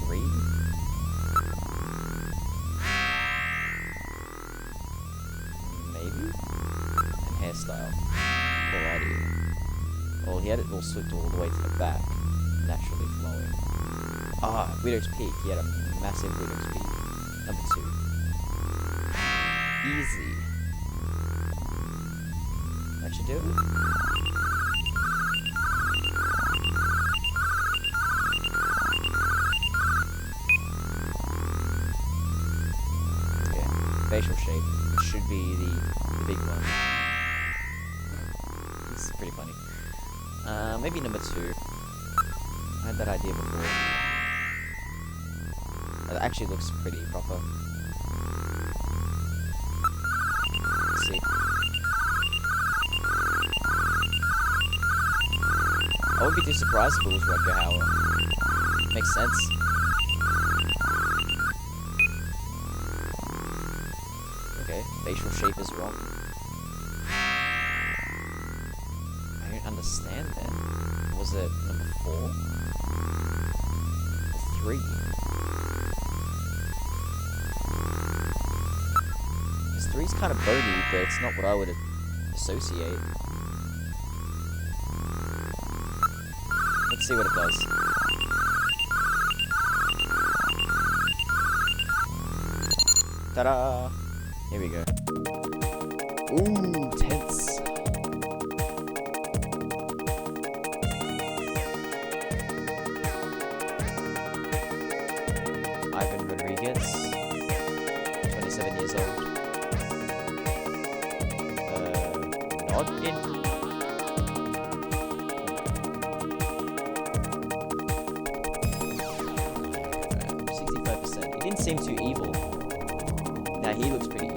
3. Maybe. And hairstyle. Alrighty. Well, he had it all slicked all the way to the back, naturally flowing. Ah, Widow's Peak. He had a massive Widow's Peak. Number 2. Easy. That should do it. Okay, facial shape. It should be the big one. It's pretty funny. Maybe number 2. I had that idea before. It actually looks pretty proper. Let's see. I wouldn't be too surprised if it was Rutger Hauer. Makes sense. Okay, facial shape is wrong. Understand then. Was it number 4? Or 3? Because 3's kind of bony, but it's not what I would associate. Let's see what it does. Ta-da! Here we go. Ooh, tense. Ivan Rodriguez, 27 years old. Not in. 65%. He didn't seem too evil. Now he looks pretty evil.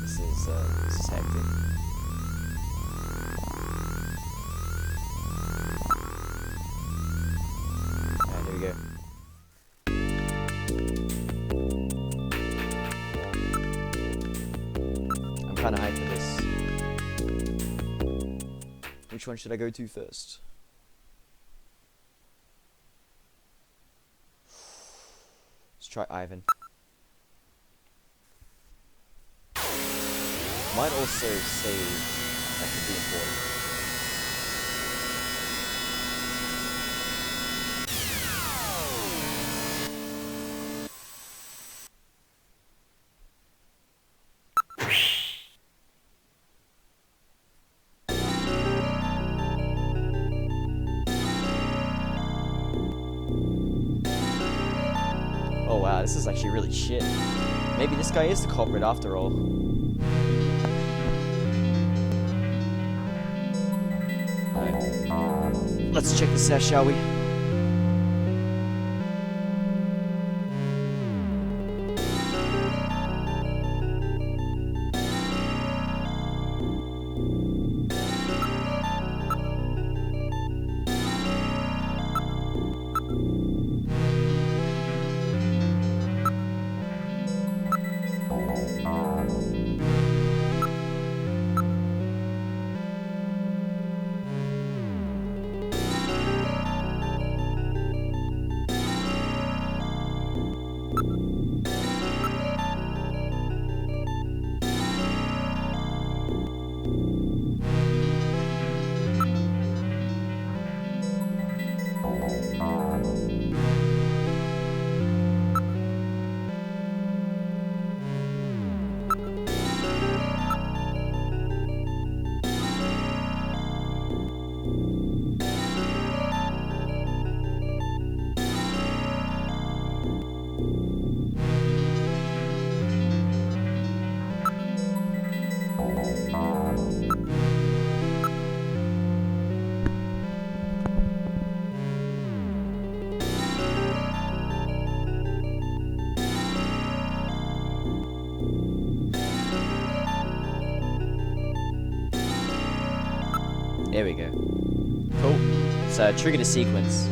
This is hectic. Alright, here we go. I'm kinda hyped for this. Which one should I go to first? Let's try Ivan. Might also save that could be important. Oh wow, this is actually really shit. Maybe this guy is the culprit after all. Alright. Let's check this out, shall we? There we go. Cool. So trigger the sequence.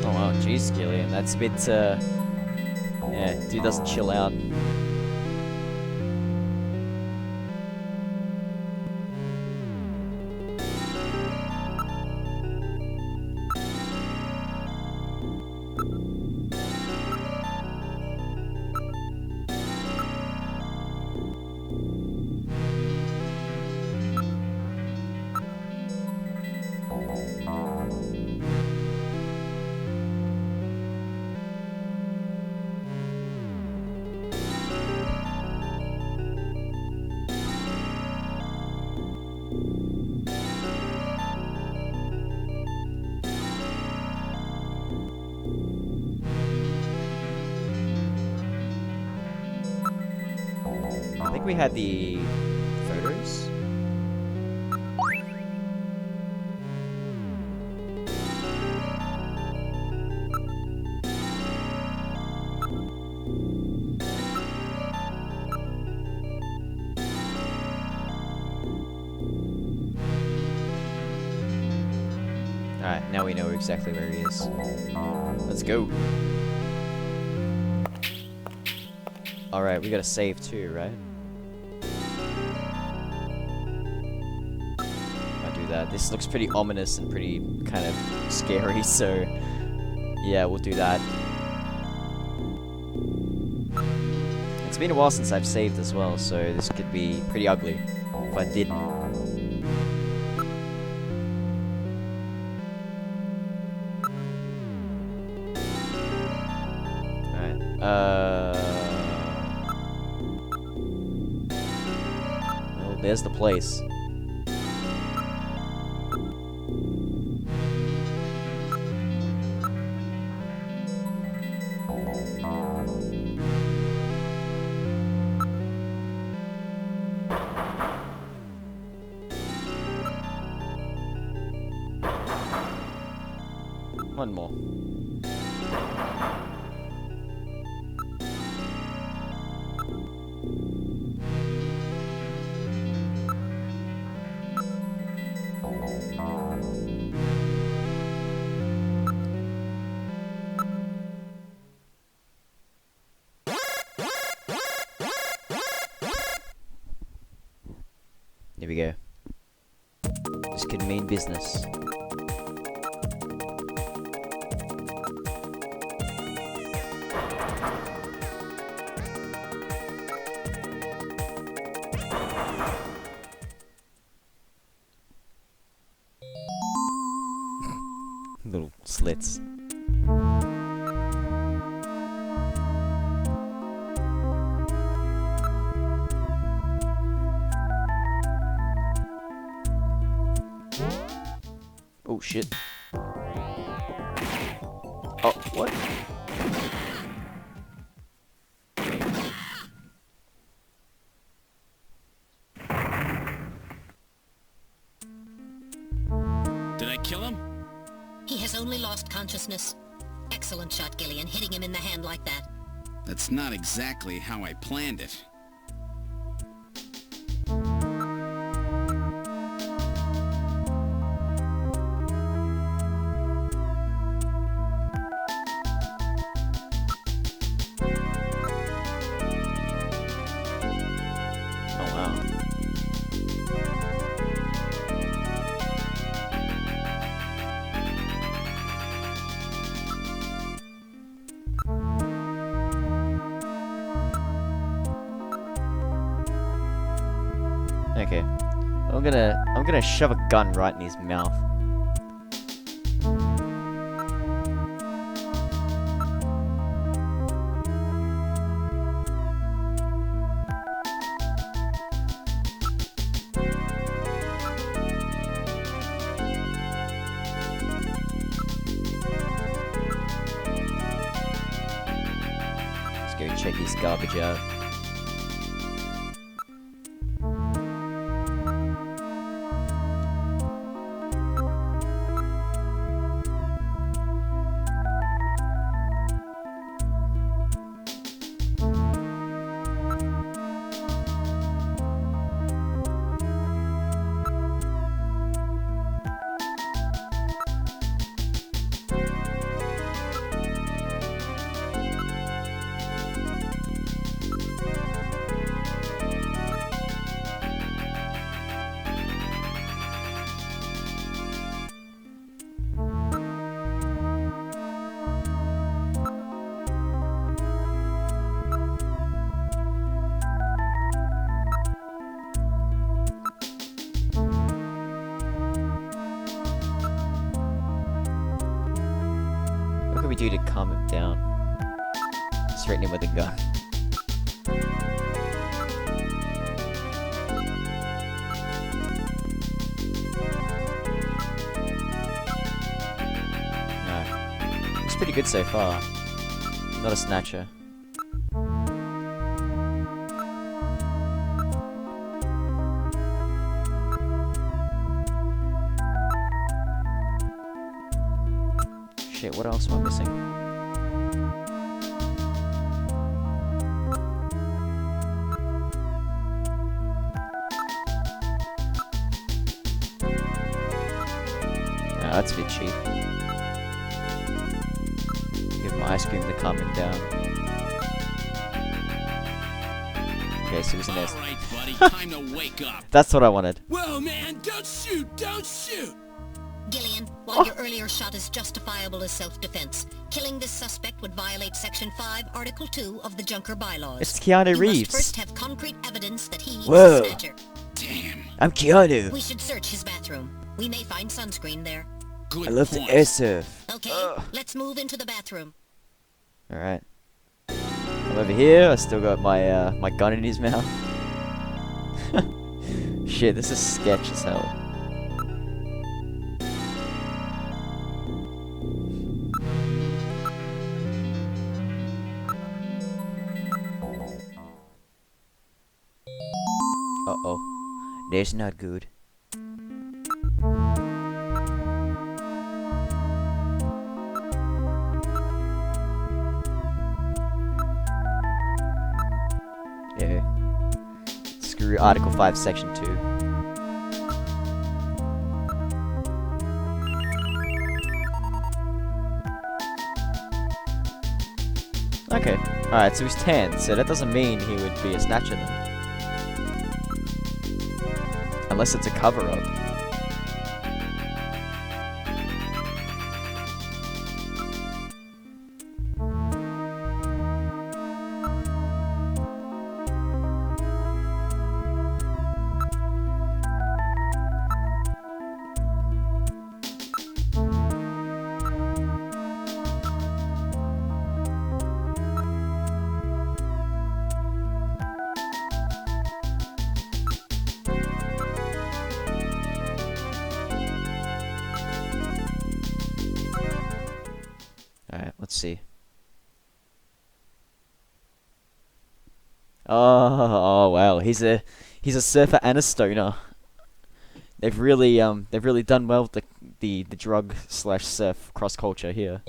Oh wow, jeez, Gillian, that's a bit yeah, dude doesn't chill out. I think we had the photos. Alright, now we know exactly where he is. Let's go. Alright, we gotta save too, right? I'll do that. This looks pretty ominous and pretty kind of scary, so yeah, we'll do that. It's been a while since I've saved as well, so this could be pretty ugly if I didn't. Well, there's the place. One more. There we go. This could mean business. Little slits. Oh shit. Oh, what? Did I kill him? He has only lost consciousness. Excellent shot, Gillian, hitting him in the hand like that. That's not exactly how I planned it. Oh wow. Okay. I'm gonna shove a gun right in his mouth. Let's go check his garbage out. What can we do to calm him down? Threaten him with a gun. No. It's pretty good so far. Not a snatcher. Shit, what else am I missing? Nah, that's a bit cheap. Give him ice cream to calm him down. Okay, so he's in there. Alright, buddy, time to wake up. That's what I wanted. Whoa, man, don't shoot, don't shoot! Gillian, while your earlier shot is justifiable as self-defense, killing this suspect would violate Section 5, Article 2 of the Junker bylaws. It's Keanu You Reeves. must first have concrete evidence that he Whoa. is a snatcher. Damn. I'm Keanu. We should search his bathroom. We may find sunscreen there. Good I love point. to air surf. Okay, let's move into the bathroom. Alright. I'm over here. I still got my my gun in his mouth. Shit, this is sketch as hell. Uh-oh. That's not good. Yeah. Screw Article 5, Section 2. Okay. Alright, so he's tan, so that doesn't mean he would be a snatcher then. Unless it's a cover-up. see. Oh wow, he's a surfer and a stoner. They've really done well with the drug slash surf cross culture here.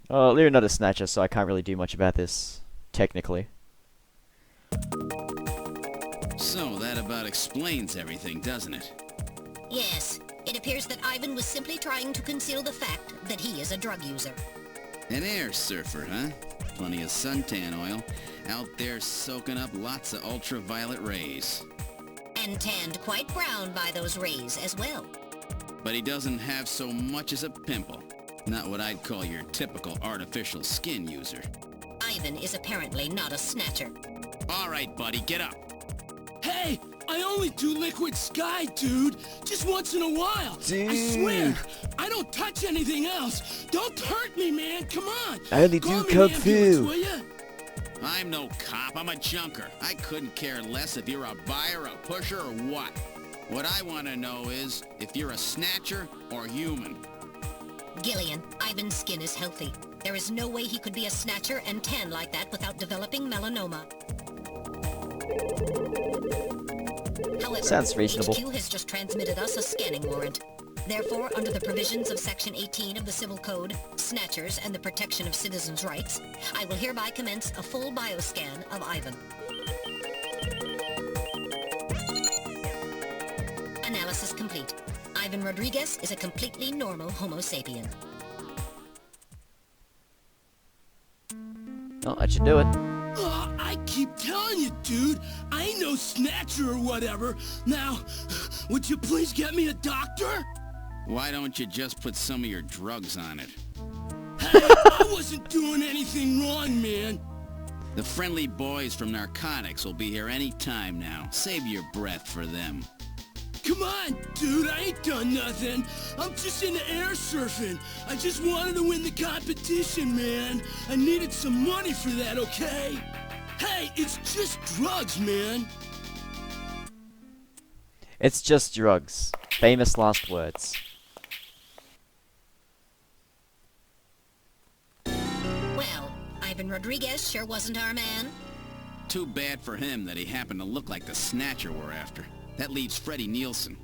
Oh, you're not a snatcher, so I can't really do much about this technically. So that about explains everything, doesn't it? Yes, it appears that Ivan was simply trying to conceal the fact that he is a drug user. An air surfer, huh? Plenty of suntan oil. Out there soaking up lots of ultraviolet rays. And tanned quite brown by those rays as well. But he doesn't have so much as a pimple. Not what I'd call your typical artificial skin user. Ivan is apparently not a snatcher. All right, buddy, get up. Hey, I only do liquid sky, dude. Just once in a while. Dude. I swear, I don't touch anything else. Don't hurt me, man. Come on. I only do kung fu. Will ya? I'm no cop, I'm a junker. I couldn't care less if you're a buyer, a pusher, or what. What I want to know is if you're a snatcher or human. Gillian, Ivan's skin is healthy. There is no way he could be a snatcher and tan like that without developing melanoma. However, Sounds reasonable. HQ has just transmitted us a scanning warrant. Therefore, under the provisions of Section 18 of the Civil Code, Snatchers and the Protection of Citizens' Rights, I will hereby commence a full bioscan of Ivan. Analysis complete. Ivan Rodriguez is a completely normal Homo sapien. Oh, that should do it. I keep telling you, dude. I ain't no snatcher or whatever. Now, would you please get me a doctor? Why don't you just put some of your drugs on it? Hey, I wasn't doing anything wrong, man. The friendly boys from narcotics will be here any time now. Save your breath for them. Come on, dude, I ain't done nothing. I'm just into air surfing. I just wanted to win the competition, man. I needed some money for that, okay? Hey, it's just drugs, man. It's just drugs. Famous last words. Well, Ivan Rodriguez sure wasn't our man. Too bad for him that he happened to look like the snatcher we're after. That leaves Freddie Nielsen.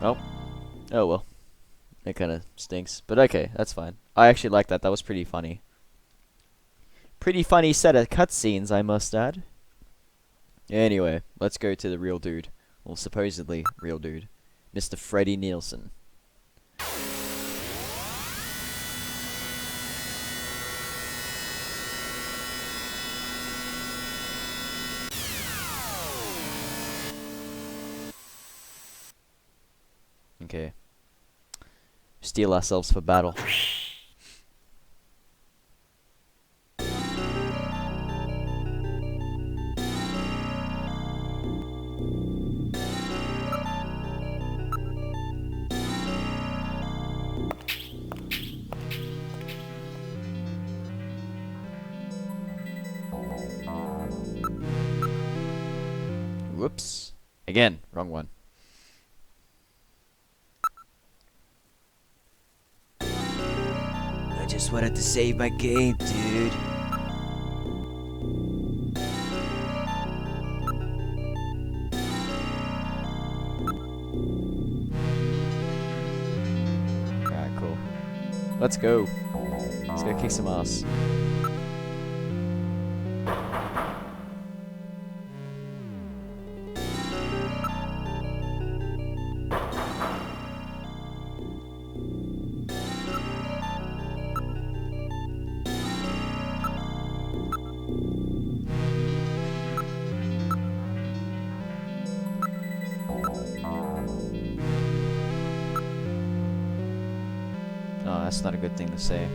Oh. Oh well. It kinda stinks. But okay, that's fine. I actually like that. That was pretty funny. Pretty funny set of cutscenes, I must add. Anyway, let's go to the real dude. Well, supposedly real dude. Mr. Freddie Nielsen. Okay. Steel ourselves for battle. Whoops. Again, wrong one. I just wanted to save my game, dude. Alright, cool. Let's go. Let's go kick some ass. Oh, that's not a good thing to say.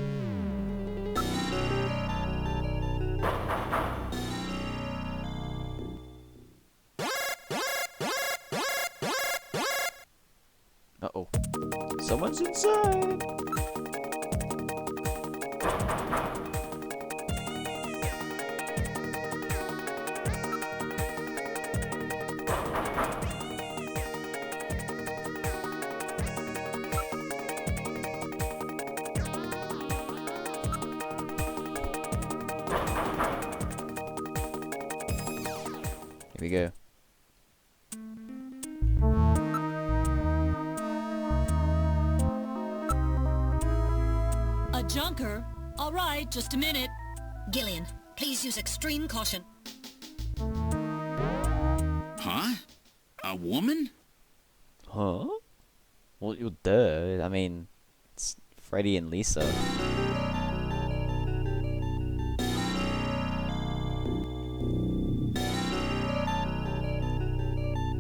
Uh-oh. Someone's inside! we go. A junker? All right, just a minute. Gillian, please use extreme caution. Huh? A woman? Huh? Well, you're duh. I mean, it's Freddy and Lisa.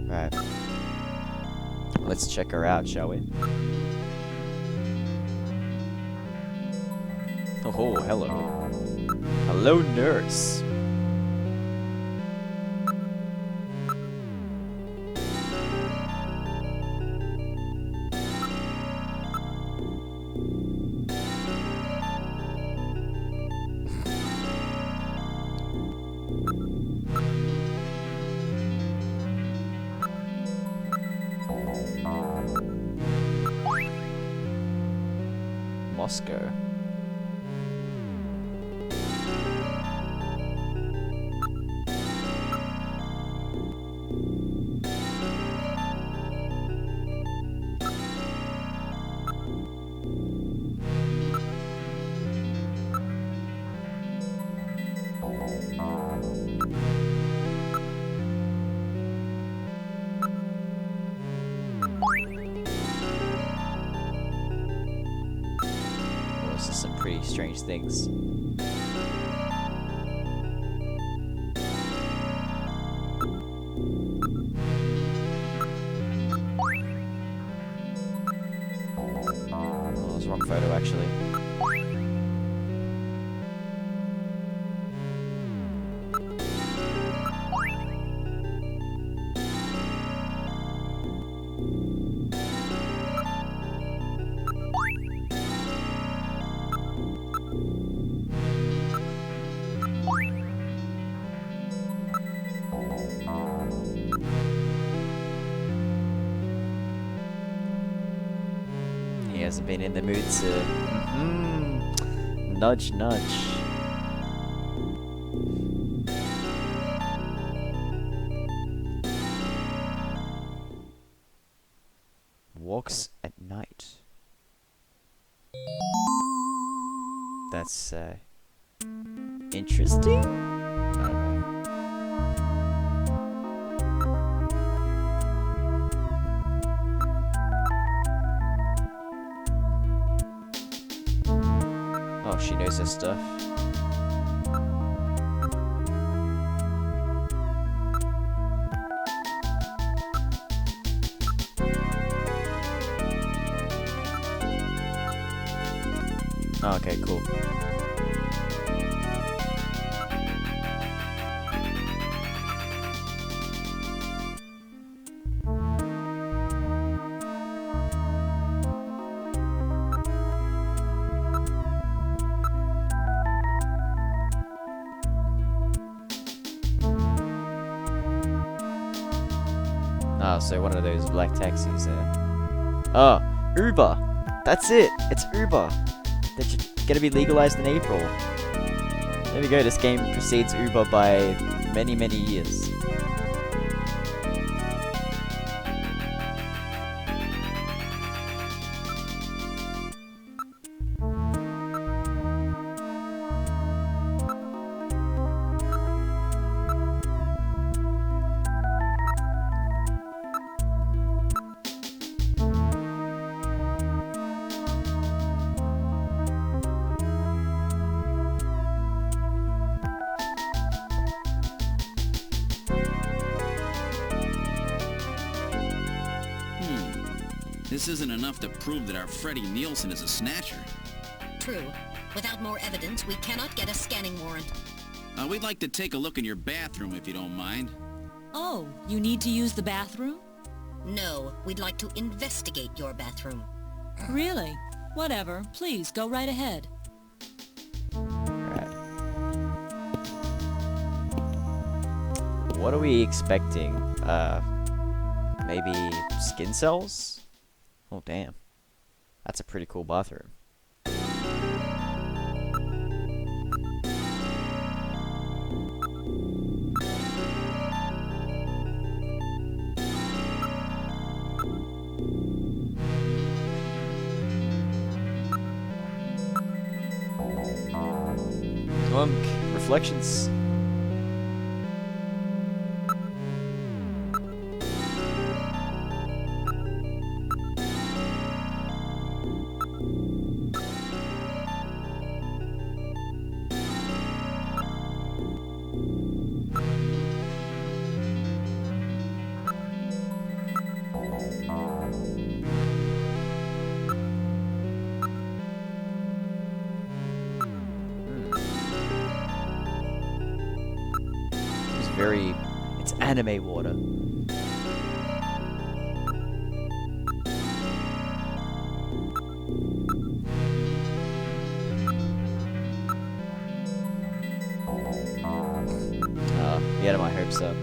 Right. Let's check her out, shall we? Oh, hello. Hello, nurse. Moscow. This is some pretty strange things. Oh, that was the wrong photo, actually. He hasn't been in the mood to nudge nudge. Walks at night. That's interesting? I don't know. Oh, she knows her stuff. Oh, okay, cool. Oh, so one of those black taxis there. Oh, Uber! That's it! It's Uber! They're gonna be legalized in April. There we go, this game precedes Uber by many, many years. This isn't enough to prove that our Freddie Nielsen is a snatcher. True. Without more evidence, we cannot get a scanning warrant. We'd like to take a look in your bathroom, if you don't mind. Oh, you need to use the bathroom? No, we'd like to investigate your bathroom. Really? Whatever. Please, go right ahead. Right. What are we expecting? Maybe skin cells? Oh, damn. That's a pretty cool bathroom. reflections. It's anime water. He had my hopes up.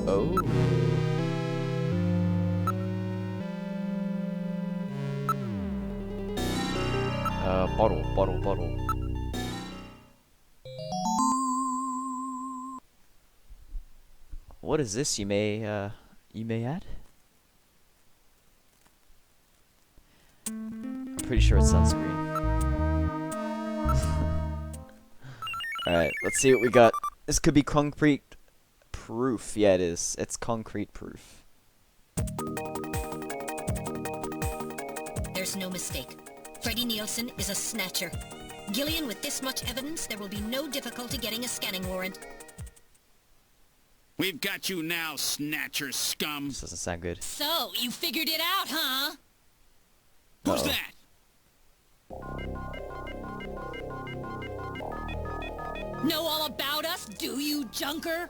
Oh. Bottle. What is this? You may add? I'm pretty sure it's sunscreen. Alright, let's see what we got. This could be concrete proof. Yeah, it is. It's concrete proof. There's no mistake. Freddie Nielsen is a snatcher. Gillian, with this much evidence, there will be no difficulty getting a scanning warrant. We've got you now, Snatcher scum. This doesn't sound good. So, you figured it out, huh? Who's that? Know all about us, do you, Junker?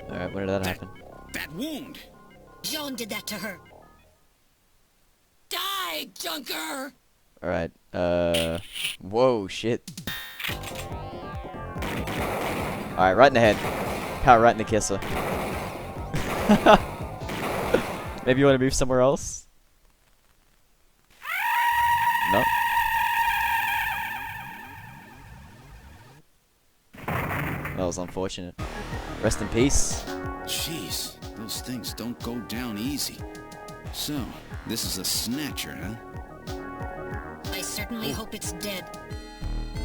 Alright, when did that happen? That wound. Jean did that to her. Die, Junker! Alright, whoa, shit. Alright, right in the head. Power right in the kisser. Maybe you want to move somewhere else? No. That was unfortunate. Rest in peace. Jeez, those things don't go down easy. So, this is a Snatcher, huh? I certainly hope it's dead.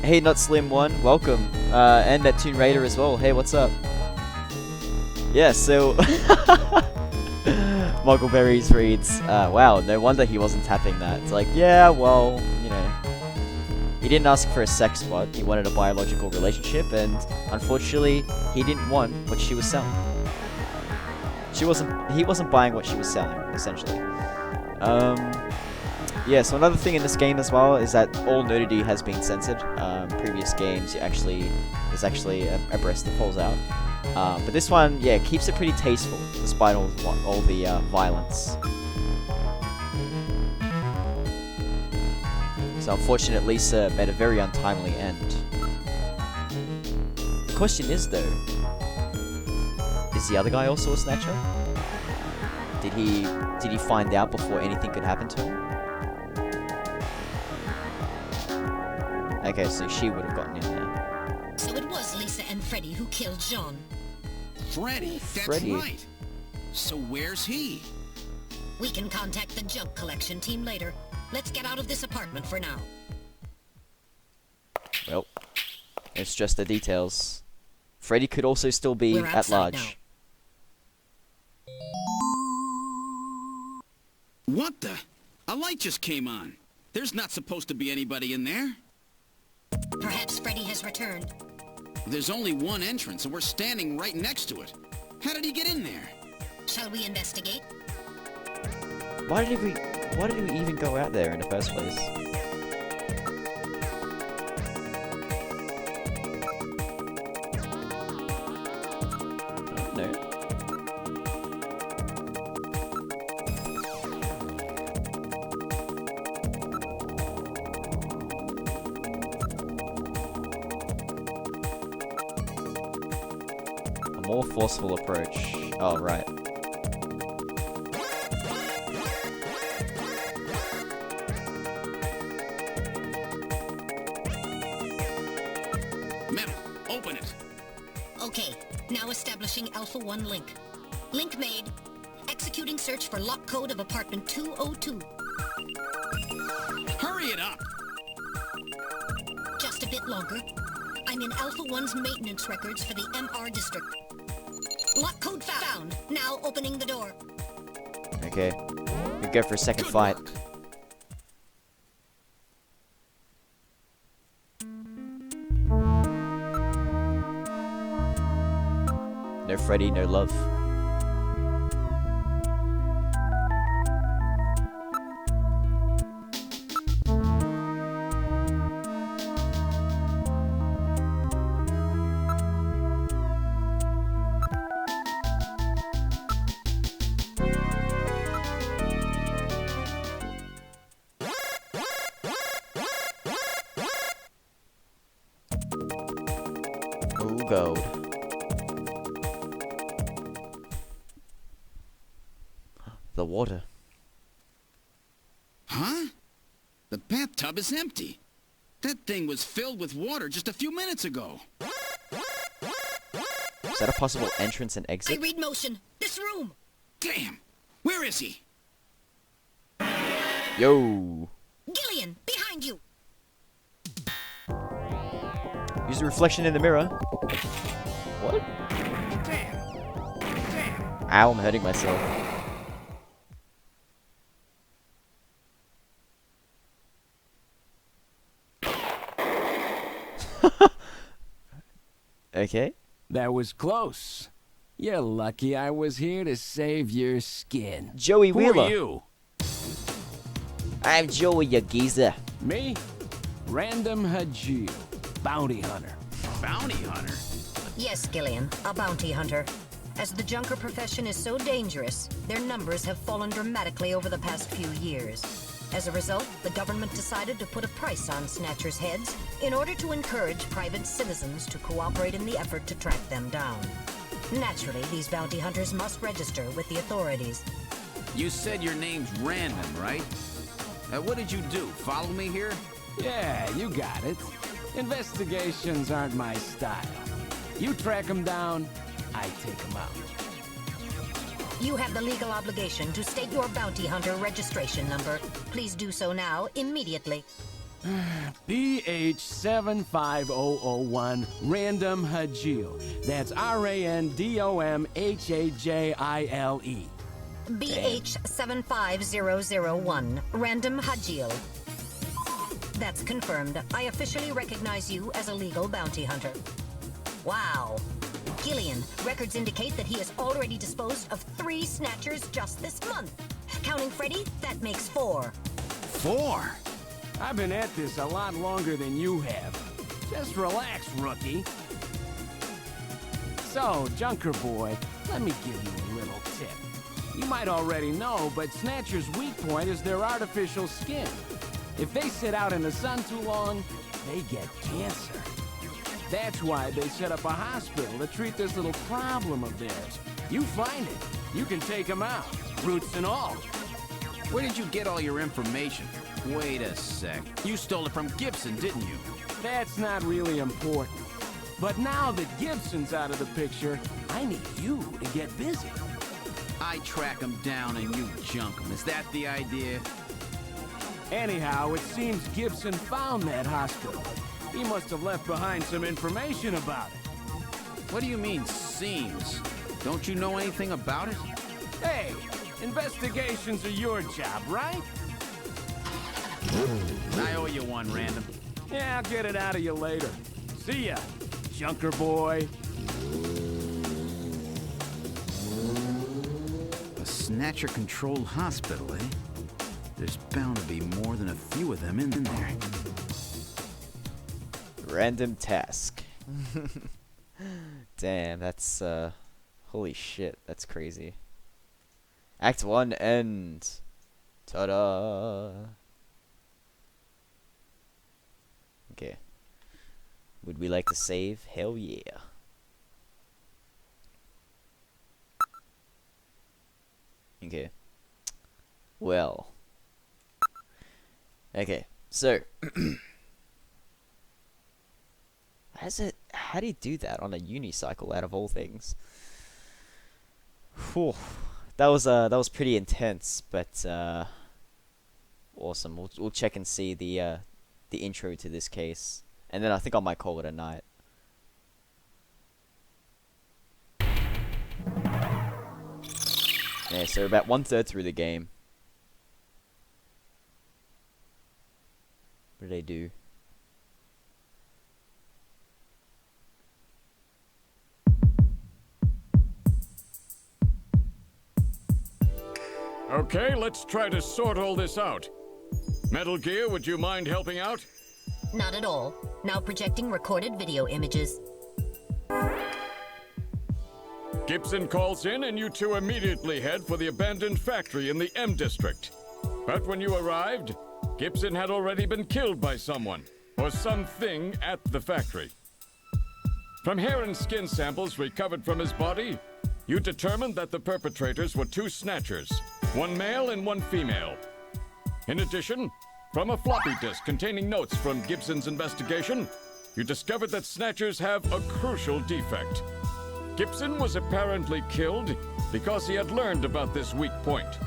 Hey, Not Slim One, welcome. And that Toon Raider as well. Hey, what's up? Yeah, so Muggleberries reads, wow, no wonder he wasn't tapping that. It's like, yeah, well, you know, he didn't ask for a sex bot. He wanted a biological relationship, and unfortunately, he didn't want what she was selling. He wasn't buying what she was selling, essentially. Yeah, so another thing in this game as well is that all nudity has been censored. Previous games, there's actually a breast that falls out. But this one, yeah, keeps it pretty tasteful, despite all the violence. So unfortunately, Lisa met a very untimely end. The question is, though, is the other guy also a Snatcher? Did he find out before anything could happen to him? Okay, so she would have gotten in there. So it was Lisa and Freddie who killed Jean. Freddie? That's Freddie. right. So where's he? We can contact the junk collection team later. Let's get out of this apartment for now. Well, it's just the details. Freddie could also still be We're at outside large. now. What the? A light just came on. There's not supposed to be anybody in there. Perhaps Freddie has returned. There's only one entrance, and we're standing right next to it. How did he get in there? Shall we investigate? Why did we even go out there in the first place? No. A more forceful approach. Oh, right. Metal, open it. Okay, now establishing Alpha 1 link. Link made. Executing search for lock code of apartment 202. Hurry it up. Just a bit longer. I'm in Alpha 1's maintenance records for the MR district. Lock code found. Now opening the door. Okay. We go for a second fight. No Freddy, no love. Ooh, gold. The water. Huh? The bathtub is empty. That thing was filled with water just a few minutes ago. Is that a possible entrance and I exit? read motion. This room. Damn. Where is he? Yo! Gillian, behind you. Use the reflection in the mirror. What? Ow, I'm hurting myself. Okay. That was close. You're lucky I was here to save your skin. Joey Wheeler. Who are you? I'm Joey, you geezer. Me? Random Hajil, bounty hunter. Bounty hunter? Yes, Gillian, a bounty hunter. As the junker profession is so dangerous, their numbers have fallen dramatically over the past few years. As a result, the government decided to put a price on Snatcher's heads in order to encourage private citizens to cooperate in the effort to track them down. Naturally, these bounty hunters must register with the authorities. You said your name's Random, right? What did you do? Follow me here? Yeah, you got it. Investigations aren't my style. You track them down, I take them out. You have the legal obligation to state your bounty hunter registration number. Please do so now, immediately. BH75001 Random Hajil. That's RANDOMHAJILE. BH75001 Random Hajil. That's confirmed. I officially recognize you as a legal bounty hunter. Wow. Gillian, records indicate that he has already disposed of 3 snatchers just this month. Counting Freddy, that makes 4. 4? I've been at this a lot longer than you have. Just relax, rookie. So, Junker Boy, let me give you a little tip. You might already know, but Snatcher's weak point is their artificial skin. If they sit out in the sun too long, they get cancer. That's why they set up a hospital to treat this little problem of theirs. You find it, you can take them out, roots and all. Where did you get all your information? Wait a sec. You stole it from Gibson, didn't you? That's not really important. But now that Gibson's out of the picture, I need you to get busy. I track him down and you junk him. Is that the idea? Anyhow, it seems Gibson found that hospital. He must have left behind some information about it. What do you mean, seems? Don't you know anything about it? Hey, investigations are your job, right? I owe you one, Random. Yeah, I'll get it out of you later. See ya, Junker Boy. A Snatcher-controlled hospital, eh? There's bound to be more than a few of them in there. Random task. Damn, that's holy shit, that's crazy. Act 1 end. Ta-da. Okay. Would we like to save? Hell yeah. Okay. Well. Okay, so has it how do you do that on a unicycle out of all things? Whew. That was pretty intense, but awesome. We'll check and see the intro to this case, and then I think I might call it a night. Yeah, so about 1/3 through the game. What did they do? Okay, let's try to sort all this out. Metal Gear, would you mind helping out? Not at all. Now projecting recorded video images. Gibson calls in and you two immediately head for the abandoned factory in the M District. But when you arrived, Gibson had already been killed by someone, or something at the factory. From hair and skin samples recovered from his body, you determined that the perpetrators were two Snatchers, one male and one female. In addition, from a floppy disk containing notes from Gibson's investigation, you discovered that Snatchers have a crucial defect. Gibson was apparently killed because he had learned about this weak point.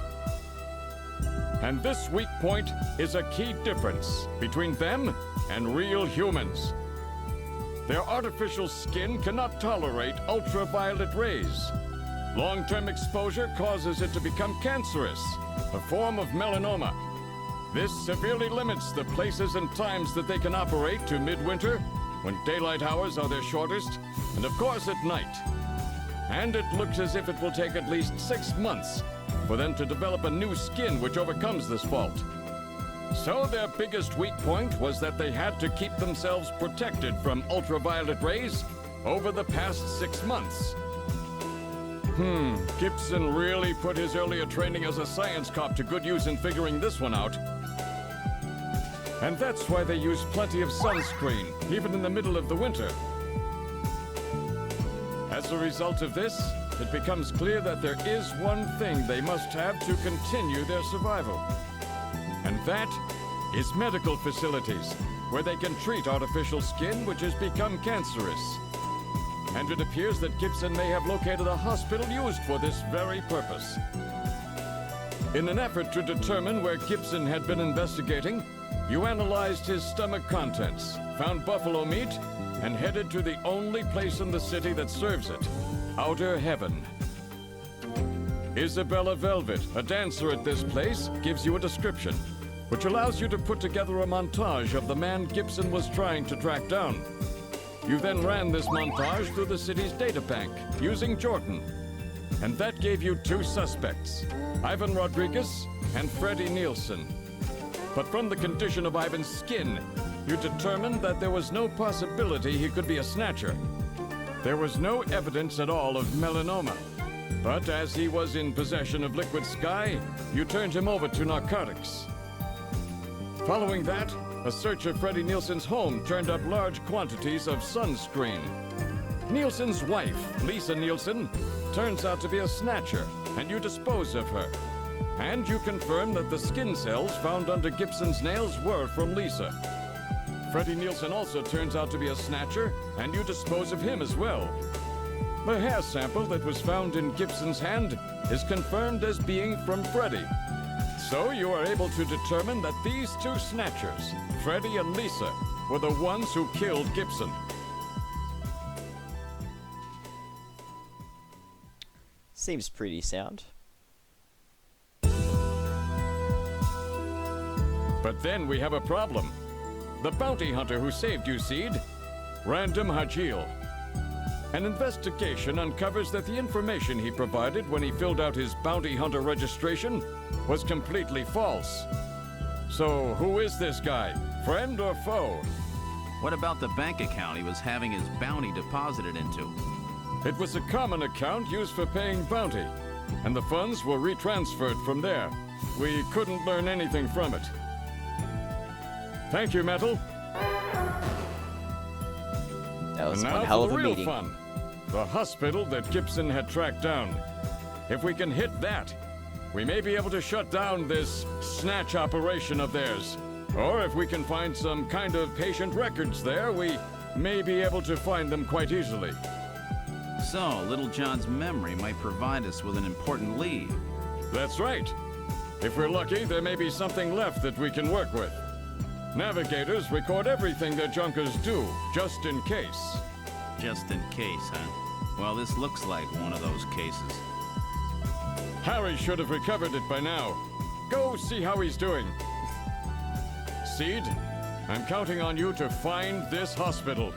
And this weak point is a key difference between them and real humans. Their artificial skin cannot tolerate ultraviolet rays. Long-term exposure causes it to become cancerous, a form of melanoma. This severely limits the places and times that they can operate to midwinter, when daylight hours are their shortest, and of course at night. And it looks as if it will take at least 6 months for them to develop a new skin which overcomes this fault. So their biggest weak point was that they had to keep themselves protected from ultraviolet rays over the past 6 months. Gibson really put his earlier training as a science cop to good use in figuring this one out. And that's why they use plenty of sunscreen, even in the middle of the winter. As a result of this, it becomes clear that there is one thing they must have to continue their survival. And that is medical facilities, where they can treat artificial skin which has become cancerous. And it appears that Gibson may have located a hospital used for this very purpose. In an effort to determine where Gibson had been investigating, you analyzed his stomach contents, found buffalo meat, and headed to the only place in the city that serves it, Outer Heaven. Isabella Velvet, a dancer at this place, gives you a description, which allows you to put together a montage of the man Gibson was trying to track down. You then ran this montage through the city's databank, using Jordan. And that gave you 2 suspects, Ivan Rodriguez and Freddie Nielsen. But from the condition of Ivan's skin, you determined that there was no possibility he could be a Snatcher. There was no evidence at all of melanoma. But as he was in possession of liquid sky, you turned him over to narcotics. Following that, a search of Freddie Nielsen's home turned up large quantities of sunscreen. Nielsen's wife, Lisa Nielsen, turns out to be a Snatcher, and you dispose of her. And you confirm that the skin cells found under Gibson's nails were from Lisa. Freddie Nielsen also turns out to be a Snatcher, and you dispose of him as well. The hair sample that was found in Gibson's hand is confirmed as being from Freddie. So you are able to determine that these 2 Snatchers, Freddie and Lisa, were the ones who killed Gibson. Seems pretty sound. But then we have a problem. The bounty hunter who saved you, Seed, Random Hajil. An investigation uncovers that the information he provided when he filled out his bounty hunter registration was completely false. So who is this guy? Friend or foe? What about the bank account he was having his bounty deposited into? It was a common account used for paying bounty, and the funds were retransferred from there. We couldn't learn anything from it. Thank you, Metal. That was and now one hell for of the a real meeting. fun. The hospital that Gibson had tracked down. If we can hit that, we may be able to shut down this snatch operation of theirs. Or if we can find some kind of patient records there, we may be able to find them quite easily. So, Little John's memory might provide us with an important lead. That's right. If we're lucky, there may be something left that we can work with. Navigators record everything their junkers do, just in case. Just in case, huh? Well, this looks like one of those cases. Harry should have recovered it by now. Go see how he's doing. Seed, I'm counting on you to find this hospital.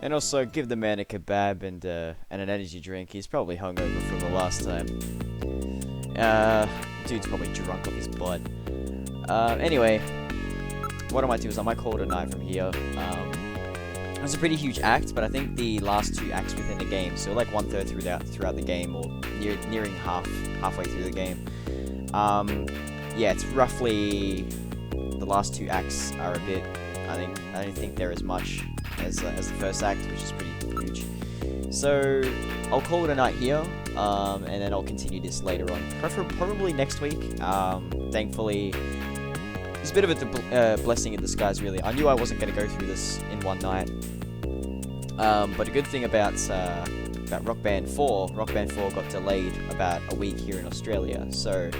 And also give the man a kebab and an energy drink. He's probably hungover from the last time. Dude's probably drunk off his butt. Anyway, what I might do is I might call it a night from here. It was a pretty huge act, but I think the last 2 acts within the game, so like 1/3 throughout the game, or nearing halfway through the game. Yeah, it's roughly the last 2 acts are a bit. I don't think they're as much as the first act, which is pretty huge. So I'll call it a night here, and then I'll continue this later on, probably next week. Thankfully, it's a bit of a blessing in disguise, really. I knew I wasn't going to go through this in one night, but a good thing about Rock Band 4 got delayed about a week here in Australia, so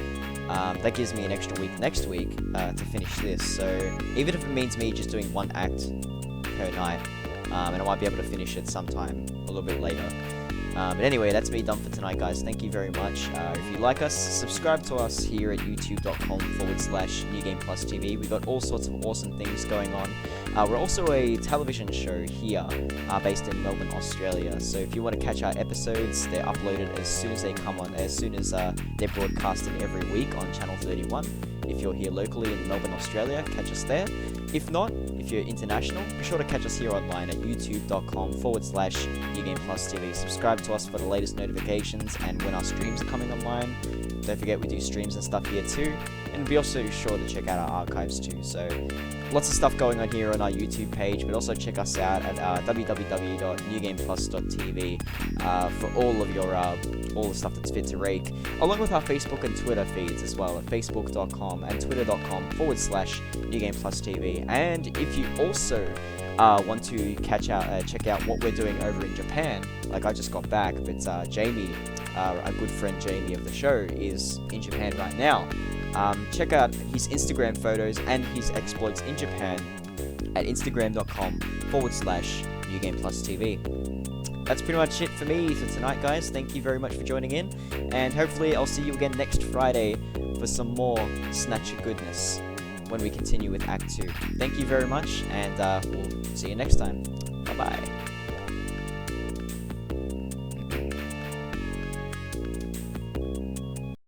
that gives me an extra week next week to finish this. So even if it means me just doing 1 act per night, and I might be able to finish it sometime a little bit later. But anyway, that's me done for tonight, guys. Thank you very much. If you like us, subscribe to us here at youtube.com/NewGamePlusTV. We've got all sorts of awesome things going on. We're also a television show here, based in Melbourne, Australia. So if you want to catch our episodes, they're uploaded as soon as they come on, as soon as they're broadcasted every week on Channel 31. If you're here locally in Melbourne, Australia, catch us there. If not, if you're international, be sure to catch us here online at youtube.com/NewGamePlusTV. Subscribe to us for the latest notifications and when our streams are coming online. Don't forget we do streams and stuff here too. And be also sure to check out our archives too. So lots of stuff going on here on our YouTube page, but also check us out at www.newgameplus.tv for all of your all the stuff that's fit to rake, along with our Facebook and Twitter feeds as well at facebook.com and twitter.com/NewGamePlusTV. And if you also want to check out what we're doing over in Japan, like I just got back, but Jamie, a good friend Jamie of the show, is in Japan right now. Check out his Instagram photos and his exploits in Japan at instagram.com/NewGamePlusTV. That's pretty much it for me for tonight, guys. Thank you very much for joining in, and hopefully I'll see you again next Friday for some more Snatcher goodness when we continue with Act 2. Thank you very much, and we'll see you next time. Bye-bye.